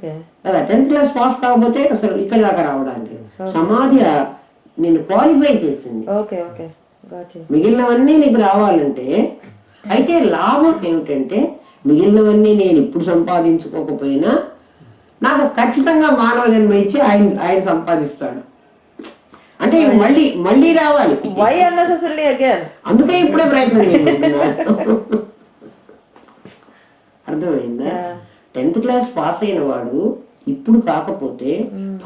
కదా. 10th క్లాస్ పాస్ కాకపోతే అసలు ఇక్కడ దాకా రావడానికి సమాధి నేను క్వాలిఫై చేసింది. మిగిలినవన్నీ నీకు రావాలంటే అయితే లాభం ఏమిటంటే మిగిలినవన్నీ నేను ఇప్పుడు సంపాదించుకోకపోయినా నాకు ఖచ్చితంగా మానవ జన్మ ఇచ్చి ఆయన సంపాదిస్తాడు. అంటే మళ్ళీ మళ్ళీ రావాలి. Why unnecessarily again? అందుకే ఇప్పుడే ప్రయత్నం చేస్తున్నాను. అర్థమైందా? 10th క్లాస్ పాస్ అయిన వాడు ఇప్పుడు కాకపోతే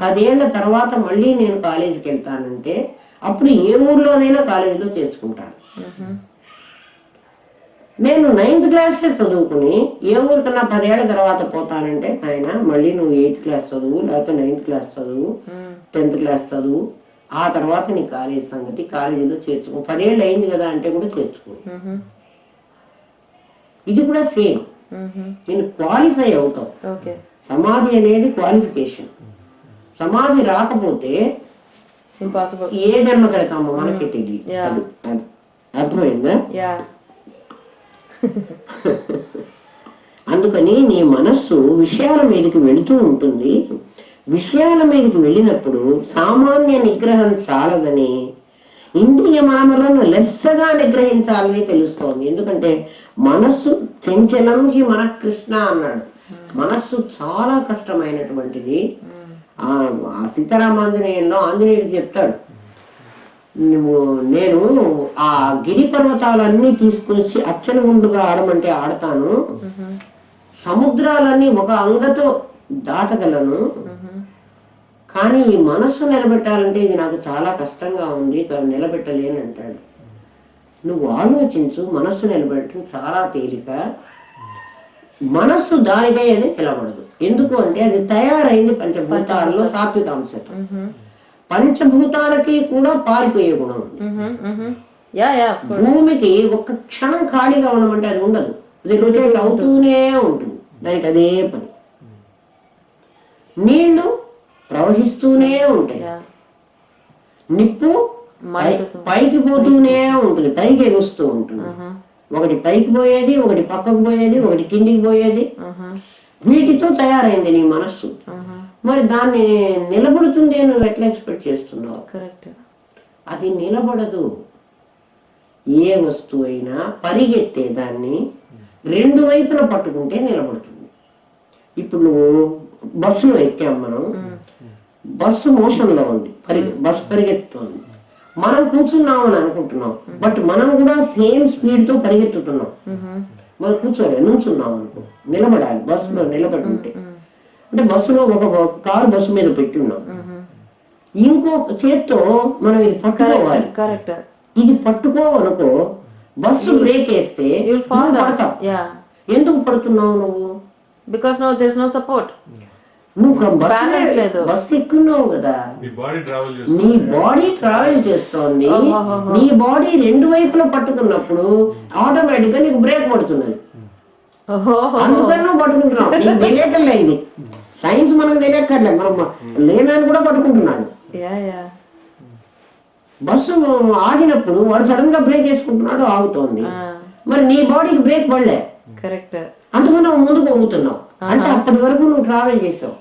10 ఏళ్ల తర్వాత మళ్ళీ నేను కాలేజీకి వెళ్తానంటే అప్పుడు ఏ ఊర్లోనైనా కాలేజీలో చేర్చుకుంటాను. నేను 9th క్లాస్లో చదువుకుని ఏ ఊరికన్నా 10 ఏళ్ల తర్వాత పోతానంటే ఆయన మళ్ళీ నువ్వు 8th క్లాస్ చదువు, లేకపోతే 9th క్లాస్ చదువు, 10th క్లాస్ చదువు, ఆ తర్వాత నీ కాలేజీ సంగతి, కాలేజీలో చేర్చుకో. 10 ఏళ్ళు అయింది కదా అంటే కూడా చేర్చుకో. ఇది కూడా సేమ్. నేను క్వాలిఫై అవుతావు. సమాధి అనేది క్వాలిఫికేషన్. సమాధి రాకపోతే ఏ జన్మ కడతామో మనకే తెలియదు. అర్థమైందా? అందుకని నీ మనస్సు విషయాల మీదకి వెళుతూ ఉంటుంది. విషయాల మీదకి వెళ్ళినప్పుడు సామాన్య నిగ్రహం చాలదని ఇంద్రియ మనములను లెస్సగా నిగ్రహించాలని తెలుస్తోంది. ఎందుకంటే మనస్సు చంచలంకి మన కృష్ణ అన్నాడు. మనస్సు చాలా కష్టమైనటువంటిది. ఆ సీతారామాంజనేయంలో ఆంజనేయుడికి చెప్తాడు, నేను ఆ గిరి పర్వతాలన్నీ తీసుకొచ్చి అచ్చనగుండుగా ఆడమంటే ఆడతాను, సముద్రాలన్నీ ఒక అంగతో దాటగలను, కానీ ఈ మనస్సు నిలబెట్టాలంటే ఇది నాకు చాలా కష్టంగా ఉంది, నిలబెట్టలేని అంటాడు. నువ్వు ఆలోచించు, మనస్సు నిలబెట్టడం చాలా తేలిక. మనస్సు దానికై అది నిలబడదు. ఎందుకు అంటే అది తయారైంది పంచభూతాల్లో సాత్వికాంశతో. పంచభూతాలకి కూడా పారిపోయే గుణం ఉంది. భూమికి ఒక్క క్షణం ఖాళీగా ఉండమంటే అది ఉండదు. అది రొటేట్ అవుతూనే ఉంటుంది, దానికి అదే పని. నీళ్లు ప్రవహిస్తూనే ఉంటాయి. నిప్పు పైకి పోతూనే ఉంటుంది, పైకి ఎగుస్తూ ఉంటుంది. ఒకటి పైకి పోయేది, ఒకటి పక్కకు పోయేది, ఒకటి కిందికి పోయేది. వీటితో తయారైంది నీ మనస్సు. మరి దాన్ని నిలబడుతుంది అని నువ్వు ఎట్లా ఎక్స్పెక్ట్ చేస్తున్నావు? అది నిలబడదు. ఏ వస్తువు అయినా పరిగెత్తే దాన్ని రెండు వైపులా పట్టుకుంటే నిలబడుతుంది. ఇప్పుడు నువ్వు బస్సులో ఎక్కాం, మనం బస్సు మోషన్ లో ఉంది, బస్సు పరిగెత్తుతోంది. మనం కూర్చున్నాం అని అనుకుంటున్నాం, బట్ మనం కూడా సేమ్ స్పీడ్ తో పరిగెత్తుతున్నాం. మనం కూర్చోలే, నుంచున్నాం అనుకో, నిలబడాలి. బస్సులో నిలబడి ఉంటే అంటే బస్సులో ఒక కారు బస్సు మీద పెట్టి ఉన్నాం, ఇంకొక చేత్తో మనం ఇది పట్టుకోవాలి. ఇది పట్టుకోవనుకో, బస్సు బ్రేక్ వేస్తే పడతావు. ఎందుకు పడుతున్నావు నువ్వు? Because no there is no support. నువ్వు బస్సు ఎక్కున్నావు కదా, నీ బాడీ ట్రావెల్ చేస్తోంది. నీ బాడీ రెండు వైపులా పట్టుకున్నప్పుడు ఆటోమేటిక్ గా నీకు బ్రేక్ పడుతున్నది. అందుకని నువ్వు పట్టుకుంటున్నావు. నీకు తెలియటంలే, ఇది సైన్స్ మనకు తెలియక్కర్లే, మనం లేనని కూడా పట్టుకుంటున్నాడు. బస్సు ఆగినప్పుడు వాడు సడన్ గా బ్రేక్ వేసుకుంటున్నాడు, ఆగుతోంది. మరి నీ బాడీకి బ్రేక్ పడలే, అందుకని నువ్వు ముందుకు పోగుతున్నావు. అంటే అప్పటి వరకు నువ్వు ట్రావెల్ చేసావు.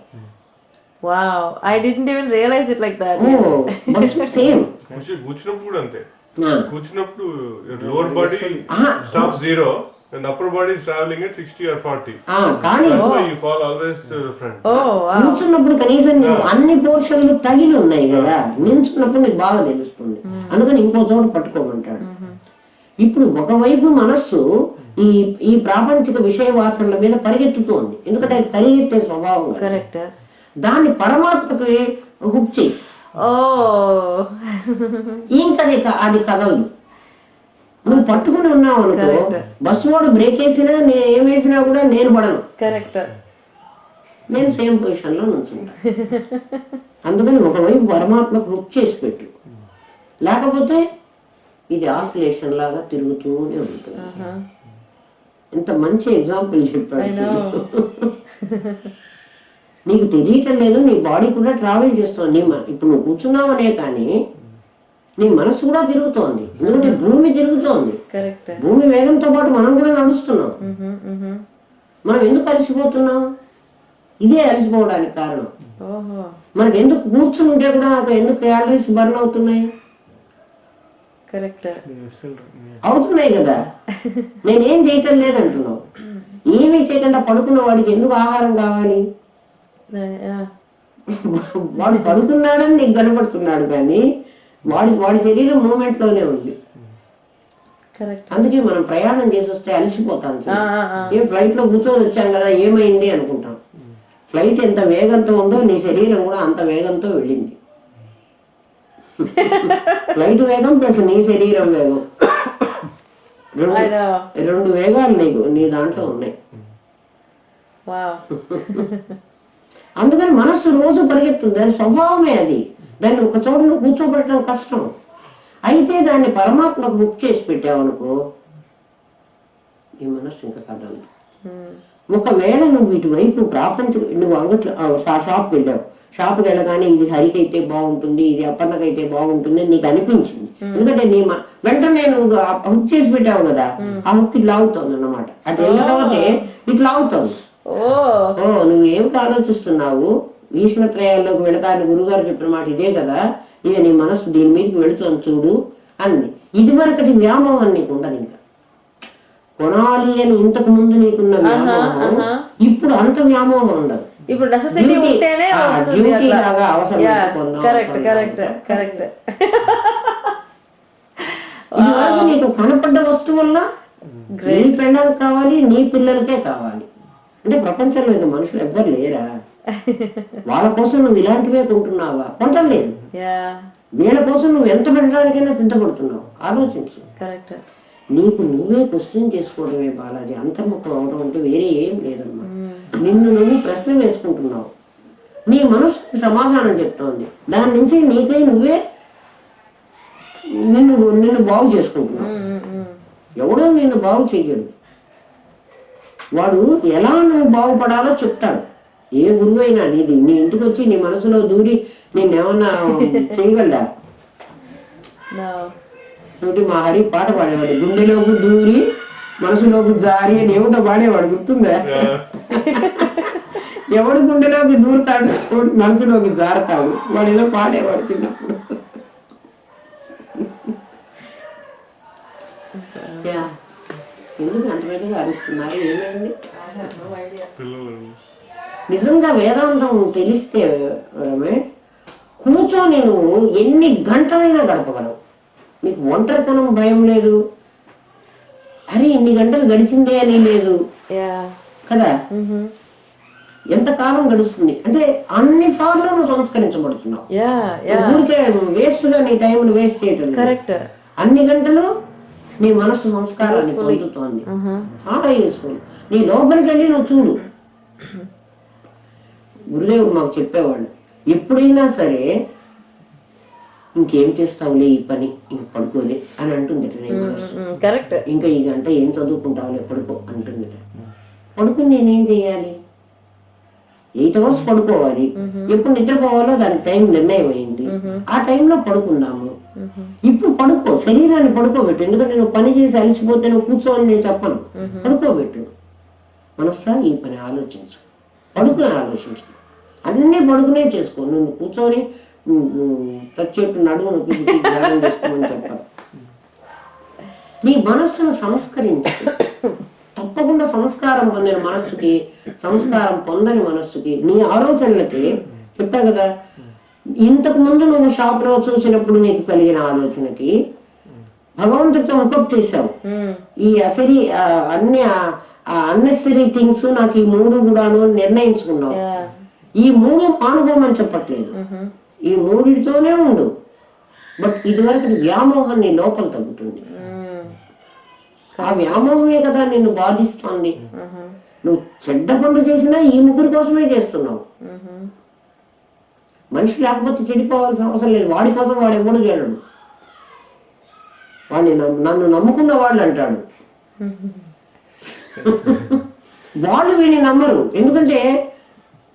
Wow, I didn't even realize it like that. Same కూర్చున్నప్పుడు కూడా అంతే. కూర్చున్నప్పుడు lower body stop 0 and upper body is traveling at 60 or 40. కానీ so you fall always to the front. నిల్చున్నప్పుడు కనీసం అన్ని పోర్షన్లు తగిలి ఉన్నాయి కదా, నిల్చున్నప్పుడు నీకు బాగా తెలుస్తుంది. అందుకని ఇంకో చోట పట్టుకోమంటాడు. ఇప్పుడు ఒకవైపు మనస్సు ఈ ప్రాపంచిక విషయ వాసనల మీద పరిగెత్తుతోంది, ఎందుకంటే అది పరిగెత్తే స్వభావం. కరెక్ట్. దాన్ని పరమాత్మకి హుక్ చేయి, ఇంకది అది కదలదు. నువ్వు పట్టుకుని ఉన్నావు అనుకో, బస్సు వాడు బ్రేక్ వేసినా నేను ఏం వేసినా కూడా నేను పడను. కరెక్ట్. నేను సేమ్ పొజిషన్ లో నుంచుంటా. అందుకని ఒకవైపు పరమాత్మకు హుక్ చేసి పెట్టు, లేకపోతే ఇది ఆసిలేషన్ లాగా తిరుగుతూనే ఉంటుంది. ఎంత మంచి ఎగ్జాంపుల్ చెప్పాడు. నీకు తెలియటం లేదు, నీ బాడీ కూడా ట్రావెల్ చేస్తుంది. ఇప్పుడు నువ్వు కూర్చున్నావనే కానీ నీ మనసు కూడా తిరుగుతోంది, ఎందుకంటే భూమి తిరుగుతోంది. భూమి వేగంతో పాటు మనం కూడా నడుస్తున్నాం. మనం ఎందుకు అలసిపోతున్నాం? ఇదే అలసిపోవడానికి కారణం. మనకు ఎందుకు కూర్చుని ఉంటే కూడా నాకు ఎందుకు క్యాలరీస్ బర్న్ అవుతున్నాయి? అవుతున్నాయి కదా, నేనేం చేయటం లేదంటున్నావు. ఏమీ చేయకుండా పడుకున్న వాడికి ఎందుకు ఆహారం కావాలి? వాడు పడుకున్నాడని నీకు కనపడుతున్నాడు, కానీ వాడి శరీరం మూమెంట్ లోనే ఉంది. అందుకే మనం ప్రయాణం చేసి వస్తే అలసిపోతాం. ఫ్లైట్ లో కూర్చొని వచ్చాం కదా, ఏమైంది అనుకుంటాం. ఫ్లైట్ ఎంత వేగంతో ఉందో నీ శరీరం కూడా అంత వేగంతో వెళ్ళింది. ఫ్లైట్ వేగం ప్లస్ నీ శరీరం వేగం, రెండు వేగాలు నీ దాంట్లో ఉన్నాయి. అందుకని మనస్సు రోజు పరిగెత్తుంది, దాని స్వభావమే అది. దాన్ని ఒక చోట నువ్వు కూర్చోబెట్టడం కష్టం. అయితే దాన్ని పరమాత్మకు బుక్ చేసి పెట్టావనుకో నీ మనస్సు ఇంకా కదలదు. ఒకవేళ నువ్వు ఇటువైపు నువ్వు అంగట్లో షాప్కి వెళ్ళావు, షాప్కి వెళ్ళగానే ఇది హరికి అయితే బాగుంటుంది, ఇది అపర్ణకైతే బాగుంటుంది అని నీకు అనిపించింది. ఎందుకంటే వెంటనే నువ్వు హుక్ చేసి పెట్టావు కదా, ఆ హుక్ ఇట్లా అవుతుంది అన్నమాట. అటు వెళ్ళిన తర్వాతే ఇట్లా అవుతుంది. నువ్వు ఏమిటి ఆలోచిస్తున్నావు, ఈశ్వరత్రయాల్లోకి వెళతాను గురుగారు చెప్పిన మాట ఇదే కదా, ఇక నీ మనసు దీని మీదకి వెళుతుంది చూడు అని. ఇది వరకటి వ్యామోహం నీకు ఉండదు. ఇంకా కొనాలి అని ఇంతకు ముందు నీకున్న వ్యామోహం ఇప్పుడు అంత వ్యామోహం ఉండదు. ఇప్పుడు డ్యూటీ లాగా అవసరం. ఇది వరకు నీకు కనపడ్డ వస్తువుల్ల నీ పెళ్ళకి కావాలి, నీ పిల్లలకే కావాలి. అంటే ప్రపంచంలో ఇక మనుషులు ఎవ్వరు లేరా? వాళ్ళ కోసం నువ్వు ఇలాంటివే కొంటున్నావా? కొంటలేదు. వీళ్ళ కోసం నువ్వు ఎంత పెట్టడానికైనా సిద్ధపడుతున్నావు. ఆలోచించు. నీకు నువ్వే క్వశ్చన్ చేసుకోవడమే బాలాజీ. అంతర్ముఖం అవడం అంటే వేరే ఏం లేదమ్మా. నిన్ను నువ్వు ప్రశ్న వేసుకుంటున్నావు, నీ మనసుకి సమాధానం చెప్తోంది, దాని నుంచి నీకై నువ్వే నిన్ను బాగు చేసుకుంటున్నావు. ఎవడో నిన్ను బాగు చెయ్యడు. వాడు ఎలా నువ్వు బాగుపడాలో చెప్తాడు. ఏ గురువు అయినా నీ ఇంటికి వచ్చి నీ మనసులో దూరి నిన్నేమన్నా చేయగలడా? చూటి మా హరి పాట పాడేవాడు, గుండెలోకి దూరి మనసులోకి జారి అని ఏమిటో పాడేవాడు, గుర్తుందా? ఎవడు గుండెలోకి దూరుతాడు, మనసులోకి జారుతాడు, వాడు ఏదో పాడేవాడు చిన్నప్పుడు. ఎందుకు అంత పెద్దగా అరుస్తున్నారు? ఏమైంది? నిజంగా వేదాంతం తెలిస్తే కూర్చొని నువ్వు ఎన్ని గంటలైనా గడపగలవు. నీకు ఒంటరితనం భయం లేదు, అరే ఇన్ని గంటలు గడిచిందే అని లేదు కదా. ఎంతకాలం గడుస్తుంది అంటే అన్నిసార్లు నువ్వు సంస్కరించబడుతున్నావు. ఊరికే వేస్ట్ గా నీ టైం వేస్ట్ చేయటం. అన్ని గంటలు నీ మనసు సంస్కారాన్ని పొందుతోంది. చాలా యూస్ఫుల్. నీ లోపలికి వెళ్ళి నువ్వు చూడు. గురుదేవుడు మాకు చెప్పేవాళ్ళు, ఎప్పుడైనా సరే ఇంకేం చేస్తావులే ఈ పని, ఇంక పడుకోలే అని అంటుంది. ఇంకా ఈ గంట ఏం చదువుకుంటావులే, పడుకో అంటుంది. పడుకుని నేనేం చెయ్యాలి? 8 hours పడుకోవాలి. ఎప్పుడు నిద్రపోవాలో దానికి టైం నిర్ణయం అయింది. ఆ టైంలో పడుకున్నాము. ఇప్పుడు పడుకో, శరీరాన్ని పడుకోబెట్టు. ఎందుకంటే నువ్వు పని చేసి అలసిపోతే నువ్వు కూర్చోని నేను చెప్పను. పడుకోబెట్టు. మనస్సా ఈ పని ఆలోచించు, పడుకుని ఆలోచించు. అన్నీ పడుకునే చేసుకో. నువ్వు కూర్చొని చెట్టు నడుము ధ్యానం చేసుకోమని చెప్పాలి. నీ మనస్సును సంస్కరించు. తప్పకుండా సంస్కారం పొందిన మనస్సుకి, సంస్కారం పొందని మనస్సుకి, నీ ఆలోచనలకి చెప్పా కదా, ఇంతకు ముందు నువ్వు షాప్ లో చూసినప్పుడు నీకు కలిగిన ఆలోచనకి భగవంతుడితో ఉపక్తేసావు. ఈ అన్ని అన్నెసరీ థింగ్స్ నాకు ఈ 3 కూడాను నిర్ణయించుకున్నావు. ఈ 3 మానుకోమని చెప్పట్లేదు, ఈ 3తోనే ఉండు. బట్ ఇదివరకు వ్యామోహం నీ లోపల తగ్గుతుంది. ఆ వ్యామోహమే కదా నిన్ను బాధిస్తోంది. నువ్వు చెడ్డ పనులు చేసినా ఈ 3 కోసమే చేస్తున్నావు. మనిషి లేకపోతే చెడిపోవాల్సిన అవసరం లేదు. వాడి కోసం వాడు ఎప్పుడు చేయడు. వాడిని నన్ను నమ్ముకున్న వాళ్ళు అంటాడు. వాళ్ళు వీడిని నమ్మరు. ఎందుకంటే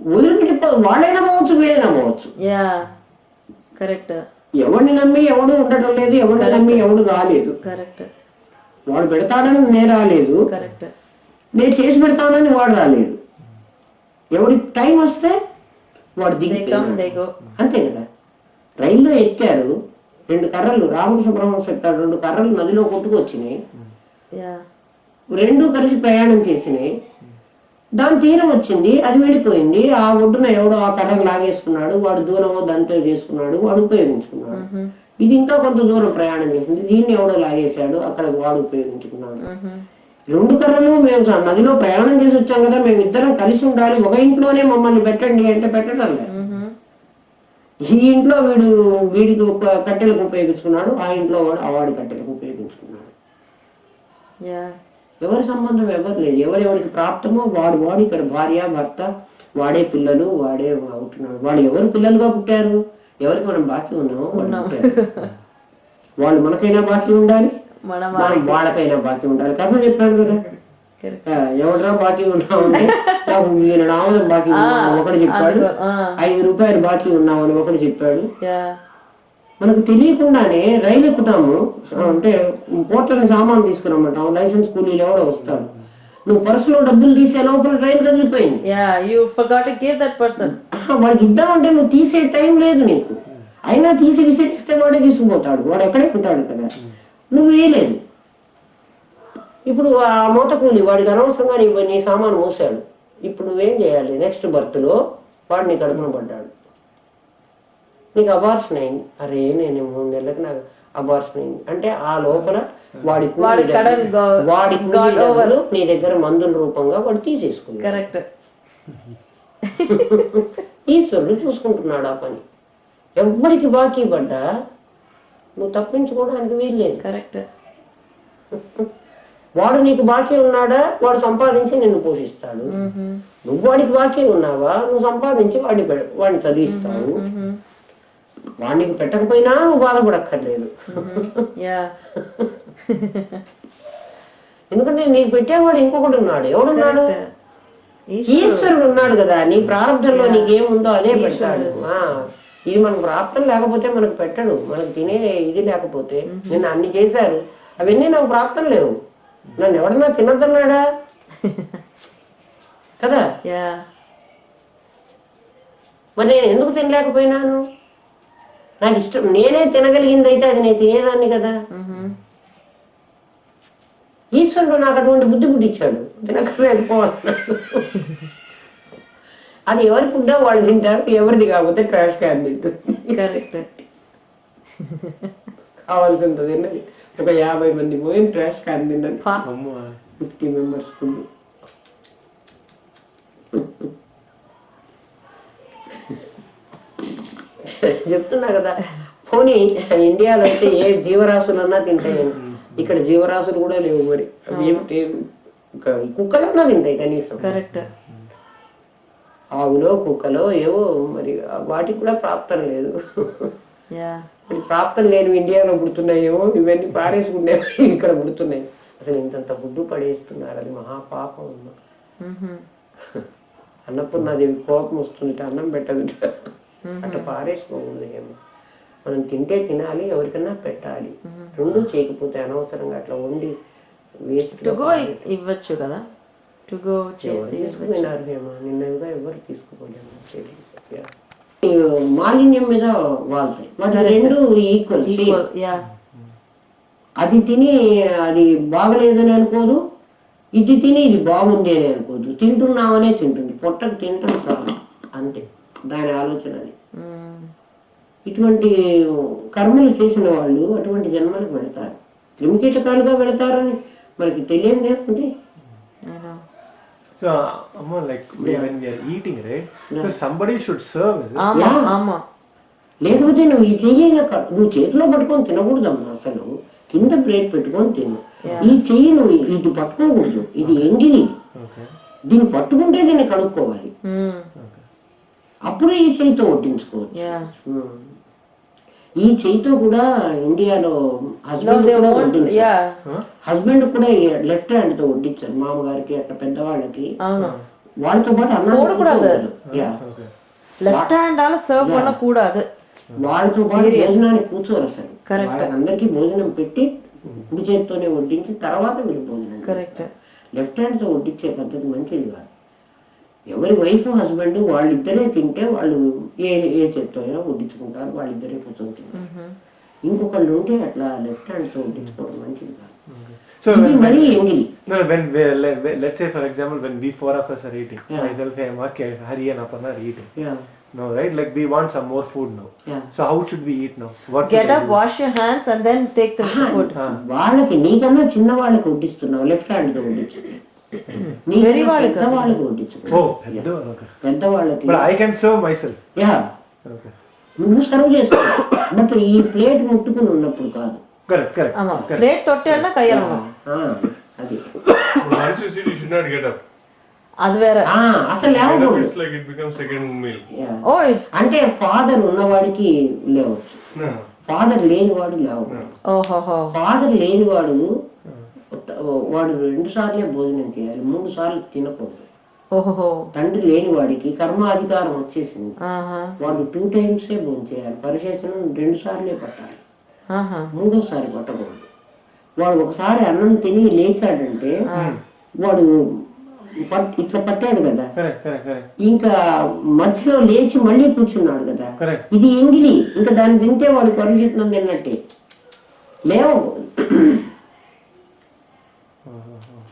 వదిలిపెట్టిపో, వాళ్ళే నమ్మవచ్చు, వీడే నమ్మవచ్చు. ఎవరిని నమ్మి ఎవడు ఉండటం లేదు, ఎవరిని నమ్మి ఎవడు రాలేదు. వాడు పెడతాడని నేను రాలేదు, నేను చేసి పెడతానని వాడు రాలేదు. ఎవరి టైం వస్తే వాడు దిగి అంతే కదా. రైల్లో ఎక్కారు, 2 కర్రలు రామకృష్ణ పరమహంస పెట్టాడు, 2 కర్రలు నదిలో కొట్టుకొచ్చినాయి. 2 కలిసి ప్రయాణం చేసినాయి. దాని తీరం వచ్చింది, అది వెళ్ళిపోయింది. ఆ ఒడ్డున ఎవడో ఆ కర్రను లాగేసుకున్నాడు, వాడు దూరమో దాంతో చేసుకున్నాడు, వాడు ఉపయోగించుకున్నాడు. ఇది ఇంకా కొంత దూరం ప్రయాణం చేసింది, దీన్ని ఎవడో లాగేశాడు, అక్కడ వాడు ఉపయోగించుకున్నాడు. 2 కర్రలు మేము నదిలో ప్రయాణం చేసి వచ్చాం కదా, మేము ఇద్దరం కలిసి ఉండాలి, ఒక ఇంట్లోనే మమ్మల్ని పెట్టండి అంటే పెట్టడం లేదు. ఈ ఇంట్లో వీడికి ఒక కట్టెలకు ఉపయోగించుకున్నాడు, ఆ ఇంట్లో వాడు వాడి కట్టెలకు ఉపయోగించుకున్నాడు. ఎవరి సంబంధం ఎవరు లేదు. ఎవరెవరికి ప్రాప్తమో వాడు ఇక్కడ భార్య భర్త, వాడే పిల్లలు, వాడే అవుతున్నాడు. వాళ్ళు ఎవరు పిల్లలుగా పుట్టారు, ఎవరికి మనం బాకీ ఉన్నామో వాళ్ళు మనకైనా బాకీ ఉండాలి, మనం వాళ్ళకైనా బాకీ ఉండాలి. కథ చెప్పాను కదా, ఎవడరా బాకీ ఉన్నామంటే నాకు రావడం బాకీ ఉన్నామని ఒకటి చెప్పాడు, 5 రూపాయలు బాకీ ఉన్నామని ఒకటి చెప్పాడు. మనకు తెలియకుండానే రైలు ఎక్కుతాము, అంటే పోర్టల్ని సామాన్ తీసుకురమ్మంటాము, లైసెన్స్ కూలీలు ఎవడో వస్తాడు, నువ్వు పర్సులో డబ్బులు తీసే లోపల రైలు కదిలిపోయింది. వాడికి ఇద్దామంటే నువ్వు తీసే టైం లేదు నీకు, అయినా తీసి విసిరిస్తే వాడే తీసుకుపోతాడు, వాడు ఎక్కడే ఉంటాడు కదా, నువ్వు వేయలేదు. ఇప్పుడు ఆ మూత కూలి వాడికి అనవసరంగా నీ సామాను మోసాడు, ఇప్పుడు నువ్వేం చేయాలి? నెక్స్ట్ బర్త్లో వాడు నీ కడుపున పడ్డాడు, నీకు అబార్షన్ అయింది. అరే నేను 3 నెలలకు నాకు అబార్షన్ అయింది అంటే ఆ లోపల వాడి డబ్బులు నీ దగ్గర మందుల రూపంగా వాడు తీసేసుకున్నాడు. ఈశ్వరుడు చూసుకుంటున్నాడు ఆ పని. ఎవరికి బాకీ పడ్డా నువ్వు తప్పించుకోవడానికి వీల్లేదు. వాడు నీకు బాకీ ఉన్నాడా, వాడు సంపాదించి నిన్ను పోషిస్తాడు. నువ్వు వాడికి బాకీ ఉన్నావా, నువ్వు సంపాదించి వాడిని చదివిస్తావు. వాడికి పెట్టకపోయినా నువ్వు బాధపడక్కర్లేదు. ఎందుకంటే నీకు పెట్టేవాడు ఇంకొకటి ఉన్నాడు. ఎవడున్నాడు? ఈశ్వరుడు ఉన్నాడు కదా. నీ ప్రారంభంలో నీకేముందో అదే పెడతాడు. ఇది మనకు ప్రాప్తం లేకపోతే మనకు పెట్టడు. మనకు తినే ఇది లేకపోతే నిన్ను అన్ని చేశారు, అవన్నీ నాకు ప్రాప్తం లేవు, నన్ను ఎవడన్నా తినద్దన్నాడా కదా. మరి నేను ఎందుకు తినలేకపోయినాను? నాకు ఇష్టం, నేనే తినగలిగింది అయితే అది నేను తినేదాన్ని కదా. ఈశ్వరుడు నాకు అటువంటి బుద్ధి పుట్టించాడు, తినగలిగిపోతున్నాడు. అది ఎవరి ఫుడ్డో వాళ్ళు తింటారు, ఎవరిది కాకపోతే ట్రాష్ క్యాన్ తింటుంది. కావాల్సింది తిన్నది ఒక 50 మంది పోయి ట్రాష్ క్యాన్ తిన్నది, 50 మెంబర్స్ ఫుడ్. చెప్తున్నా కదా. పోనీ ఇండియాలో అయితే ఏ జీవరాశులన్నా తింటాయి, ఇక్కడ జీవరాశులు కూడా లేవు. మరి ఏమిటి, కుక్కలన్నా తింటాయి కనీసం. ఆవులో కుక్కలో ఏవో మరి వాటికి కూడా ప్రాప్తం లేదు. మరి ప్రాప్తం లేని ఇండియాలో పుడుతున్నాయేమో, ఇవన్నీ పారేసుకునే ఇక్కడ పుడుతున్నాయి. అసలు ఇంతంత గుడ్డు పడేస్తున్నారు, అది మహాపాపం. అన్నపూర్ణాదేవి కోపం వస్తుంది, అన్నం పెట్టదు, అట్లా పారేసుకోకూడదు. ఏమో మనం తింటే తినాలి, ఎవరికన్నా పెట్టాలి. రెండు చేయకపోతే అనవసరంగా అట్లా వండి వేస్ట్ ఇవ్వచ్చు కదా. తీసుకున్నారు ఏమో, నిన్నగా ఎవరు తీసుకోలేము. మాలిన్యం మీద వాళ్తాయి, వాటి రెండు ఈక్వల్. అది తిని అది బాగలేదని అనుకోదు, ఇది తిని ఇది బాగుంది అని అనుకోదు. తింటున్నామనే తింటుంది, పొట్టకు తింటాం చాలు అంతే, దాని ఆలోచన అది. ఇటువంటి కర్మలు చేసిన వాళ్ళు అటువంటి జన్మలకు వెళతారు, క్రిమికీటకాలుగా వెళతారని మనకి తెలియదు ఏముంది. So, Amma, like when we are eating, right? Because somebody should serve. లేకపోతే నువ్వు ఈ నువ్వు చేతిలో పట్టుకొని తినకూడదమ్మా. అసలు కింద ప్లేట్ పెట్టుకొని తిను. ఈ చెయ్యి నువ్వు ఇది పట్టుకోకూడదు, ఇది ఎంగిలి. దీన్ని పట్టుకుంటే దీన్ని కడుక్కోవాలి, అప్పుడే ఈ చేయితో వడ్డించుకోవచ్చు. ఈ చేయితో కూడా ఇండియాలో హస్బెండ్ కూడా వడ్డించారు. హస్బెండ్ కూడా లెఫ్ట్ హ్యాండ్ తో వడ్డించారు, మామగారికి అట్లా పెద్దవాళ్ళకి. వాళ్ళతో పాటు అన్నం వాళ్ళతో పాటు భోజనానికి కూర్చోరు అసలు. వాళ్ళందరికీ భోజనం పెట్టి కుడి చేతితోనే వడ్డించి తర్వాత వీళ్ళు భోజనం. లెఫ్ట్ హ్యాండ్ తో వడ్డించే పద్ధతి మంచిది కాదు. ఎవరి వైఫ్ హస్బెండ్ వాళ్ళిద్దరే తింటే వాళ్ళు ఏ చేతితో అయినా వడ్డించుకుంటారు, వాళ్ళిద్దరే కూర్చొని తింటారు. ఇంకొకళ్ళు ఉంటే అట్లా లెఫ్ట్ హ్యాండ్ తో వడ్డించుకోవడం మంచిది కాదు. So let's say for example when we 4 of us are eating, myself, Hari and Aparna are eating. No, right? Like we want some more food now. Yeah. So how should we eat now? What Get should we up, do? wash your hands, and then take the food. వాళ్ళకి నీకన్నా చిన్న వాళ్ళకి వడ్డిస్తున్నావు, లెఫ్ట్ హ్యాండ్ తో వడ్డించు. Very వాళ్ళకి. పెద్ద వాళ్ళకి వడ్డించు. Oh, okay. పెద్ద వాళ్ళకి. But I can serve myself. Yeah. Okay. నువ్వు సర్వ్ చేసుకోవచ్చు, బట్ ఈ ప్లేట్ ముట్టుకుని ఉన్నప్పుడు కాదు. Correct. ஆமா, plate தொட்டேன்னா கையறணும். అది. Once you sit, you should not get up. அது வேற. అసలు లేవకూడదు. It's like it becomes second meal. ఓ, అంటే ఫాదర్ ఉన్నవాడికి లేవచ్చు, ఫాదర్ లేనివాడు లేవకూడదు. ఓహో. ఫాదర్ లేనివాడు వాడు 2 సార్లే భోజనం చేయాలి, 3 సార్లు తినకూడదు. ఓహో. తండ్రి లేని వాడికి కర్మాధికారం వచ్చేసింది, వాడు 2 times భోజనం చేయాలి. పరిశేచనం 2 సార్లే పట్టాలి, 3వసారి పట్టకూడదు. వాడు ఒకసారి అన్నం తిని లేచాడంటే వాడు ఇట్లా పట్టాడు కదా, ఇంకా మధ్యలో లేచి మళ్ళీ కూర్చున్నాడు కదా, ఇది ఎంగిలి, ఇంకా దాన్ని తింటే వాడు పరిశుద్ధం తిన్నట్టే. లేవకూడదు.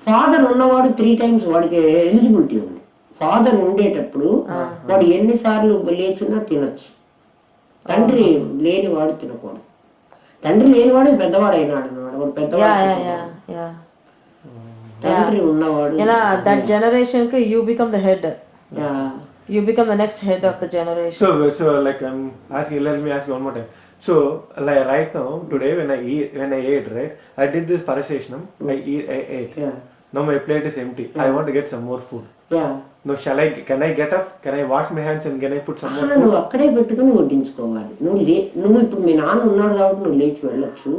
ఫాదర్ ఉన్నవాడు 3 times వాడికి ఎలిజిబిలిటీ ఉంది. ఫాదర్ ఉండేటప్పుడు వాడు ఎన్నిసార్లు లేచినా తినచ్చు. తండ్రి లేనివాడు తినకూడదు. తండ్రి లేనివాడు పెద్దవాడు అయినాడు అన్నమాట, వాడు పెద్దవాడు. తండ్రి ఉన్నవాడు. That generation you become the head. You become the next head of the generation. So like I'm asking, let me ask you one more time. So like right now, today when I ate, right, I did this paraseshanam, I ate. Now my plate is empty. I want to get some more food. No, can I get up? Can I wash my hands and can I put some more food? నువ్వు అక్కడే పెట్టుకుని వడ్డించుకోవాలి. నువ్వు ఇప్పుడు మీ నాన్న ఉన్నాడు కాబట్టి నువ్వు లేచి వెళ్ళొచ్చు,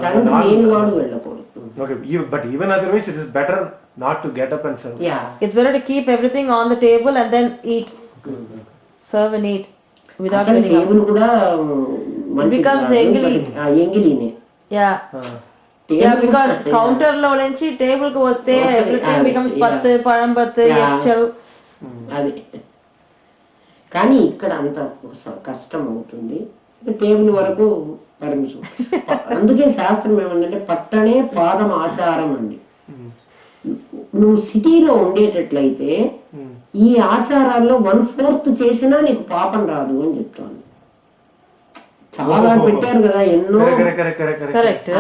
తండ్రి లేనివాడు వెళ్ళకూడదు. Okay, but even otherwise it is better not to get up and serve. It's better to keep everything on the table and then eat. Serve and eat without getting up. Table కూడా becomes ఎంగిలినే. Because counter లో నుంచి టేబుల్ కి వస్తే everything becomes పత్తు, పഴం పత్తు, ఎచ్చల్. అది కానీ ఇక్కడ అంత కష్టం అవుతుంది. టేబుల్ వరకు పర్మిషన్. అందుకే శాస్త్రం ఏమందంటే పట్టనే పాదం ఆచారం అంది. నువ్వు సిటీలో ఉండేటట్లయితే ఈ ఆచారాల్లో 1/4 చేసినా నీకు పాపం రాదు అని చెప్తాను. చాలా పెట్టారు కదా ఎన్నో. కరెక్ట్.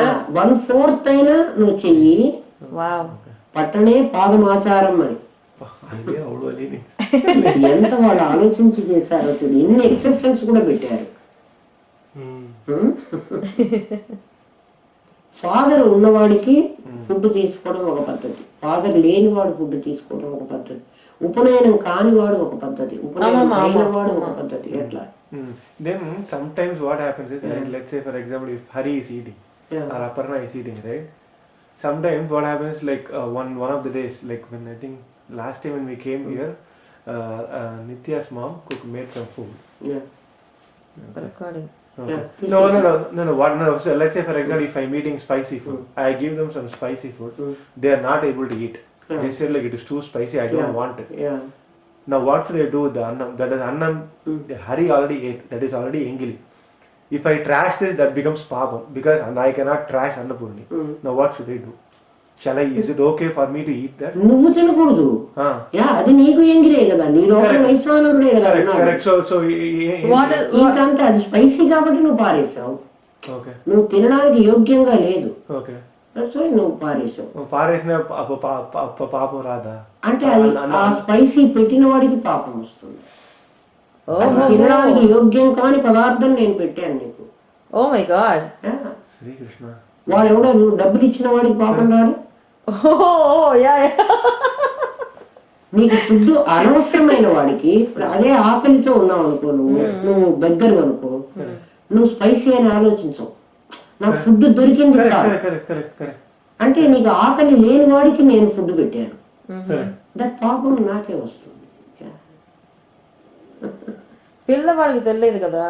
1/4 అయినా నువ్వు చెయ్యి, పట్టనే పాదమాచారం అని. ఎంత వాళ్ళు ఆలోచించి చేశారో తెలియదు. ఎన్ని ఎక్సెప్షన్స్ కూడా పెట్టారు. ఫాదర్ ఉన్నవాడికి ఫుడ్ తీసుకోవడం ఒక పద్ధతి, ఫాదర్ లేనివాడు ఫుడ్ తీసుకోవడం ఒక పద్ధతి, ఉపనయనం కానివాడు ఒక పద్ధతి, ఉపనయనం అయినవాడు ఒక పద్ధతి. ఎట్లా? Then sometimes what happens is, right, let's say for example if Hari is eating or Aparna is eating, right, sometimes what happens like one of the days, like when I think last time when we came here, Nitya's mom made some food. Recording. Okay. No. So let's say for example if I'm eating spicy food, I give them some spicy food, they are not able to eat. They said like it is too spicy, I don't want it. Now what should I do with the annam? That is annam, the Hari already ate, that is already engili. If I trash this, that becomes papam, because I cannot trash Annapurni. Now what should I do? Is it okay for me to eat that? నువ్వు తినకూడదు. అది నీకు ఎంగిలే కదా, నీ లోపల వైశ్వానరుడే కదా. ఇంకంతా అది స్పైసీ కాబట్టి నువ్వు పారేసావు. నువ్వు తినడానికి యోగ్యంగా లేదు, నువ్వు పారేసావు. పారేసిన పాపం రాదా అంటే ఆ స్పైసీ పెట్టిన వాడికి పాపం వస్తుంది. తినడానికి యోగ్యం కాని పదార్థం నేను పెట్టాను నీకు. Oh my god. శ్రీకృష్ణ. వాడు ఎవడో నువ్వు డబ్బులు ఇచ్చిన వాడికి పాపం రాదు. నీకు ఫుడ్ అనవసరమైన వాడికి, ఇప్పుడు అదే ఆకలితో ఉన్నావు అనుకో, నువ్వు బెగ్గరు అనుకో, నువ్వు స్పైసీ అని ఆలోచించవు. నాకు ఫుడ్ దొరికింది అంటే నీకు ఆకలి లేని వాడికి నేను ఫుడ్ పెట్టాను, దట్ పాపం నాకే వస్తుంది. పిల్లవాడికి తెలియదు కదా,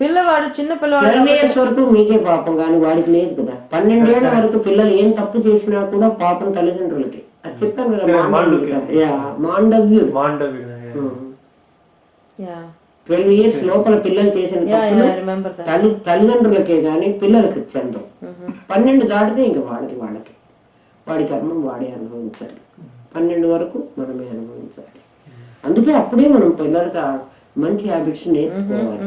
పిల్లవాడు చిన్న పిల్లవాడు 12 years వరకు మీకే పాపం, కానీ వాడికి లేదు కదా. 12 ఏళ్ల వరకు పిల్లలు ఏం తప్పు చేసినా కూడా పాపం తల్లిదండ్రులకి. అది చెప్పాను కదా, మాండవ్యుడు. 12 years లోపల పిల్లలు చేసిన తల్లిదండ్రులకే గాని పిల్లలకి చెందం. 12 దాటితే ఇంకా వాడి కర్మం వాడే అనుభవించాలి. 12 వరకు మనమే అనుభవించాలి. అందుకే అప్పుడే మనం పిల్లలకి మంచి హ్యాబిట్స్ నేర్పుకోవాలి.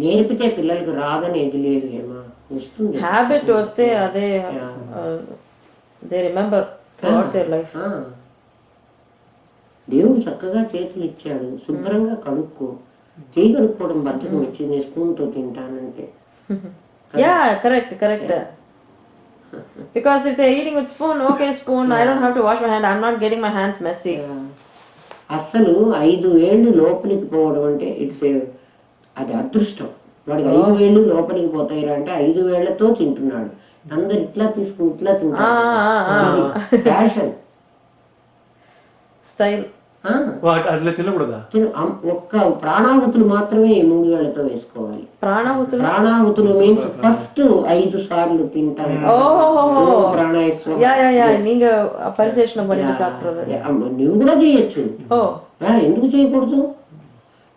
నేర్పితే పిల్లలకి రాదని ఏది లేదు ఏమా, వస్తుంది. హ్యాబిట్ వస్తే అదే they remember throughout their life. దేవుడు చక్కగా చేతులు ఇచ్చాడు, శుభ్రంగా కడుక్కో. చేయి కడుక్కోవడం బద్దకం వచ్చింది స్పూన్తో తింటానంటే. Yeah correct correct. Because if they're eating with spoon, okay spoon, I don't have to wash my hand, I'm not getting my hands messy. అసలు 5 ఏళ్ళు లోపలికి పోవడం అంటే అది అదృష్టం. వాడికి 5 ఏళ్ళు లోపలికి పోతాయిరా అంటే 5 ఏళ్లతో తింటున్నాడు. అందరు ఇట్లా తీసుకుని ఇట్లా తింటారు. Fashion style. అట్లా తినకూడదా? ఒక్క ప్రాణాహుతులు మాత్రమే ఈ 3 వేళ్లతో వేసుకోవాలి. ప్రాణాహుతులు మీన్స్ ఫస్ట్ 5 సార్లు తింటారు. நீங்க பரிசேஷனம் பண்ணிட்டு சாப்பிடுறது నువ్వు కూడా చేయొచ్చు. ఎందుకు చేయకూడదు?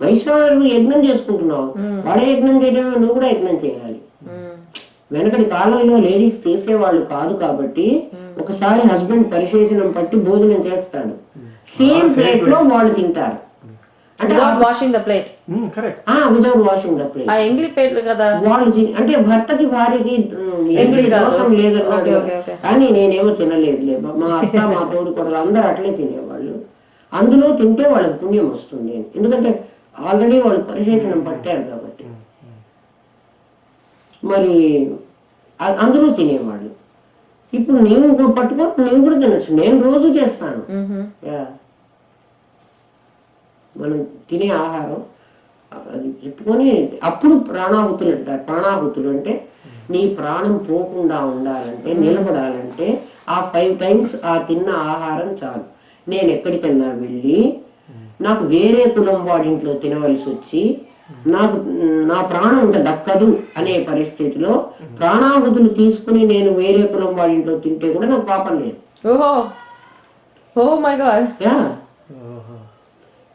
వైశ్వానరుడు యజ్ఞం చేసుకుంటున్నావు, వాడే యజ్ఞం చేయడం, నువ్వు కూడా యజ్ఞం చేయాలి. వెనకటి కాలంలో లేడీస్ చేసేవాళ్ళు కాదు కాబట్టి ఒకసారి హస్బెండ్ పరిశేషణం పట్టి భోజనం చేస్తాడు, సేమ్ ప్లేట్ లో వాళ్ళు తింటారు. without washing the plate. Correct. Without washing the plate. ఎంగిలి ప్లేట్లు కదా వాళ్ళు అంటే భర్తకి భార్యకి దోషం లేదన్నాడు. కానీ నేనేమో తినలేదులే, మా అత్త మా తోడు కూడా అందరూ అట్లే తినేవాళ్ళు. అందులో తింటే వాళ్ళకి పుణ్యం వస్తుంది, ఎందుకంటే ఆల్రెడీ వాళ్ళు పరిశేషణం పట్టారు కాబట్టి. మరి అందులో తినేవాళ్ళు. ఇప్పుడు నీవు పట్టుకో, నీవు కూడా తినచ్చు. నేను రోజు చేస్తాను. మనం తినే ఆహారం అది చెప్పుకొని అప్పుడు ప్రాణాహుతులు అంటారు. ప్రాణాహుతులు అంటే నీ ప్రాణం పోకుండా ఉండాలంటే, నిలబడాలంటే ఆ 5 times ఆ తిన్న ఆహారం చాలు. నేను ఎక్కడికన్నా వెళ్ళి నాకు వేరే కులం వాడింట్లో తినవలసి వచ్చి నాకు నా ప్రాణం ఇంకా దక్కదు అనే పరిస్థితిలో ప్రాణాహుతులు తీసుకుని నేను వేరే కులం వాడింట్లో తింటే కూడా నాకు పాపం లేదు.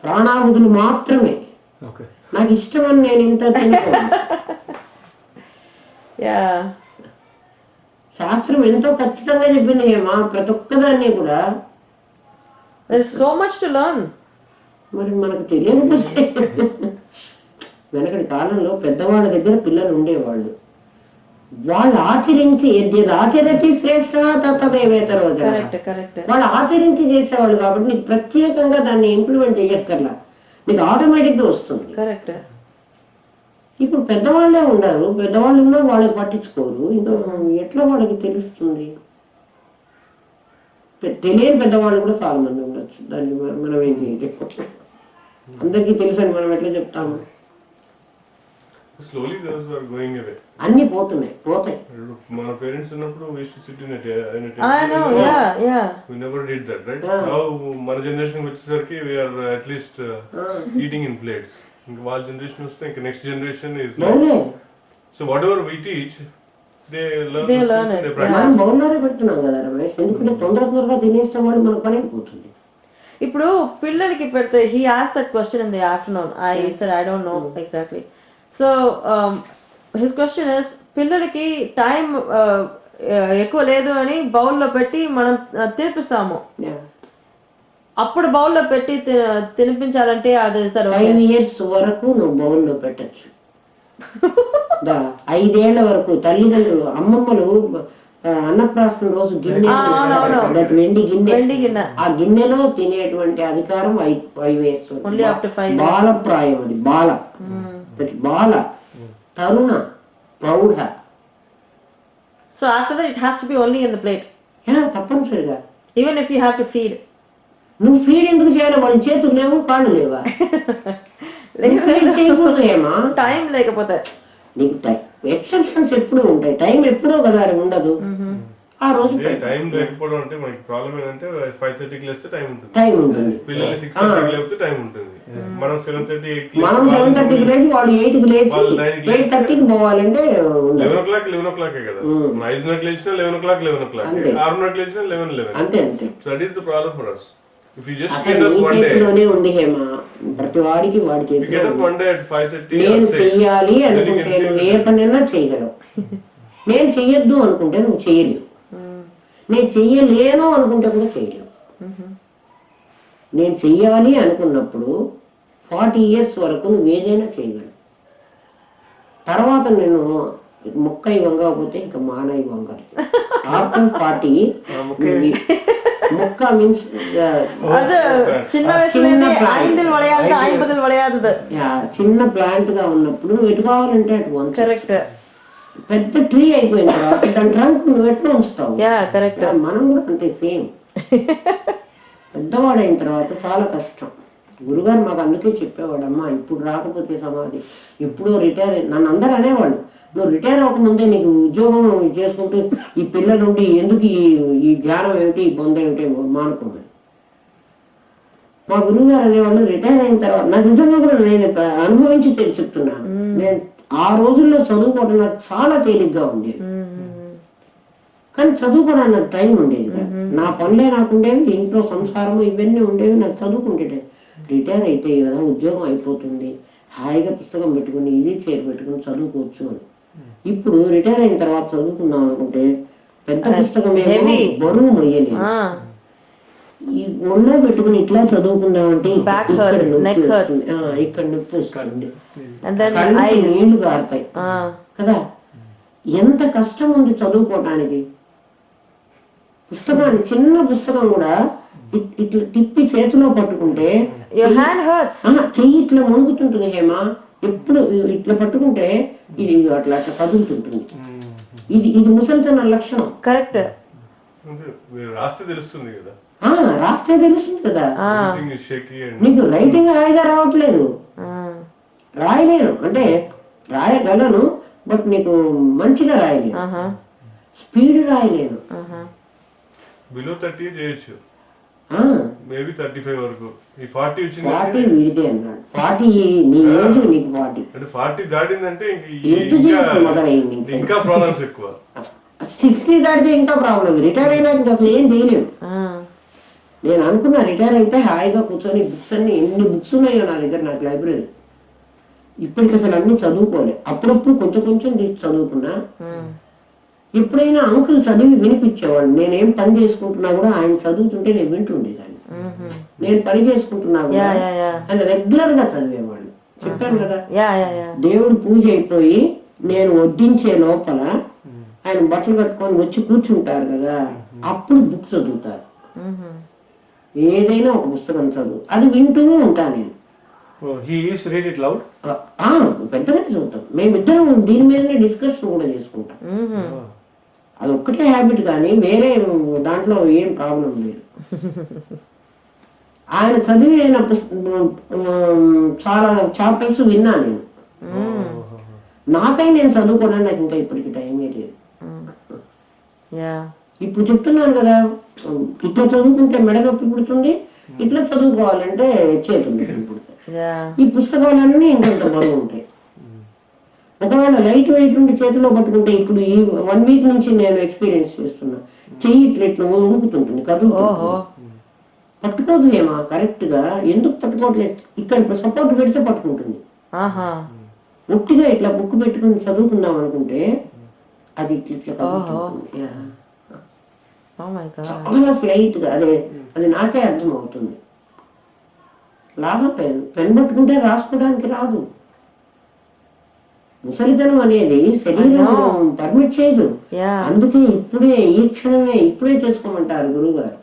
ప్రాణాహుతులు మాత్రమే నాకు ఇష్టమని నేను ఇంత శాస్త్రం ఎంతో ఖచ్చితంగా చెప్పింది ఏమా, ప్రతి ఒక్కదాన్ని కూడా. so much to learn. మరి మనకు తెలియకపోతే వెనకటి కాలంలో పెద్దవాళ్ళ దగ్గర పిల్లలు ఉండేవాళ్ళు, వాళ్ళు ఆచరించి ఆచరతి శ్రేష్ఠ తత్తదేవేతరో వాళ్ళు ఆచరించి చేసేవాళ్ళు కాబట్టి నీకు ప్రత్యేకంగా దాన్ని ఇంప్లిమెంట్ చేయక్కర్లా, నీకు ఆటోమేటిక్ గా వస్తుంది. కరెక్ట్. ఇప్పుడు పెద్దవాళ్ళే ఉండరు, పెద్దవాళ్ళు ఉన్నా వాళ్ళకి పట్టించుకోరు, ఇంకా ఎట్లా వాళ్ళకి తెలుస్తుంది? తెలియని పెద్దవాళ్ళు కూడా చాలా మంది ఉండొచ్చు, దాన్ని మనం ఏం చేయలేము. అందరికీ తెలుసు అని మనం ఎట్లా చెప్తాము? Slowly those are going away. అన్ని పోతాయి. మన పేరెంట్స్ ఉన్నప్పుడు we used to sit in a table. I know, yeah. We never did that, right? Now మన జనరేషన్ వచ్చేసరికి we are at least eating in plates. ఇంకా వాళ్ళ జనరేషన్ వస్తే ఇంకా next generation is like, so whatever we teach they learn it. They practice. మనం బౌండరీ పెడుతున్నాం కదా రమేష్, ఎందుకంటే తొందరగా తినేస్తే వాళ్ళు మనకు పని అయిపోతుంది. ఇప్పుడు పిల్లలకి పెడితే he asked that question in the afternoon. I said I don't know exactly. So his question is, పిల్లలకి టైం ఎక్కువ లేదు అని బౌల్లో పెట్టి మనం తినిపిస్తాము, అప్పుడు బౌల్లో పెట్టి తినిపించాలంటే అది 5 years వరకు నువ్వు బౌల్లో పెట్టచ్చు. 5 ఏళ్ల వరకు తల్లిదండ్రులు అమ్మమ్మలు అన్నప్రాసన రోజు గిన్నె, వెండి గిన్నె, ఆ గిన్నెలో తినేటువంటి అధికారం 5 years వరకు. బాలప్రాయం, అది బాల తరుణ ప్రౌఢ. So after that it has to be only in the plate. తప్పనిసరిగా. Even if you have to feed. నువ్వు ఫీడ్ ఎందుకు చేయాలి? వాడి చేతులు లేవు, కాళ్ళు లేవా? చేయకూడదు ఏమా, టైం లేకపోతే. నీకు ఎక్సెప్షన్స్ ఎప్పుడు ఉంటాయి, టైం ఎప్పుడో కదా ఉండదు. ఆ రోజు టైం లేకపోవడం అంటే మనకి ప్రాబ్లం ఏంటంటే 5:30కి లేస్తే టైం ఉంటుంది, పిల్లలు 6:30కి లేకపోతే టైం ఉంటుంది. మనం 7:30 మనం 7:30కి లేచి వాళ్ళు 8కి లేచి 8:30కి పోవాలంటే 11 o'clock కదా. 5:00 లేచినా 11 o'clock, 6:00 లేచినా 11. అంతే. So that is the problem for us. If you just get up one day, ఉంది హేమా, ప్రతి వాడికి వాడి చేతిలో. Get up one day at 5:30. నేను చెయ్యాలి అనుకుంటే నువ్వు ఏ పనైనా చేయగలవు, నేను చెయ్యొద్దు అనుకుంటే నువ్వు చేయలేవు, నేను చెయ్యలేను అనుకుంటే కూడా చేయలేవు. నేను చెయ్యాలి అనుకున్నప్పుడు 40 years వరకు నువ్వు ఏదైనా చేయగలవు. తర్వాత నేను మొక్క వంగకపోతే ఇంకా మానవి వంగాలి. ఆఫ్టర్ 40 మొక్క మీన్స్ చిన్న ప్లాంట్ గా ఉన్నప్పుడు నువ్వు ఎటు కావాలంటే అటు వంచు. పెద్ద ట్రీ అయిపోయిన తర్వాత దాని ట్రంక్ నువ్వు ఎట్లా ఉంచుతావు. మనం కూడా అంతే సేమ్. పెద్దవాడైన తర్వాత చాలా కష్టం. గురుగారు మాకు అందుకే చెప్పేవాడు, అమ్మా ఇప్పుడు రాకపోతే సమాధి, ఎప్పుడో రిటైర్. నన్ను అందరూ అనేవాళ్ళు, నువ్వు రిటైర్ అవ్వకముందే నీకు ఉద్యోగం చేసుకుంటూ ఈ పిల్లలుండి ఎందుకు ఈ ధ్యానం ఏమిటి, ఈ బొంద ఏమిటి మానుకోమని. మా గురువుగారు అనేవాళ్ళు రిటైర్ అయిన తర్వాత, నాకు నిజంగా కూడా నేను అనుభవించి చెప్తున్నాను, నేను ఆ రోజుల్లో చదువుకోవడం నాకు చాలా తేలిగ్గా ఉండేది. కానీ చదువుకోవడానికి నాకు టైం ఉండేది కాదు. నా పనులే నాకు ఉండేవి, ఇంట్లో సంసారము ఇవన్నీ ఉండేవి, నాకు చదువుకుంటే. రిటైర్ అయితే కదా ఉద్యోగం అయిపోతుంది, హాయిగా పుస్తకం పెట్టుకుని ఈజీ చైర్ పెట్టుకుని చదువుకోవచ్చు అని. ఇప్పుడు రిటైర్ అయిన తర్వాత చదువుకుందాం అనుకుంటే పెద్ద పుస్తకం ఏమో బరువు మొయ్యలేదు. ఈ ఒళ్ళో పెట్టుకుని ఇట్లా చదువుకుందామంటే ఇక్కడ నొప్పి వస్తుంది, నీళ్లు గారుతాయి కదా. ఎంత కష్టం ఉంది చదువుకోవటానికి. పుస్తకాన్ని, చిన్న పుస్తకం కూడా ఇట్లా తిప్పి చేతిలో పట్టుకుంటే చెయ్యి ఇట్లా మునుగుతుంటుంది. హేమ ఎప్పుడు ఇట్లా పట్టుకుంటే ఇది అట్లా అట్లా కదులుతుంటుంది. ఇది ముసలితన లక్షణం. కరెక్ట్. రాస్తే తెలుస్తుంది కదా. నీకు రైటింగ్ హాయిగా రావట్లేదు, రాయలేను అంటే రాయగలను, బట్ నీకు మంచిగా రాయలేను, స్పీడ్ రాయలేను. బిలో 30 చేయొచ్చు, మేబీ 35 వరకు. ఈ 40 వచ్చింది, 40 వీడితే అన్నాడు. 40 నీ ఏజ్, నీకు 40 అంటే 40 దాటిందంటే మొదలైంది. ఇంకా ప్రాబ్లమ్స్ ఎక్కువ. 60 దాటితే ఇంకా ప్రాబ్లం. రిటైర్ అయినా ఇంకా అసలు ఏం చేయలేము. నేను అనుకున్నా రిటైర్ అయితే హాయిగా కూర్చొని బుక్స్ అన్ని, ఎన్ని బుక్స్ ఉన్నాయో నా దగ్గర, నాకు లైబ్రరీ. ఇప్పటికి అసలు అన్ని చదువుకోలే, అప్పుడప్పుడు కొంచెం కొంచెం తీసి చదువుకున్నా. ఎప్పుడైనా అంకుల్ చదివి వినిపించేవాడు. నేనేం పని చేసుకుంటున్నా కూడా ఆయన చదువుతుంటే నేను వింటుండేదాన్ని. నేను పని చేసుకుంటున్నా కూడా ఆయన రెగ్యులర్ గా చదివేవాళ్ళు. చెప్పాను కదా, దేవుడు పూజ అయిపోయి నేను వడ్డించే లోపల ఆయన బట్టలు కట్టుకొని వచ్చి కూర్చుంటారు కదా, అప్పుడు బుక్ చదువుతారు. ఏదైనా ఒక పుస్తకం చదువు, అది వింటూ ఉంటా నేను. పెద్దగా చదువుతాం. మేమిద్దరం దీని మీదనే డిస్కషన్ కూడా చేసుకుంటాం. అది ఒక్కటే హ్యాబిట్, కానీ వేరే దాంట్లో ఏం ప్రాబ్లం లేదు. ఆయన చదివిన చాలా చాప్టర్స్ విన్నా నేను. నాకై నేను చదువుకోవడానికి నాకు ఇంకా ఇప్పటికి టైమే లేదు. ఇప్పుడు చెప్తున్నాను కదా, ఇట్లా చదువుకుంటే మెడ నొప్పి పుడుతుంది, ఇట్లా చదువుకోవాలంటే చేతులు నొప్పి పుడతాయి. ఈ పుస్తకాలన్నీ ఇంకొంత బరువు ఉంటాయి. ఒకవేళ లైట్ వెయిట్ ఉండి చేతిలో పట్టుకుంటే, ఇప్పుడు ఈ 1 week నుంచి నేను ఎక్స్పీరియన్స్ చేస్తున్నా, చెయ్యి ఇట్లా ఉణుకుతుంటుంది, కదులుతుంది. పట్టుకోదు ఏమా కరెక్ట్ గా, ఎందుకు పట్టుకోవట్లేదు? ఇక్కడ సపోర్ట్ పెడితే పట్టుకుంటుంది. ఒట్టిగా ఇట్లా బుక్ పెట్టుకుని చదువుకుందాం అనుకుంటే అది ఇట్లా కదులుతుంది. చాలా స్లైట్ గా, అది నాకే అర్థం అవుతుంది. లాభం లేదు. పెన్ పట్టుకుంటే రాసుకోవడానికి రాదు. ముసలితనం అనేది శరీరం పర్మిట్ చేయదు. అందుకే ఇప్పుడే, ఈ క్షణమే ఇప్పుడే చేసుకోమంటారు గురువు గారు.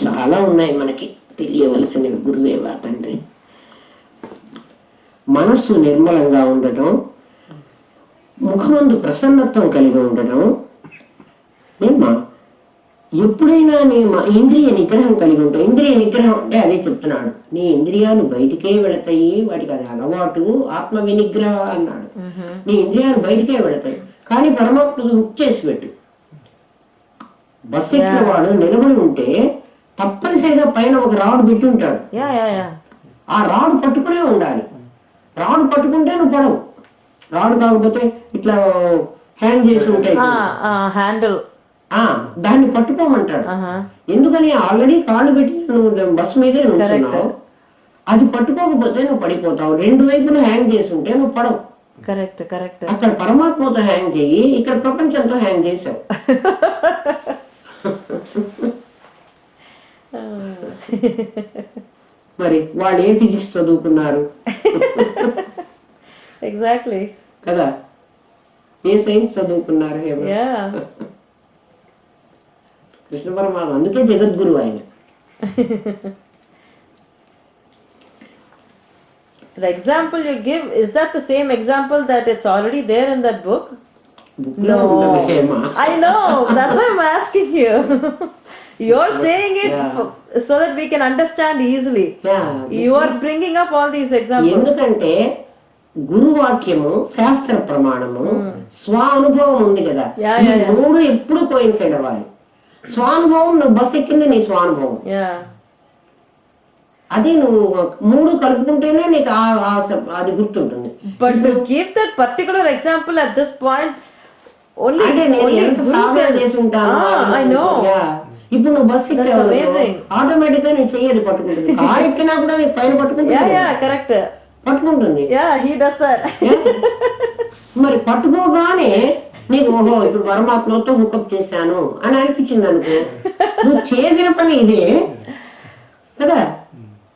చాలా ఉన్నాయి మనకి తెలియవలసినవి. గురుదేవా తండ్రి, మనస్సు నిర్మలంగా ఉండటం, ముఖమందు ప్రసన్నత్వం కలిగి ఉండటం. ఏమ్మా, ఎప్పుడైనా నీ ఇంద్రియ నిగ్రహం కలిగి ఉంటావు. ఇంద్రియ నిగ్రహం అంటే అదే చెప్తున్నాడు, నీ ఇంద్రియాలు బయటికే వెళతాయి, వాటికి అది అలవాటు. ఆత్మ వినిగ్రహ అన్నాడు. నీ ఇంద్రియాలు బయటికే వెళతాయి, కానీ పరమాత్మ హుక్ చేసి పెట్టు. బస్సు ఎక్కిన వాడు నిలబడి ఉంటే తప్పనిసరిగా పైన ఒక రాడ్ పెట్టి ఉంటాడు. ఆ రాడ్ పట్టుకునే ఉండాలి. రాడ్ పట్టుకుంటే నువ్వు పడవు. రాడ్ కాకపోతే ఇట్లా హ్యాంగ్ చేసి ఉంటాయి, హ్యాండిల్, దాన్ని పట్టుకోమంటాడు. ఎందుకని ఆల్రెడీ కాళ్ళు పెట్టి నువ్వు బస్సు మీదే నుంచున్నావు, అది పట్టుకోకపోతే నువ్వు పడిపోతావు. 2 వైపులు హ్యాంగ్ చేసి ఉంటే నువ్వు పడవు. Correct correct. అక్కడ పరమాత్మతో హ్యాంగ్ చెయ్యి, ఇక్కడ ప్రపంచంతో హ్యాంగ్ చేసావు. మరి వాళ్ళు ఏ ఫిజిక్స్ చదువుకున్నారు ఎగ్జాక్ట్లీ కదా, ఏ సైన్స్ చదువుకున్నారు? కృష్ణ పరమాత్మ అందుకే జగద్గురు ఆయన. The example you give, is that the same example that it's already there in that book? No, I know, that's why I'm asking you. You're saying it so that we can understand easily. You are bringing up all these examples. ఎందుకంటే గురువాక్యము, శాస్త్ర ప్రమాణము, స్వానుభవం ఉంది కదా, ఈ మూడు ఎప్పుడు కోయిన్సైడ్ అవ్వాలి. స్వానుభవం, నువ్వు బస్ ఎక్కింది నీ స్వానుభవం, అది నువ్వు మూడు కలుపుకుంటేనే నీకు అది గుర్తుంటుంది. But to give that particular example at this point, only అంటే నేను ఎంత సాధన చేసి ఉంటాను. ఇప్పుడు నువ్వు బస్ ఎక్కావు, ఆటోమేటిక్ గా నీ చెయ్యది పట్టుకుంటుంది. కారు ఎక్కినా కూడా నీకు పైన పట్టుకుంటుంది. మరి పట్టుకోగానే నీకు ఓహో ఇప్పుడు పరమాత్మతో హుకప్ చేశాను అని అనిపించింది అనుకో, నువ్వు చేసిన పని ఇదే కదా,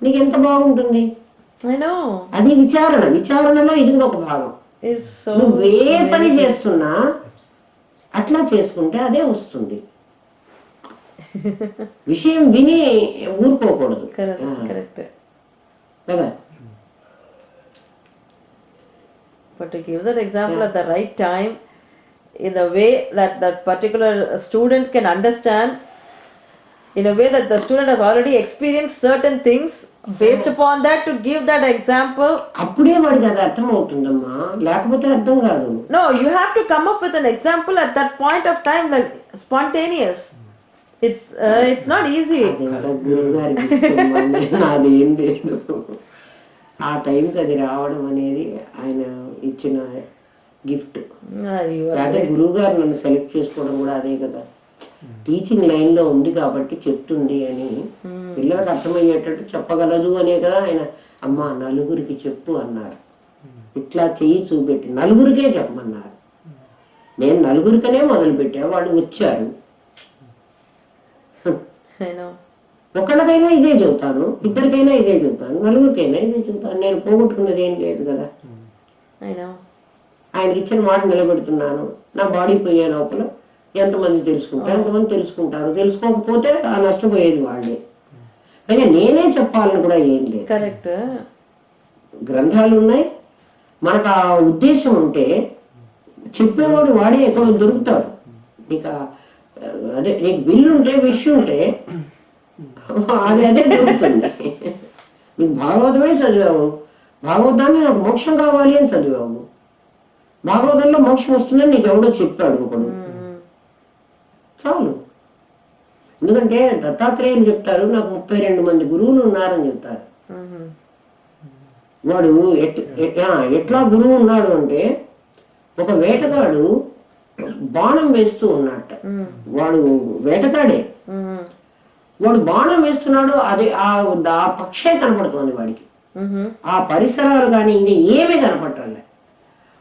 నీకు ఎంత బాగుంటుంది. అది విచారణ, విచారణలో ఇది కూడా ఒక భాగం. నువ్వు ఏ పని చేస్తున్నా అట్లా చేసుకుంటే అదే వస్తుంది. విషయం విని ఊరుకోకూడదు కదా. But to give that example at the right time, in a way that that particular student can understand, in a way that the student has already experienced certain things, based upon that to give that example. అప్పుడే వాడికి అది అర్థం అవుతుందమ్మా, లేకపోతే అర్థం కాదు. No, you have to come up with an example at that point of time, like spontaneous. It's not easy. నాది ఏం లేదు, ఆ టైంకి అది రావడం అనేది ఆయన ఇచ్చిన గిఫ్ట్. అదే గురువు గారు నన్ను సెలెక్ట్ చేసుకోవడం కూడా అదే కదా, టీచింగ్ లైన్ లో ఉంది కాబట్టి చెప్తుంది అని పిల్లలకు అర్థమయ్యేటట్టు చెప్పగలదు అనే కదా ఆయన అమ్మ నలుగురికి చెప్పు అన్నారు. ఇట్లా చెయ్యి చూపెట్టి నలుగురికే చెప్పమన్నారు. నేను నలుగురికనే మొదలు పెట్టా, వాళ్ళు వచ్చారు. ఒకళ్ళకైనా ఇదే చెబుతాను, ఇద్దరికైనా ఇదే చెబుతాను, నలుగురికైనా ఇదే చెబుతాను. నేను పోగొట్టుకున్నది ఏం లేదు కదా. ఆయనకి ఇచ్చిన మాట నిలబెడుతున్నాను. నా బాడీ పోయే లోపల ఎంతమంది తెలుసుకుంటారు, ఎంతమంది తెలుసుకుంటారు, తెలుసుకోకపోతే ఆ నష్టపోయేది వాళ్ళే. అయితే నేనే చెప్పాలని కూడా ఏం లేదు. కరెక్ట్, గ్రంథాలు ఉన్నాయి, మనకు ఆ ఉద్దేశం ఉంటే చెప్పేవాడు వాడే ఎక్కడో దొరుకుతాడు. నీకు అదే నీకు బిల్లు ఉంటే విషయం ఉంటే అదే దొరుకుతుంది. నీకు భాగవతమే చదివావు, భాగవతాన్ని నాకు మోక్షం కావాలి అని చదివావు, భాగవతంలో మోక్షం వస్తుందని నీకు ఎవడో చెప్పాడు ఒకడు, చాలు. ఎందుకంటే దత్తాత్రేయులు చెప్తారు నాకు 32 మంది గురువులు ఉన్నారని చెప్తారు. వాడు ఎట్లా గురువు ఉన్నాడు అంటే, ఒక వేటగాడు బాణం వేస్తూ ఉన్నట్ట. వాడు వేటగాడే, వాడు బాణం వేస్తున్నాడు, అది ఆ పక్షే కనపడుతుంది వాడికి. ఆ పరిసరాలు కానీ ఇంకా ఏమీ కనపడలే.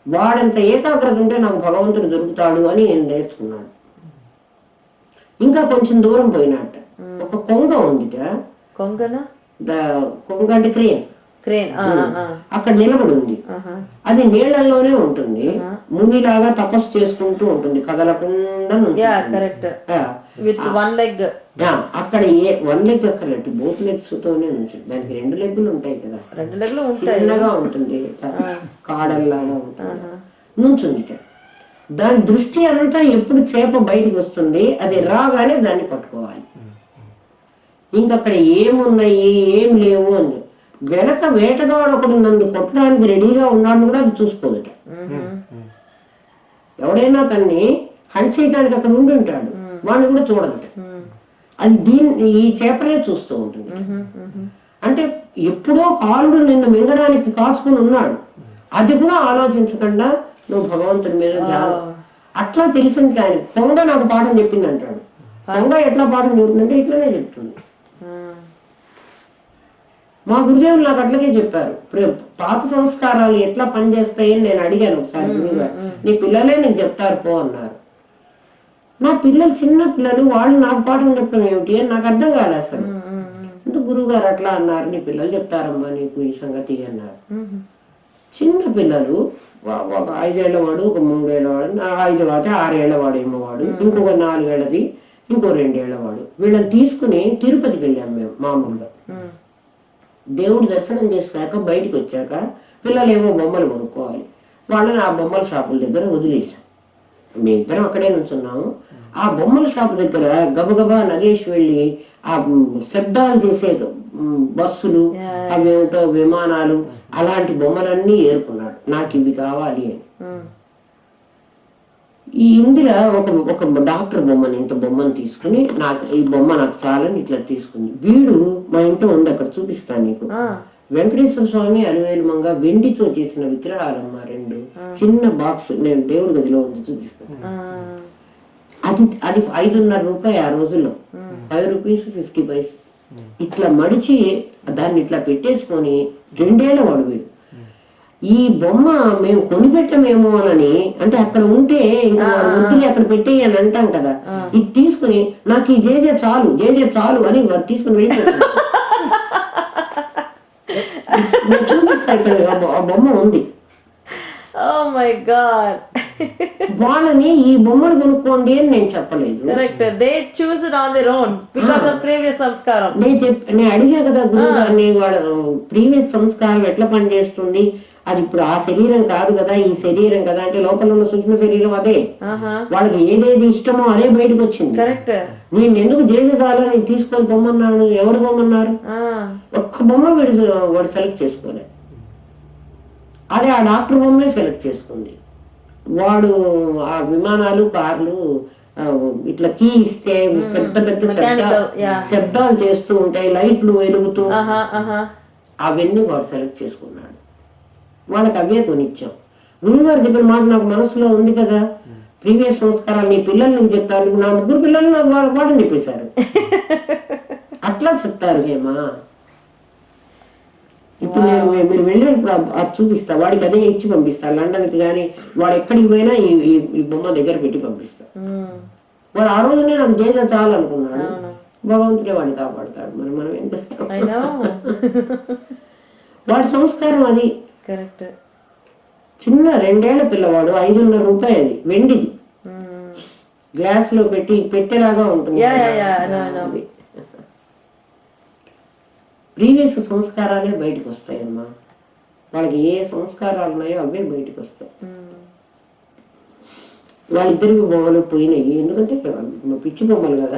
వాడంత ఏకాగ్రత ఉంటే నాకు భగవంతుడు దొరుకుతాడు అని నేను నేర్చుకున్నాడు. ఇంకా కొంచెం దూరం పోయినట్ట ఒక కొంగ ఉందిట. కొంగ అంటే క్రేన్, అక్కడ నిలబడి ఉంది. అది నీళ్లలోనే ఉంటుంది, మునిలాగా తపస్సు చేసుకుంటూ ఉంటుంది, కదలకుండా. అక్కడ వన్ లెగ్ అక్కర్లేదు, బోత్ లెగ్స్ తోనే ఉంటుంది. దానికి 2 లెగ్గులు ఉంటాయి కదా, చిన్నగా ఉంటుంది, కాడల్లాగా ఉంటుంది, నుంచుంది. దాని దృష్టి అంతా ఎప్పుడు చేప బయటకు వస్తుంది, అది రాగానే దాన్ని పట్టుకోవాలి. ఇంకక్కడ ఏమున్నాయి ఏం లేవు అని వెనక వేటగాడు ఒకడు నన్ను కొట్టడానికి రెడీగా ఉన్నాడు కూడా అది చూసుకోదట. ఎవడైనా తన్ని హంట్ చేయడానికి అక్కడ ఉండి ఉంటాడు, వాడిని కూడా చూడదట. అది ఈ చేపనే చూస్తూ ఉంటుంది. అంటే ఎప్పుడో కాలుడు నిన్ను మింగడానికి కాచుకుని ఉన్నాడు, అది కూడా ఆలోచించకుండా నువ్వు భగవంతుడి మీద అట్లా తెలిసింది. ఆయన కొంగ నాకు పాఠం చెప్పింది అంటాడు. కొంగ ఎట్లా పాఠం చెబుతుందంటే ఇట్లనే చెప్తుంది. మా గురుదేవులు నాకు అట్లాగే చెప్పారు. పాత సంస్కారాలు ఎట్లా పనిచేస్తాయని నేను అడిగాను ఒకసారి గురువుగారు. నీ పిల్లలే నీకు చెప్తారు పో అన్నారు. నా పిల్లలు చిన్న పిల్లలు, వాళ్ళు నాకు పాఠం చెప్పడం ఏమిటి అని నాకు అర్థం కాలేదు అసలు. ఎందుకు గురువుగారు అట్లా అన్నారు, నీ పిల్లలు చెప్తారమ్మా నీకు ఈ సంగతి అన్నారు. చిన్న పిల్లలు, ఒక 5 ఏళ్ల వాడు, ఒక 3 ఏళ్ల వాడు, 5 అయితే 6 ఏళ్ల వాడు ఏమో వాడు, ఇంకొక 4 ఏళ్ళది, ఇంకో 2 ఏళ్ల వాడు, వీళ్ళని తీసుకుని తిరుపతికి వెళ్ళాము మేము మామూలుగా. దేవుడి దర్శనం చేసాక బయటకు వచ్చాక పిల్లలు ఏమో బొమ్మలు కొనుక్కోవాలి, వాళ్ళని ఆ బొమ్మల షాపుల దగ్గర వదిలేసాం. మేమిద్దరం అక్కడే నుంచున్నాము. ఆ బొమ్మల షాపు దగ్గర గబగబా నగేష్ వెళ్ళి ఆ శబ్దాలు చేసే బస్సులు, అవేమిటో విమానాలు, అలాంటి బొమ్మలన్నీ ఏరుకున్నాడు. నాకు ఇవి కావాలి అని. ఈ ఇందిర ఒక డాక్టర్ బొమ్మని, ఇంత బొమ్మను తీసుకుని, నాకు ఈ బొమ్మ నాకు చాలని ఇట్లా తీసుకుంది. వీడు మా ఇంట్లో ఉంది, అక్కడ చూపిస్తాను నీకు. వెంకటేశ్వర స్వామి, అలివేలు మంగ వెండితో చేసిన విగ్రహాలమ్మా 2 చిన్న బాక్స్, నేను దేవుడి గదిలో ఉంది, చూపిస్తాను. అది 5.5 రూపాయి ఆ రోజుల్లో, 5 రూపీస్ 50 పైస్. ఇట్లా మడిచి దాన్ని ఇట్లా పెట్టేసుకొని 2 ఏళ్ల వాడు వీడు. ఈ బొమ్మ మేము కొనిపెట్టమేమో అని, అంటే అక్కడ ఉంటే ఇంకా వద్దులే అక్కడ పెట్టేయి అని అంటాం కదా, ఇది తీసుకుని నాకు ఈ జేజే చాలు అని వాడు తీసుకుని వెళ్ళిపోతాడు. చూపిస్తా, ఇక్కడ ఆ బొమ్మ ఉంది. Oh my God. వాళ్ళని ఈ బొమ్మను కొనుక్కోండి అని నేను చెప్పలేదు. Correct. They choose it on their own because of previous సంస్కారం. నేను అడిగా కదా గురువు గారిని, వాళ్ళ ప్రీవియస్ సంస్కారం ఎట్లా పనిచేస్తుంది, అది ఇప్పుడు ఆ శరీరం కాదు కదా, ఈ శరీరం కదా అంటే లోపల ఉన్న సూక్ష్మ శరీరం అదే. వాళ్ళకి ఏదేది ఇష్టమో అదే బయటకు వచ్చింది. కరెక్ట్. నేను ఎందుకు జేజాలని తీసుకొని బొమ్మన్నాను, ఎవరు బొమ్మన్నారు? ఒక్క బొమ్మ వాడు సెలెక్ట్ చేసుకోలే, అదే ఆ డాక్టర్ బొమ్మే సెలెక్ట్ చేసుకుంది. వాడు ఆ విమానాలు, కార్లు ఇట్లా కీ ఇస్తే పెద్ద పెద్ద శబ్దాలు చేస్తూ ఉంటాయి, లైట్లు వెలుగుతూ, అవన్నీ వాడు సెలెక్ట్ చేసుకున్నాడు. వాళ్ళకి అవే కొనిచ్చాం. గురువుగారు చెప్పిన మాట నాకు మనసులో ఉంది కదా, ప్రీవియస్ సంస్కారాలు నీ పిల్లలు నీకు చెప్తారు. నా 3 పిల్లలు నాకు పాఠం చెప్పేశారు. అట్లా చెప్తారు హేమా. ఇప్పుడు మీరు వెళ్ళినప్పుడు అది చూపిస్తా, వాడికి అదే ఇచ్చి పంపిస్తా. లండన్కి కానీ వాడు ఎక్కడికి పోయినా ఈ బొమ్మ దగ్గర పెట్టి పంపిస్తా. వాడు ఆ రోజునే నాకు జేజా చాలనుకున్నాడు. భగవంతుడే వాడిని కాపాడుతాడు. మనం ఏం చేస్తాం? వాడి సంస్కారం అది. కరెక్ట్. చిన్న 2 ఏళ్ల పిల్లవాడు, 5.5 రూపాయి, అది వెండిది, గ్లాస్ లో పెట్టి పెట్టేలాగా ఉంటుంది. ప్రీవియస్ సంస్కారాలే బయటకు వస్తాయమ్మా. వాళ్ళకి ఏ సంస్కారాలు ఉన్నాయో అవే బయటకు వస్తాయి. వాళ్ళిద్దరికి బొమ్మలు పోయినాయి, ఎందుకంటే పిచ్చి బొమ్మలు కదా,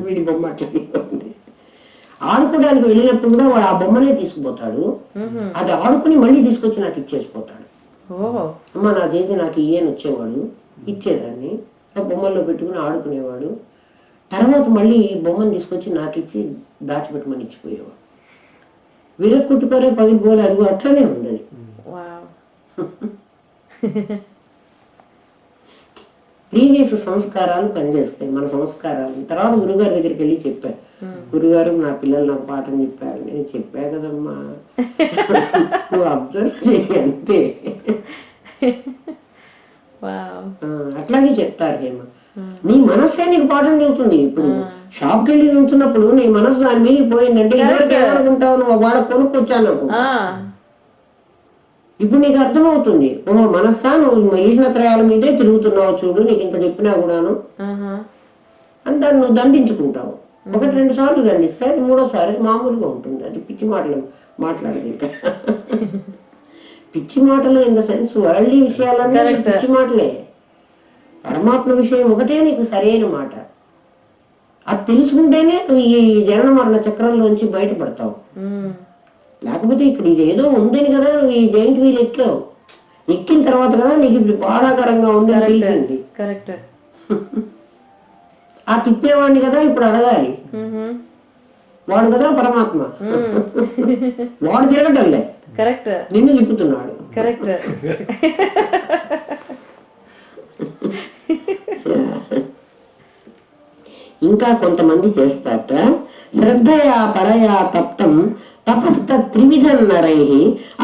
వీడి బొమ్మ అట్లా ఆడుకోవడానికి వెళ్ళినప్పుడు కూడా వాడు ఆ బొమ్మనే తీసుకుపోతాడు. అది ఆడుకుని మళ్ళీ తీసుకొచ్చి నాకు ఇచ్చేసిపోతాడు. అమ్మ నా చేసి నాకు ఇయ్యని వచ్చేవాడు, ఇచ్చేదాన్ని, ఆ బొమ్మల్లో పెట్టుకుని ఆడుకునేవాడు. తర్వాత మళ్ళీ ఈ బొమ్మను తీసుకొచ్చి నాకు ఇచ్చి దాచిపెట్టమని ఇచ్చిపోయేవాడు. వీళ్ళకి కుట్టుకోరే పగిలిపోలే, అది అట్లనే ఉంది. ప్రీవియస్ సంస్కారాలు పనిచేస్తాయి, మన సంస్కారాలు. తర్వాత గురుగారి దగ్గరికి వెళ్ళి చెప్పాను, గురుగారు నా పిల్లలు నాకు పాఠం చెప్పారు. నేను చెప్పా కదమ్మా, నువ్వు అబ్జర్వ్ చేయి అంతే. అట్లాగే చెప్తారు హేమ. నీ మనస్సే నీకు పాఠం చెబుతుంది. ఇప్పుడు షాప్కి వెళ్ళి ఉంటున్నప్పుడు నీ మనసు దాని మీద పోయిందంటే ఎవరికి ఏమనుకుంటావు, నువ్వు వాడ కొనుక్కొచ్చాను. ఇప్పుడు నీకు అర్థమవుతుంది, ఓహో మనస్సా నువ్వు ఈశ్వరత్రయాల మీదే తిరుగుతున్నావు చూడు, నీకు ఇంత చెప్పినా కూడాను అని దాన్ని నువ్వు దండించుకుంటావు. 1-2 సార్లు దండిస్తే అది 3వసారి మామూలుగా ఉంటుంది. అది పిచ్చి మాటలు మాట్లాడదు. ఇంకా పిచ్చి మాటలు ఇన్ ద సెన్స్ వరల్డ్లీ విషయాలన్నీ పిచ్చి మాటలే. పరమాత్మ విషయం ఒకటే నీకు సరైన మాట. అది తెలుసుకుంటేనే నువ్వు ఈ జనన మరణ చక్రంలోంచి బయటపడతావు. లేకపోతే ఇక్కడ ఇదేదో ఉందని కదా నువ్వు ఈ జైంట్ వీల్ ఎక్కావు. ఎక్కిన తర్వాత కదా నీకు ఇప్పుడు బాధాకరంగా ఉంది అని తెలిసింది. ఆ తిప్పేవాడిని కదా ఇప్పుడు అడగాలి. వాడు కదా పరమాత్మ, వాడు తిరగటంలే, నిన్ను తిప్పుతున్నాడు. ఇంకా కొంతమంది చేస్తారట. శ్రద్ధయా పరయా తప్తం తపస్త త్రివిధం నరై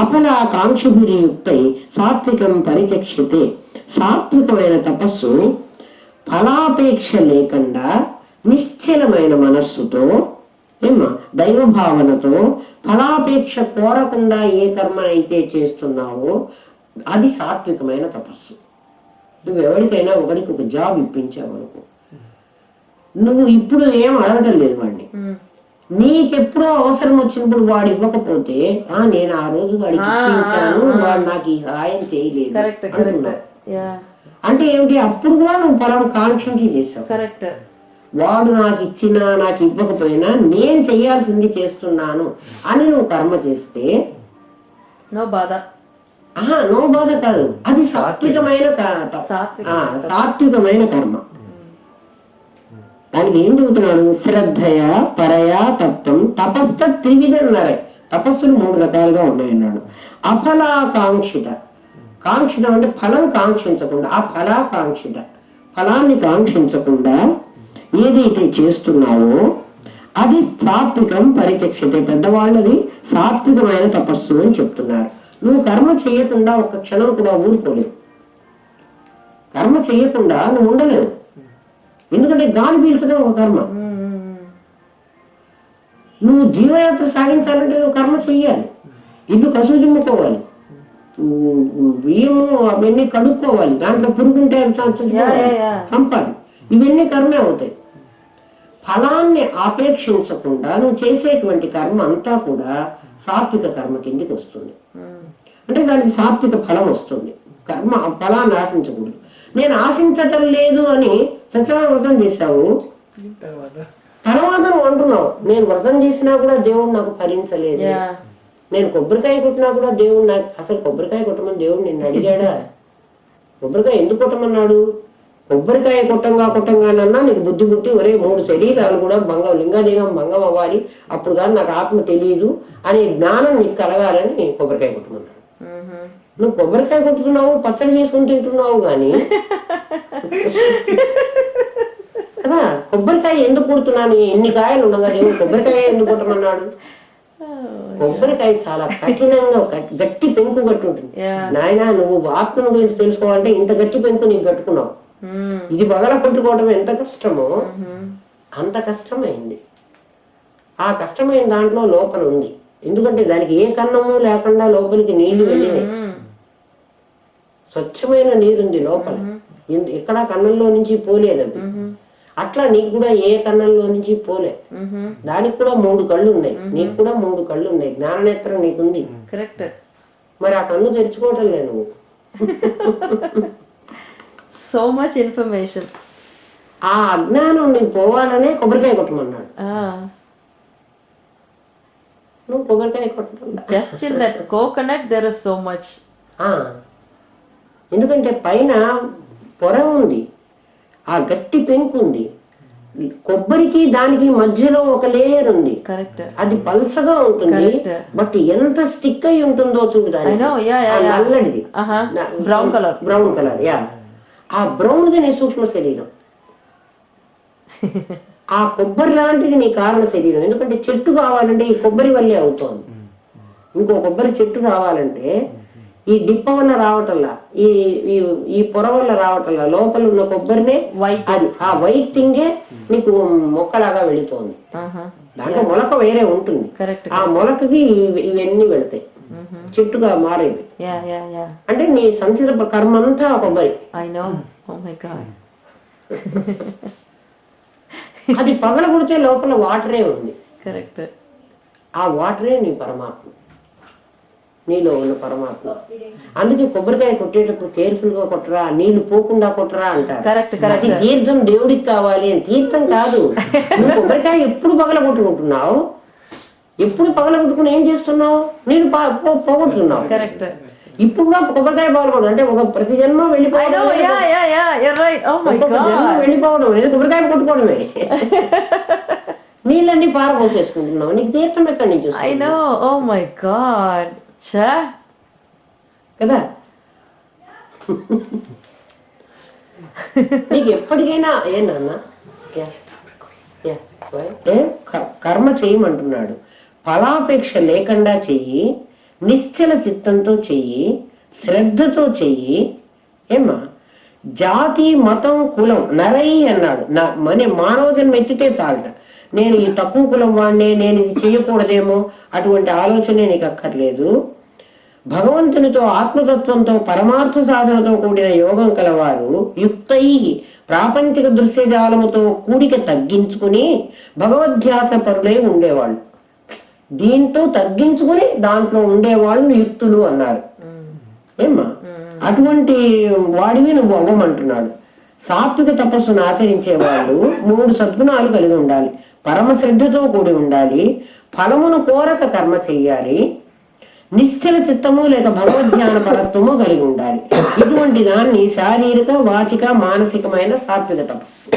అఫలాకాంక్షిభిర్యుక్తై సాత్వికం పరిచక్షతే. సాత్వికమైన తపస్సు ఫలాపేక్ష లేకుండా నిశ్చలమైన మనస్సుతో దైవ భావనతో ఫలాపేక్ష కోరకుండా ఏ కర్మనైతే చేస్తున్నావో అది సాత్వికమైన తపస్సు. నువ్వు ఎవరికైనా ఒకరికి ఒక జాబ్ ఇప్పించావు అనుకో, నువ్వు ఇప్పుడు ఏం అడగటం లేదు వాడిని, నీకెప్పుడో అవసరం వచ్చినప్పుడు వాడు ఇవ్వకపోతే నేను ఆ రోజు వాడికి ఇప్పించాను, వాడు నాకు ఈ సహాయం చేయలేదు అంటున్నావు. అంటే ఏమిటి, అప్పుడు కూడా నువ్వు పరం కాంక్షించి చేసావు. వాడు నాకు ఇచ్చినా నాకు ఇవ్వకపోయినా నేను చెయ్యాల్సింది చేస్తున్నాను అని నువ్వు కర్మ చేస్తే నో బాధ. నో బాధ కాదు, అది సాత్వికమైన సాత్వికమైన కర్మ. దానికి ఏం చెబుతున్నాడు, శ్రద్ధయా పరయా తత్వం తపస్త త్రివిధం నరై. తపస్సులు 3 రకాలుగా ఉన్నాయన్నాడు. అఫలాకాంక్షిత, కాంక్షితం అంటే ఫలం కాంక్షించకుండా, ఆ ఫలాకాంక్షిత ఫలాన్ని కాంక్షించకుండా ఏదైతే చేస్తున్నావో అది సాత్వికం పరిచక్షతే. పెద్దవాళ్ళది సాత్వికమైన తపస్సు అని చెప్తున్నారు. నువ్వు కర్మ చేయకుండా ఒక్క క్షణం కూడా ఊరుకోలేవు, కర్మ చేయకుండా నువ్వు ఉండలేవు. ఎందుకంటే గాలి పీల్చడం ఒక కర్మ. నువ్వు జీవయాత్ర సాగించాలంటే నువ్వు కర్మ చెయ్యాలి. ఇల్లు కసువు జిమ్ముకోవాలి, బియ్యము అవన్నీ కడుక్కోవాలి, దాంట్లో పురుగుంటే చంపాలి, ఇవన్నీ కర్మే అవుతాయి. ఫలాన్ని ఆపేక్షించకుండా నువ్వు చేసేటువంటి కర్మ అంతా కూడా సాత్విక కర్మ కిందికి వస్తుంది. అంటే దానికి సాత్విక ఫలం వస్తుంది. కర్మ ఫలాన్ని ఆశించకూడదు. నేను ఆశించటం లేదు అని సత్యనారాయణ వ్రతం చేశావు, తర్వాత నువ్వు అంటున్నావు నేను వ్రతం చేసినా కూడా దేవుడు నాకు భరించలేదు, నేను కొబ్బరికాయ కొట్టినా కూడా దేవుడు నాకు, అసలు కొబ్బరికాయ కొట్టమని దేవుడు నిన్ను అడిగాడా? కొబ్బరికాయ ఎందుకు కొట్టమన్నాడు? కొబ్బరికాయ కొట్టంగానన్నా నీకు బుద్ధి పుట్టి ఒరే 3 శరీరాలు కూడా లింగదేహం భంగం అవ్వాలి, అప్పుడు కానీ నాకు ఆత్మ తెలియదు అనే జ్ఞానం నీకు కలగాలని కొబ్బరికాయ కొట్టమన్నాడు. నువ్వు కొబ్బరికాయ కొట్టుతున్నావు, పచ్చడి చేసుకుని తింటున్నావు కానీ కదా. కొబ్బరికాయ ఎందుకు కొడుతున్నాను, ఎన్ని కాయలు ఉండగా దేవుడు కొబ్బరికాయ ఎందుకు కొట్టమన్నాడు? కొబ్బరికాయ చాలా కఠినంగా గట్టి పెంకు కట్టి ఉంటుంది. నాయన నువ్వు ఆత్మను గురించి తెలుసుకోవాలంటే ఇంత గట్టి పెంకు నీకు కట్టుకున్నావు, ఇది పగల కొట్టుకోవడం ఎంత కష్టమో అంత కష్టమైంది. ఆ కష్టమైన దాంట్లో లోపల ఉంది. ఎందుకంటే దానికి ఏ కన్నము లేకుండా లోపలికి నీళ్లు వెళ్ళినాయి, స్వచ్ఛమైన నీరుంది లోపల, ఎక్కడా కన్నంలో నుంచి పోలేదు అవి. అట్లా నీకు కూడా ఏ కన్నంలో నుంచి పోలే. దానికి కూడా 3 కళ్ళు ఉన్నాయి, నీకు కూడా 3 కళ్ళు ఉన్నాయి, జ్ఞాననేత్రం నీకుంది. మరి ఆ కన్ను తెరుచుకోవటం లేదు నువ్వు. So much information. ఆ అజ్ఞానం నీకు పోవాలనే కొబ్బరికాయ కొట్టమన్నాడు. నువ్వు కొబ్బరికాయ కొట్టడం just in that coconut there is so much. ఎందుకంటే పైన పొర ఉంది, ఆ గట్టి పెంకు ఉంది, కొబ్బరికి దానికి మధ్యలో ఒక లేయర్ ఉంది, అది పల్చగా ఉంటుంది. బట్ ఎంత స్టిక్ అయి ఉంటుందో చూడు, నల్లడిది బ్రౌన్ కలర్ ఆ బ్రౌన్ది నీ సూక్ష్మ శరీరం, ఆ కొబ్బరి లాంటిది నీ కారణ శరీరం. ఎందుకంటే చెట్టు కావాలంటే ఈ కొబ్బరి వల్లే అవుతోంది. ఇంకో కొబ్బరి చెట్టు రావాలంటే ఈ డిప్ప వల్ల రావటంలా, ఈ పొర వల్ల రావటంలా, లోపల ఉన్న కొబ్బరినే అది ఆ వైట్ థింగే నీకు మొక్కలాగా వెళుతోంది. దాంట్లో మొలక వేరే ఉంటుంది, ఆ మొలకకి ఇవన్నీ వెళతాయి, చెట్టుగా మారేవి. అంటే నీ సంచిత కర్మ అంతా కొబ్బరి. అది పగల కొడితే లోపల వాటరే ఉంది, ఆ వాటరే నీ పరమాత్మ, నీలో ఉన్న పరమాత్మ. అందుకే కొబ్బరికాయ కొట్టేటప్పుడు కేర్ఫుల్ గా కొట్టరా, నీళ్లు పోకుండా కొట్టరా అంటారు. అది తీర్థం దేవుడికి కావాలి అని. తీర్థం కాదు, నువ్వు కొబ్బరికాయ ఎప్పుడు పగల కొట్టుకుంటున్నావు, ఎప్పుడు పగల కొట్టుకుని ఏం చేస్తున్నావు, నీళ్ళు పోగొట్టుకున్నావు. ఇప్పుడు కూడా కొబ్బరికాయ పగలకూడదు అంటే ఒక ప్రతి జన్మ వెళ్ళిపోవడం, వెళ్ళిపోవడం లేదు, కొబ్బరికాయ కొట్టుకోవడమే. నీళ్ళన్నీ పారపోసేసుకుంటున్నావు, నీకు తీర్థం ఎక్కడి నుంచి కదా. నీకు ఎప్పటికైనా ఏనా కర్మ చేయమంటున్నాడు. ఫలాపేక్ష లేకుండా చెయ్యి, నిశ్చల చిత్తంతో చెయ్యి, శ్రద్ధతో చెయ్యి. ఏమ్మా, జాతి మతం కులం నరై అన్నాడు. మానవ జన్మ ఎత్తితే చాలట. నేను ఈ తక్కువ కులం వాడినే, నేను ఇది చేయకూడదేమో అటువంటి ఆలోచనే నీకు అక్కర్లేదు. భగవంతునితో ఆత్మతత్వంతో పరమార్థ సాధనతో కూడిన యోగం కలవారు యుక్తై ప్రాపంచిక దృశ్యజాలముతో కూడిక తగ్గించుకుని భగవద్ధ్యాస పరులై ఉండేవాళ్ళు. దీంతో తగ్గించుకుని దాంట్లో ఉండేవాళ్ళు యుక్తులు అన్నారు. ఏమ్మా, అటువంటి వాడివి నువ్వు అవ్వమంటున్నాడు. సాత్విక తపస్సును ఆచరించే వాళ్ళు 3 సద్గుణాలు కలిగి ఉండాలి. పరమ శ్రద్ధతో కూడి ఉండాలి, ఫలమును కోరక కర్మ చెయ్యాలి, నిశ్చల చిత్తము లేక భగవద్ధ్యాన పరత్వము కలిగి ఉండాలి. ఇటువంటి దాన్ని శారీరక, వాచిక, మానసికమైన సాత్విక తపస్సు.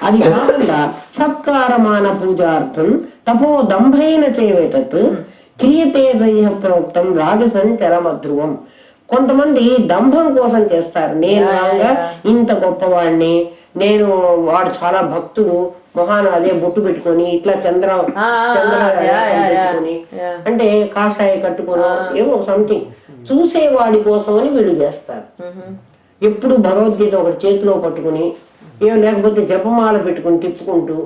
అది కాకుండా సత్కారమాన పూజార్థం తపో దంభైన చేవేతత్ క్రియతే దైహ ప్రోక్తం రాజసం చరమధ్రువం. కొంతమంది దంభం కోసం చేస్తారు. నేను రాగా ఇంత గొప్పవాడిని, నేను వాడు చాలా భక్తుడు, మొహాన అదే బొట్టు పెట్టుకొని ఇట్లా చంద్ర పెట్టుకొని అంటే కాషాయ కట్టుకోను ఏమో సంథింగ్ చూసేవాడి కోసం అని వీళ్ళు చేస్తారు. ఎప్పుడు భగవద్గీత ఒకటి చేతిలో పట్టుకుని ఏం లేకపోతే జపమాల పెట్టుకుని తిప్పుకుంటూ.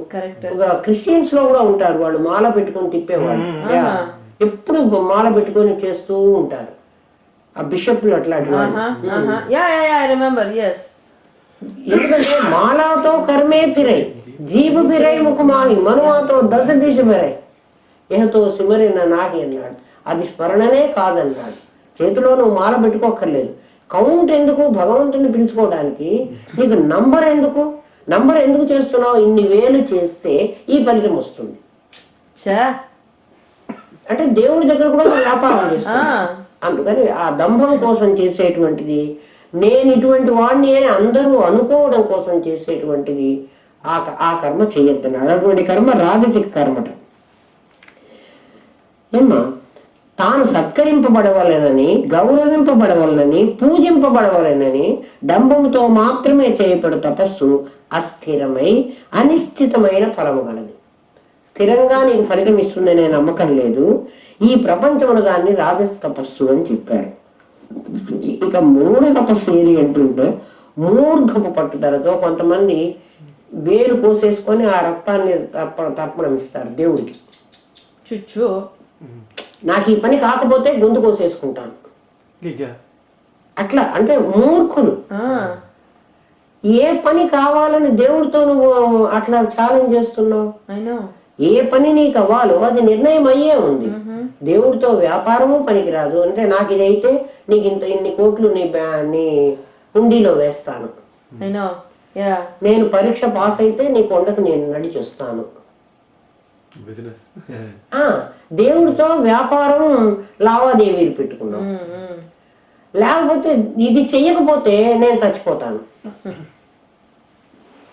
క్రిస్టియన్స్ లో కూడా ఉంటారు వాళ్ళు మాల పెట్టుకుని తిప్పేవాళ్ళు. ఎప్పుడు మాల పెట్టుకొని చేస్తూ ఉంటారు ఆ బిషప్లు అట్లాంటి వాళ్ళు. ఎందుకంటే మాలాతో కర్మే ఫిరై, జీవ ఫిరై ముఖమాహి, మనువాతో 10 దిశ ఫిరై, ఏహతో సిమరిన నాహి అన్నాడు. అది స్మరణనే కాదన్నాడు. చేతిలో నువ్వు మాల పెట్టుకోక్కర్లేదు. కౌంట్ ఎందుకు? భగవంతుని పిలుచుకోవడానికి. నీకు నంబర్ ఎందుకు? నంబర్ ఎందుకు చేస్తున్నావు? ఇన్ని వేలు చేస్తే ఈ ఫలితం వస్తుంది అంటే దేవుడి దగ్గర కూడా వ్యాపారం చేస్తున్నావు. అందుకని ఆ దంభం కోసం చేసేటువంటిది, నేను ఇటువంటి వాడిని అని అందరూ అనుకోవడం కోసం చేసేటువంటిది ఆ కర్మ చేయొద్దన్నాడు. అటువంటి కర్మ రాజసిక కర్మట. ఏమ్మా, తాను సత్కరింపబడవలనని, గౌరవింపబడవలనని, పూజింపబడవలనని డంబముతో మాత్రమే చేయబడు తపస్సు అస్థిరమై అనిశ్చితమైన ఫలము గలది. స్థిరంగా నీకు ఫలితం ఇస్తుందనే నమ్మకం లేదు. ఈ ప్రపంచంలో దాన్ని రాజస తపస్సు అని చెప్పారు. ఇక మూఢ తపస్సు ఏది అంటుంటే మూర్ఘపు పట్టుదలతో కొంతమంది వేలు కోసేసుకొని ఆ రక్తాన్ని తర్పణం ఇస్తారు దేవుడికి. నాకు ఈ పని కాకపోతే గొంతు కోసేసుకుంటాను అట్లా. అంటే మూర్ఖులు. ఏ పని కావాలని దేవుడితో నువ్వు అట్లా ఛాలెంజ్ చేస్తున్నావు? ఏ పని నీకు అవ్వాలో అది నిర్ణయం అయ్యే ఉంది. దేవుడితో వ్యాపారము పనికిరాదు. అంటే నాకు ఇదైతే నీకు ఇన్ని కోట్లు నీ హుండీలో వేస్తాను, నేను పరీక్ష పాస్ అయితే నీ కొండకు నేను నడిచి వస్తాను. దేవుడితో వ్యాపారం లావాదేవీలు పెట్టుకున్నాం. లేకపోతే ఇది చెయ్యకపోతే నేను చచ్చిపోతాను.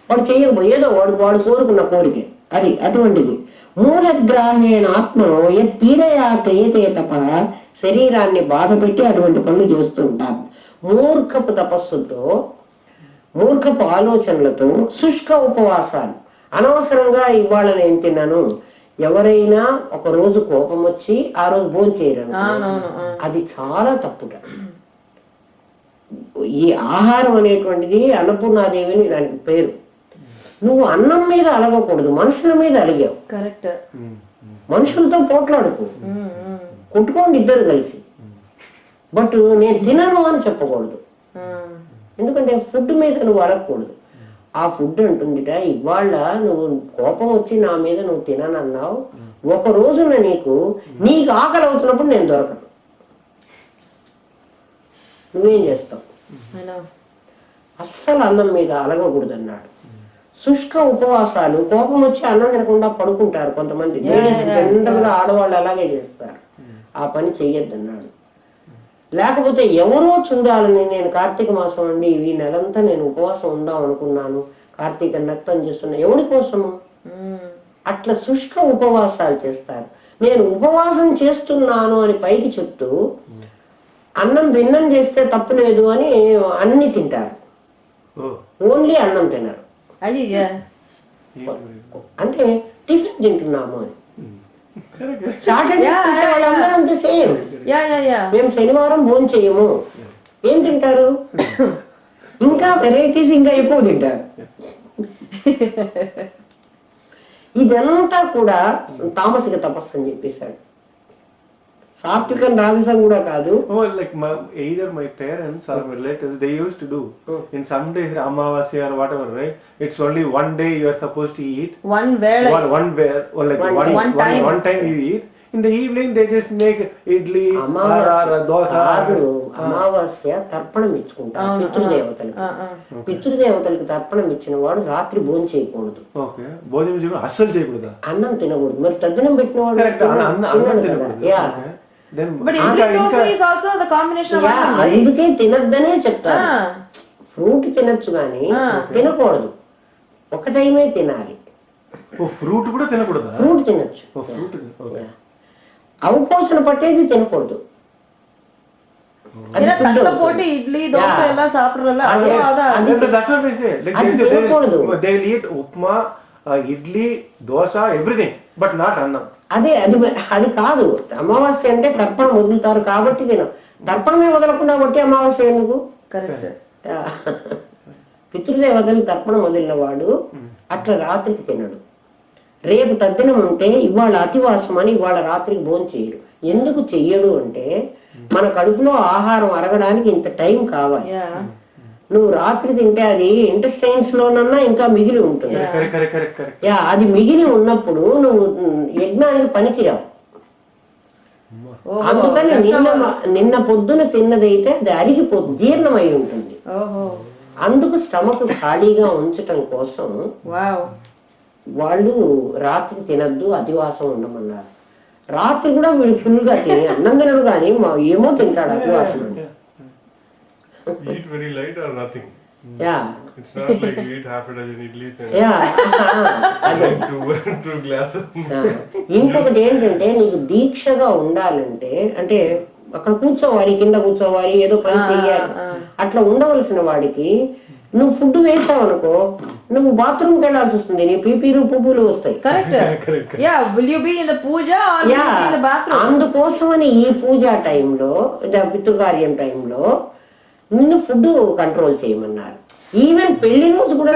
వాడు చెయ్యకపోతే ఏదో వాడు కోరుకున్న కోరికే అది అటువంటిది. మూలగ్రాహేణ ఆత్మను యత్ పీడయా క్రియతే తప, శరీరాన్ని బాధ పెట్టి అటువంటి పనులు చేస్తుంటారు. మూర్ఖపు తపస్సుతో, మూర్ఖపు ఆలోచనలతో, శుష్క ఉపవాసాలు, అనవసరంగా ఇవాళ నేను తిన్నాను. ఎవరైనా ఒక రోజు కోపం వచ్చి ఆ రోజు భోజనం చేయరు, అది చాలా తప్పుట. ఈ ఆహారం అనేటువంటిది అన్నపూర్ణాదేవిని దానికి పేరు. నువ్వు అన్నం మీద అలగకూడదు, మనుషుల మీద అలిగావు. కరెక్ట్. మనుషులతో పోట్లాడుకో, కొట్టుకోండి ఇద్దరు కలిసి. బట్ నేను తినను అని చెప్పకూడదు. ఎందుకంటే ఫుడ్ మీద నువ్వు అలగకూడదు. ఆ ఫుడ్ అంటుందిట, ఇవాళ నువ్వు కోపం వచ్చి నా మీద నువ్వు తిననన్నావు, ఒక రోజున నీకు ఆకలి అవుతున్నప్పుడు నేను దొరకను, నువ్వేం చేస్తావు? అస్సలు అన్నం మీద అలగకూడదు అన్నాడు. శుష్క ఉపవాసాలు, కోపం వచ్చి అన్నం తినకుండా పడుకుంటారు కొంతమంది. లేడీస్ జనరల్ గా ఆడవాళ్ళు అలాగే చేస్తారు. ఆ పని చెయ్యొద్దన్నాడు. లేకపోతే ఎవరో చూడాలని, నేను కార్తీక మాసం అండి ఈ నెలంతా నేను ఉపవాసం ఉందాం అనుకున్నాను, కార్తీక నక్తం చేస్తున్నా, ఎవరి కోసము? అట్లా శుష్క ఉపవాసాలు చేస్తారు. నేను ఉపవాసం చేస్తున్నాను అని పైకి చెప్తూ అన్నం భిన్నం చేస్తే తప్పు లేదు అని అన్ని తింటారు, ఓన్లీ అన్నం తినరు. అంటే టిఫిన్ తింటున్నాము అని. సాటర్డే వాళ్ళందరూ అంతే సేమ్. మేము శనివారం భోజనం చేయము. ఏం తింటారు? ఇంకా వెరైటీస్ ఇంకా ఎక్కువ తింటారు. ఇదంతా కూడా తామసిక తపస్సు అని చెప్పేశాడు. సాత్వికం రాజసం కూడా కాదు. Like either my parents or relatives, they used to do in some days Amavasya or whatever, right? It's only one day you are supposed to eat. One vela. Or like one time you eat. In the evening they just make idli or dosa. అమావాస్య తర్పణం ఇచ్చుకుంటారు పితృదేవతలకి. పితృదేవతలకి తర్పణం ఇచ్చిన వాడు రాత్రి భోజనం చేయకూడదు. అస్సలు చేయకూడదు, అన్నం తినకూడదు. మరి తద్దినం పెట్టిన వాడు అందుకే తినద్దనే చెప్తారు. ఫ్రూట్ తినొచ్చు కానీ తినకూడదు. ఒక టైమే తినాలి. ఫ్రూట్ కూడా తినకూడదు. ఫ్రూట్ తినొచ్చు, అవపోసన పట్టేది తినకూడదు. Upma, idli, dosa, everything but not అన్నం. అదే అది కాదు. అమావాస్య అంటే తర్పణం వదులుతారు కాబట్టి తినం. తర్పణమే వదలకుండా కొట్టి అమావాస్య ఎందుకు? పితృదేవతలు తర్పణం వదిలిన వాడు అట్లా రాత్రికి తినడు. రేపు తద్దినం ఉంటే ఇవాళ అతివాసం అని ఇవాళ రాత్రికి భోజనం చేయడు. ఎందుకు చెయ్యడు అంటే మన కడుపులో ఆహారం అరగడానికి ఇంత టైం కావాలి. నువ్వు రాత్రి తింటే అది ఇంటెస్టైన్స్ లోనన్నా ఇంకా మిగిలి ఉంటుంది. అది మిగిలి ఉన్నప్పుడు నువ్వు యజ్ఞానికి పనికిరావు. అందుకని నిన్న పొద్దున తిన్నదైతే అది అరిగిపోతుంది, జీర్ణమై ఉంటుంది. అందుకు స్టమక్ ఖాళీగా ఉంచటం కోసం వాళ్ళు రాత్రి తినద్దు, అతివాసం ఉండమన్నారు. రాత్రి కూడా వీడు ఫుల్ గా తిని అన్నం తినడు కానీ ఏమో తింటాడు అతివాసం. Eat very light or nothing. Yeah. It's not like you eat half a dozen idlis and two glasses. ఇంకొకటి ఏంటంటే నీకు దీక్షగా ఉండాలంటే అంటే అక్కడ కూర్చోవాలి, కింద కూర్చోవాలి, ఏదో పని చెయ్యాలి. అట్లా ఉండవలసిన వాడికి నువ్వు ఫుడ్ వేసావనుకో నువ్వు బాత్రూమ్కి వెళ్ళాల్సి వస్తుంది. నీ పీపీలు పువ్వులు వస్తాయి. అందుకోసమని ఈ పూజా టైంలో పితృకార్యం టైంలో నిన్ను ఫుడ్ కంట్రోల్ చేయమన్నారు. ఈవెన్ పెళ్లి రోజు కూడా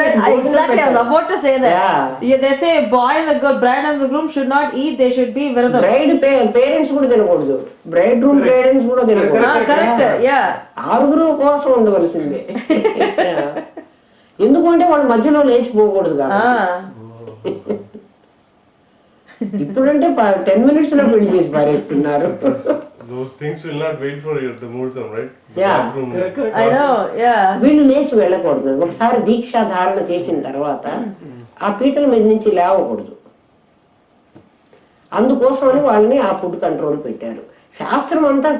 పేరెంట్స్ కూడా తినకూడదు. బ్రైడ్ రూమ్ పేరెంట్స్ కూడా తినకూడదు. 6 కోసం ఉండవలసిందే. ఎందుకంటే వాళ్ళ మధ్యలో లేచిపోకూడదు కదా. ఇప్పుడంటే 10 minutes లో పెళ్లి చేసి పారేస్తున్నారు. Those things will not wait for you, the muhurtam, right? I know, వీళ్ళు లేచి వెళ్ళకూడదు. ఒకసారి దీక్ష ధారణ చేసిన తర్వాత ఆ పీటల మీద నుంచి లేవకూడదు. అందుకోసమని వాళ్ళని ఆ ఫుడ్ కంట్రోల్ పెట్టారు. శాస్త్రం అంతా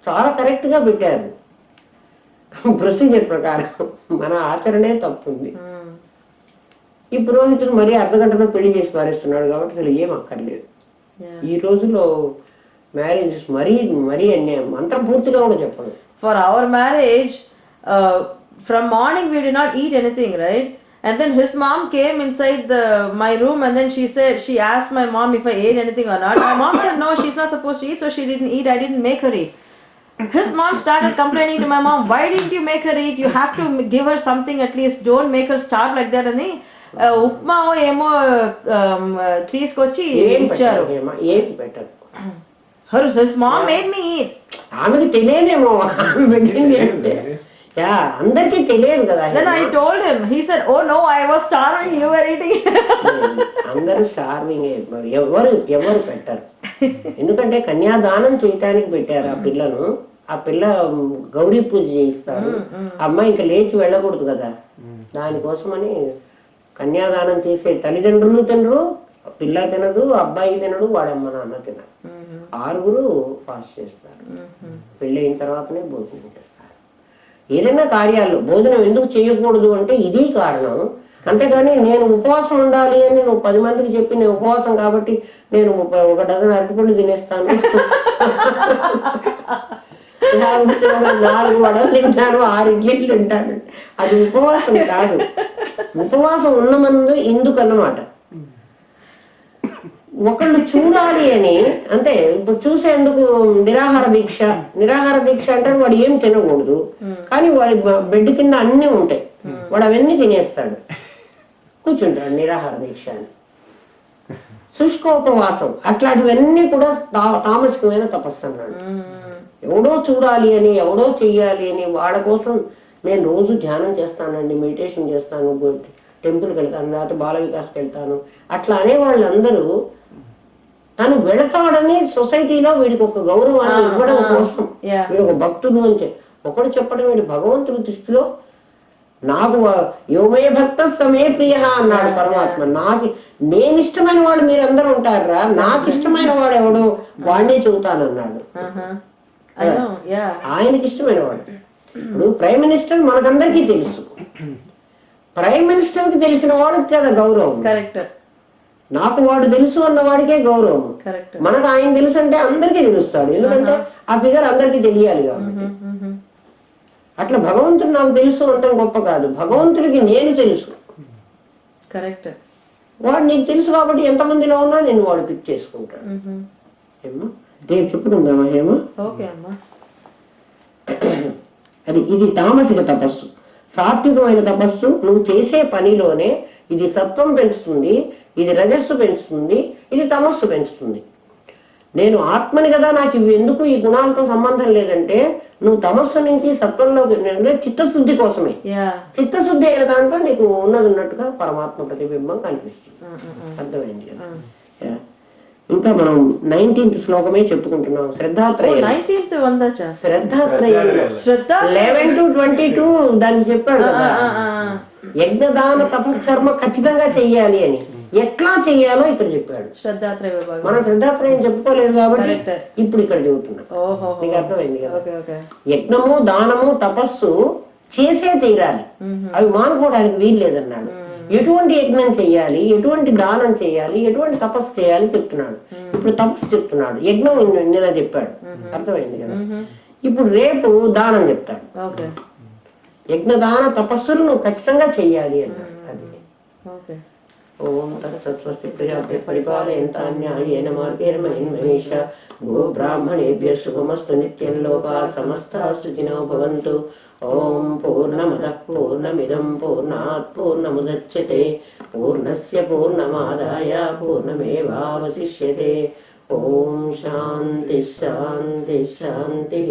చాలా కరెక్ట్ గా పెట్టారు. ప్రొసీజర్ ప్రకారం మన ఆచరణే తప్పుంది. ఈ పురోహితుడు మరీ అర్ధగంటలో పెళ్లి చేసి పారేస్తున్నాడు కాబట్టి అసలు ఏం అక్కర్లేదు. ఈ రోజులో మ్యారేజెస్ మరీ అన్యాయం. మంత్రం పూర్తిగా కూడా చెప్పదు. For our marriage, from morning we did not eat anything, right? And then his mom came inside my room and then she asked my mom if I ate anything or not. My mom said no, she's not supposed to eat, so she didn't eat. I didn't make her eat. His mom started complaining to my mom, why didn't you make her eat? You have to give her something at least. Don't make her starve like that. And upma ఏమో తీసుకొచ్చి ఇచ్చారు. ఏం పెట్టరు. His mom made me eat. ఆమెకి తెలియదేమో అందరికి తెలియదు కదా. Then I told him. He said, oh no, I was starving, you were eating. అందరూ స్టార్వింగ్. ఎవరు పెట్టరు. ఎందుకంటే కన్యాదానం చేయటానికి పెట్టారు ఆ పిల్లను. ఆ పిల్ల గౌరీ పూజ చేయిస్తారు. అమ్మాయి ఇంకా లేచి వెళ్ళకూడదు కదా. దానికోసమని కన్యాదానం చేసే తల్లిదండ్రులు తినరు, పిల్ల తినదు, అబ్బాయి తినడు, వాడమ్మ నాన్న తినరు. 6 ఫాస్ట్ చేస్తారు. పెళ్ళి అయిన తర్వాతనే భోజనం చేస్తారు. ఏదైనా కార్యాల్లో భోజనం ఎందుకు చేయకూడదు అంటే ఇదే కారణం. అంతేగాని నేను ఉపవాసం ఉండాలి అని నువ్వు 10 మందికి చెప్పి నేను ఉపవాసం కాబట్టి నేను 1 డజన్ అరటిపళ్ళు తినేస్తాను, 4 వడలు తింటాను, 6 ఇడ్లీలు తింటాను, అది ఉపవాసం కాదు. ఉపవాసం ఉన్నమంది ఎందుకు అన్నమాట. ఒకళ్ళు చూడాలి అని అంతే. ఇప్పుడు చూసేందుకు నిరాహార దీక్ష అంటే వాడు ఏం తినకూడదు, కానీ వాడి బెడ్ కింద అన్నీ ఉంటాయి, వాడు అవన్నీ తినేస్తాడు, కూర్చుంటాడు నిరాహార దీక్ష అని. శుష్కోపవాసం అట్లాంటివన్నీ కూడా తామసికమైన తపస్సు అన్నాడు. ఎవడో చూడాలి అని, ఎవడో చెయ్యాలి అని, వాళ్ళ కోసం నేను రోజు ధ్యానం చేస్తానండి, మెడిటేషన్ చేస్తాను, టెంపుల్కి వెళ్తాను, లేకపోతే బాల వికాస్కి వెళ్తాను, అట్లా అనే వాళ్ళందరూ తను వెళతాడని సొసైటీలో వీడికి ఒక గౌరవాన్ని ఇవ్వడం కోసం, వీడు ఒక భక్తుడు అని ఒకడు చెప్పడం వీడి భగవంతుడి దృష్టిలో నాకు యోమే భక్త సమే ప్రియ అన్నాడు పరమాత్మ. నేను ఇష్టమైన వాడు మీరందరూ ఉంటారా, నాకు ఇష్టమైన వాడు ఎవడో వాడినే చెబుతానన్నాడు. ఆయనకి ఇష్టమైన వాడు. ఇప్పుడు ప్రైమ్ మినిస్టర్ మనకందరికీ తెలుసు, ప్రైమ్ మినిస్టర్ కి తెలిసిన వాడికి కదా గౌరవం. నాకు వాడు తెలుసు అన్న వాడికే గౌరవం. మనకు ఆయన తెలుసు అంటే అందరికీ తెలుస్తాడు, ఎందుకంటే ఆ ఫిగర్ అందరికీ తెలియాలి కాబట్టి. అట్లా భగవంతుడు నాకు తెలుసు అంటే గొప్ప కాదు, భగవంతుడికి నేను తెలుసు, వాడు నీకు తెలుసు కాబట్టి ఎంతమందిలో ఉన్నా నేను వాడు పిక్ చేసుకుంటాడు. ఏమో రేపు చెప్పుకుందామా హేమ? ఇది తామసిక తపస్సు. సాత్వికమైన తపస్సు నువ్వు చేసే పనిలోనే ఇది సత్వం పెంచుతుంది, ఇది రజస్సు పెంచుతుంది, ఇది తమస్సు పెంచుతుంది. నేను ఆత్మని కదా, నాకు ఇవి ఎందుకు, ఈ గుణాలతో సంబంధం లేదంటే నువ్వు తమస్సు నుంచి సత్వంలోకి చిత్తశుద్ధి కోసమే. చిత్తశుద్ధి అయిన దాంట్లో నీకు ఉన్నది ఉన్నట్టుగా పరమాత్మ ప్రతిబింబం కనిపిస్తుంది. అర్థమైంది కదా? ఇంకా మనం 19th శ్లోకమే చెప్పుకుంటున్నాం. శ్రద్ధాత్రయం 11 to 22 దాన్ని చెప్పాడు కదా, యజ్ఞదాన తపకర్మ ఖచ్చితంగా చెయ్యాలి అని. ఎట్లా చెయ్యాలో ఇక్కడ చెప్పాడు. మనం శ్రద్ధాత్రయం చెప్పుకోలేదు కాబట్టి ఇప్పుడు ఇక్కడ చెబుతున్నాం. నీకు అర్థమైంది కదా? యజ్ఞము దానము తపస్సు చేసే తీరాలి, అవి మానుకోవడానికి వీలు లేదన్నాడు. ఎటువంటి యజ్ఞం చెయ్యాలి, ఎటువంటి దానం చేయాలి, ఎటువంటి తపస్సు చేయాలి చెప్తున్నాడు. ఇప్పుడు తపస్సు చెప్తున్నాడు, యజ్ఞం నిన్న చెప్పాడు. అర్థమైంది కదా? ఇప్పుడు రేపు దానం చెప్తాడు. యజ్ఞదాన తపస్సులు నువ్వు ఖచ్చితంగా చెయ్యాలి అన్నాడు. అది ఓం తత్సత్స్వస్తి ప్రజాభ్యః పరిపాలయంతాం న్యాయేన మార్గేణ మహిష గో బ్రాహ్మణేభ్యః శుభమస్తు నిత్యం లోకాః సమస్తాః సుఖినో భవంతు. ఓం పూర్ణమదః పూర్ణమిదం పూర్ణాత్ పూర్ణముదచ్యతే పూర్ణస్య పూర్ణమాదాయ పూర్ణమేవావశిష్యతే. ఓం శాంతి శాంతి శాంతి.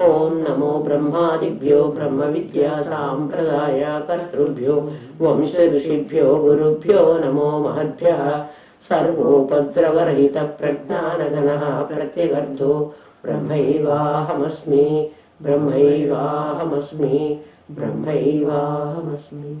ఓం నమో బ్రహ్మాదిభ్యో బ్రహ్మ విద్యా సాంప్రదాయ కర్తృభ్యో వంశ ఋషిభ్యో గురుభ్యో నమో మహద్భ్యః. సర్వోపద్రవరహిత ప్రజ్ఞానఘనః ప్రత్యగర్ధో బ్రహ్మైవాహమస్మి బ్రహ్మైవాహమస్మి బ్రహ్మైవాహమస్మి.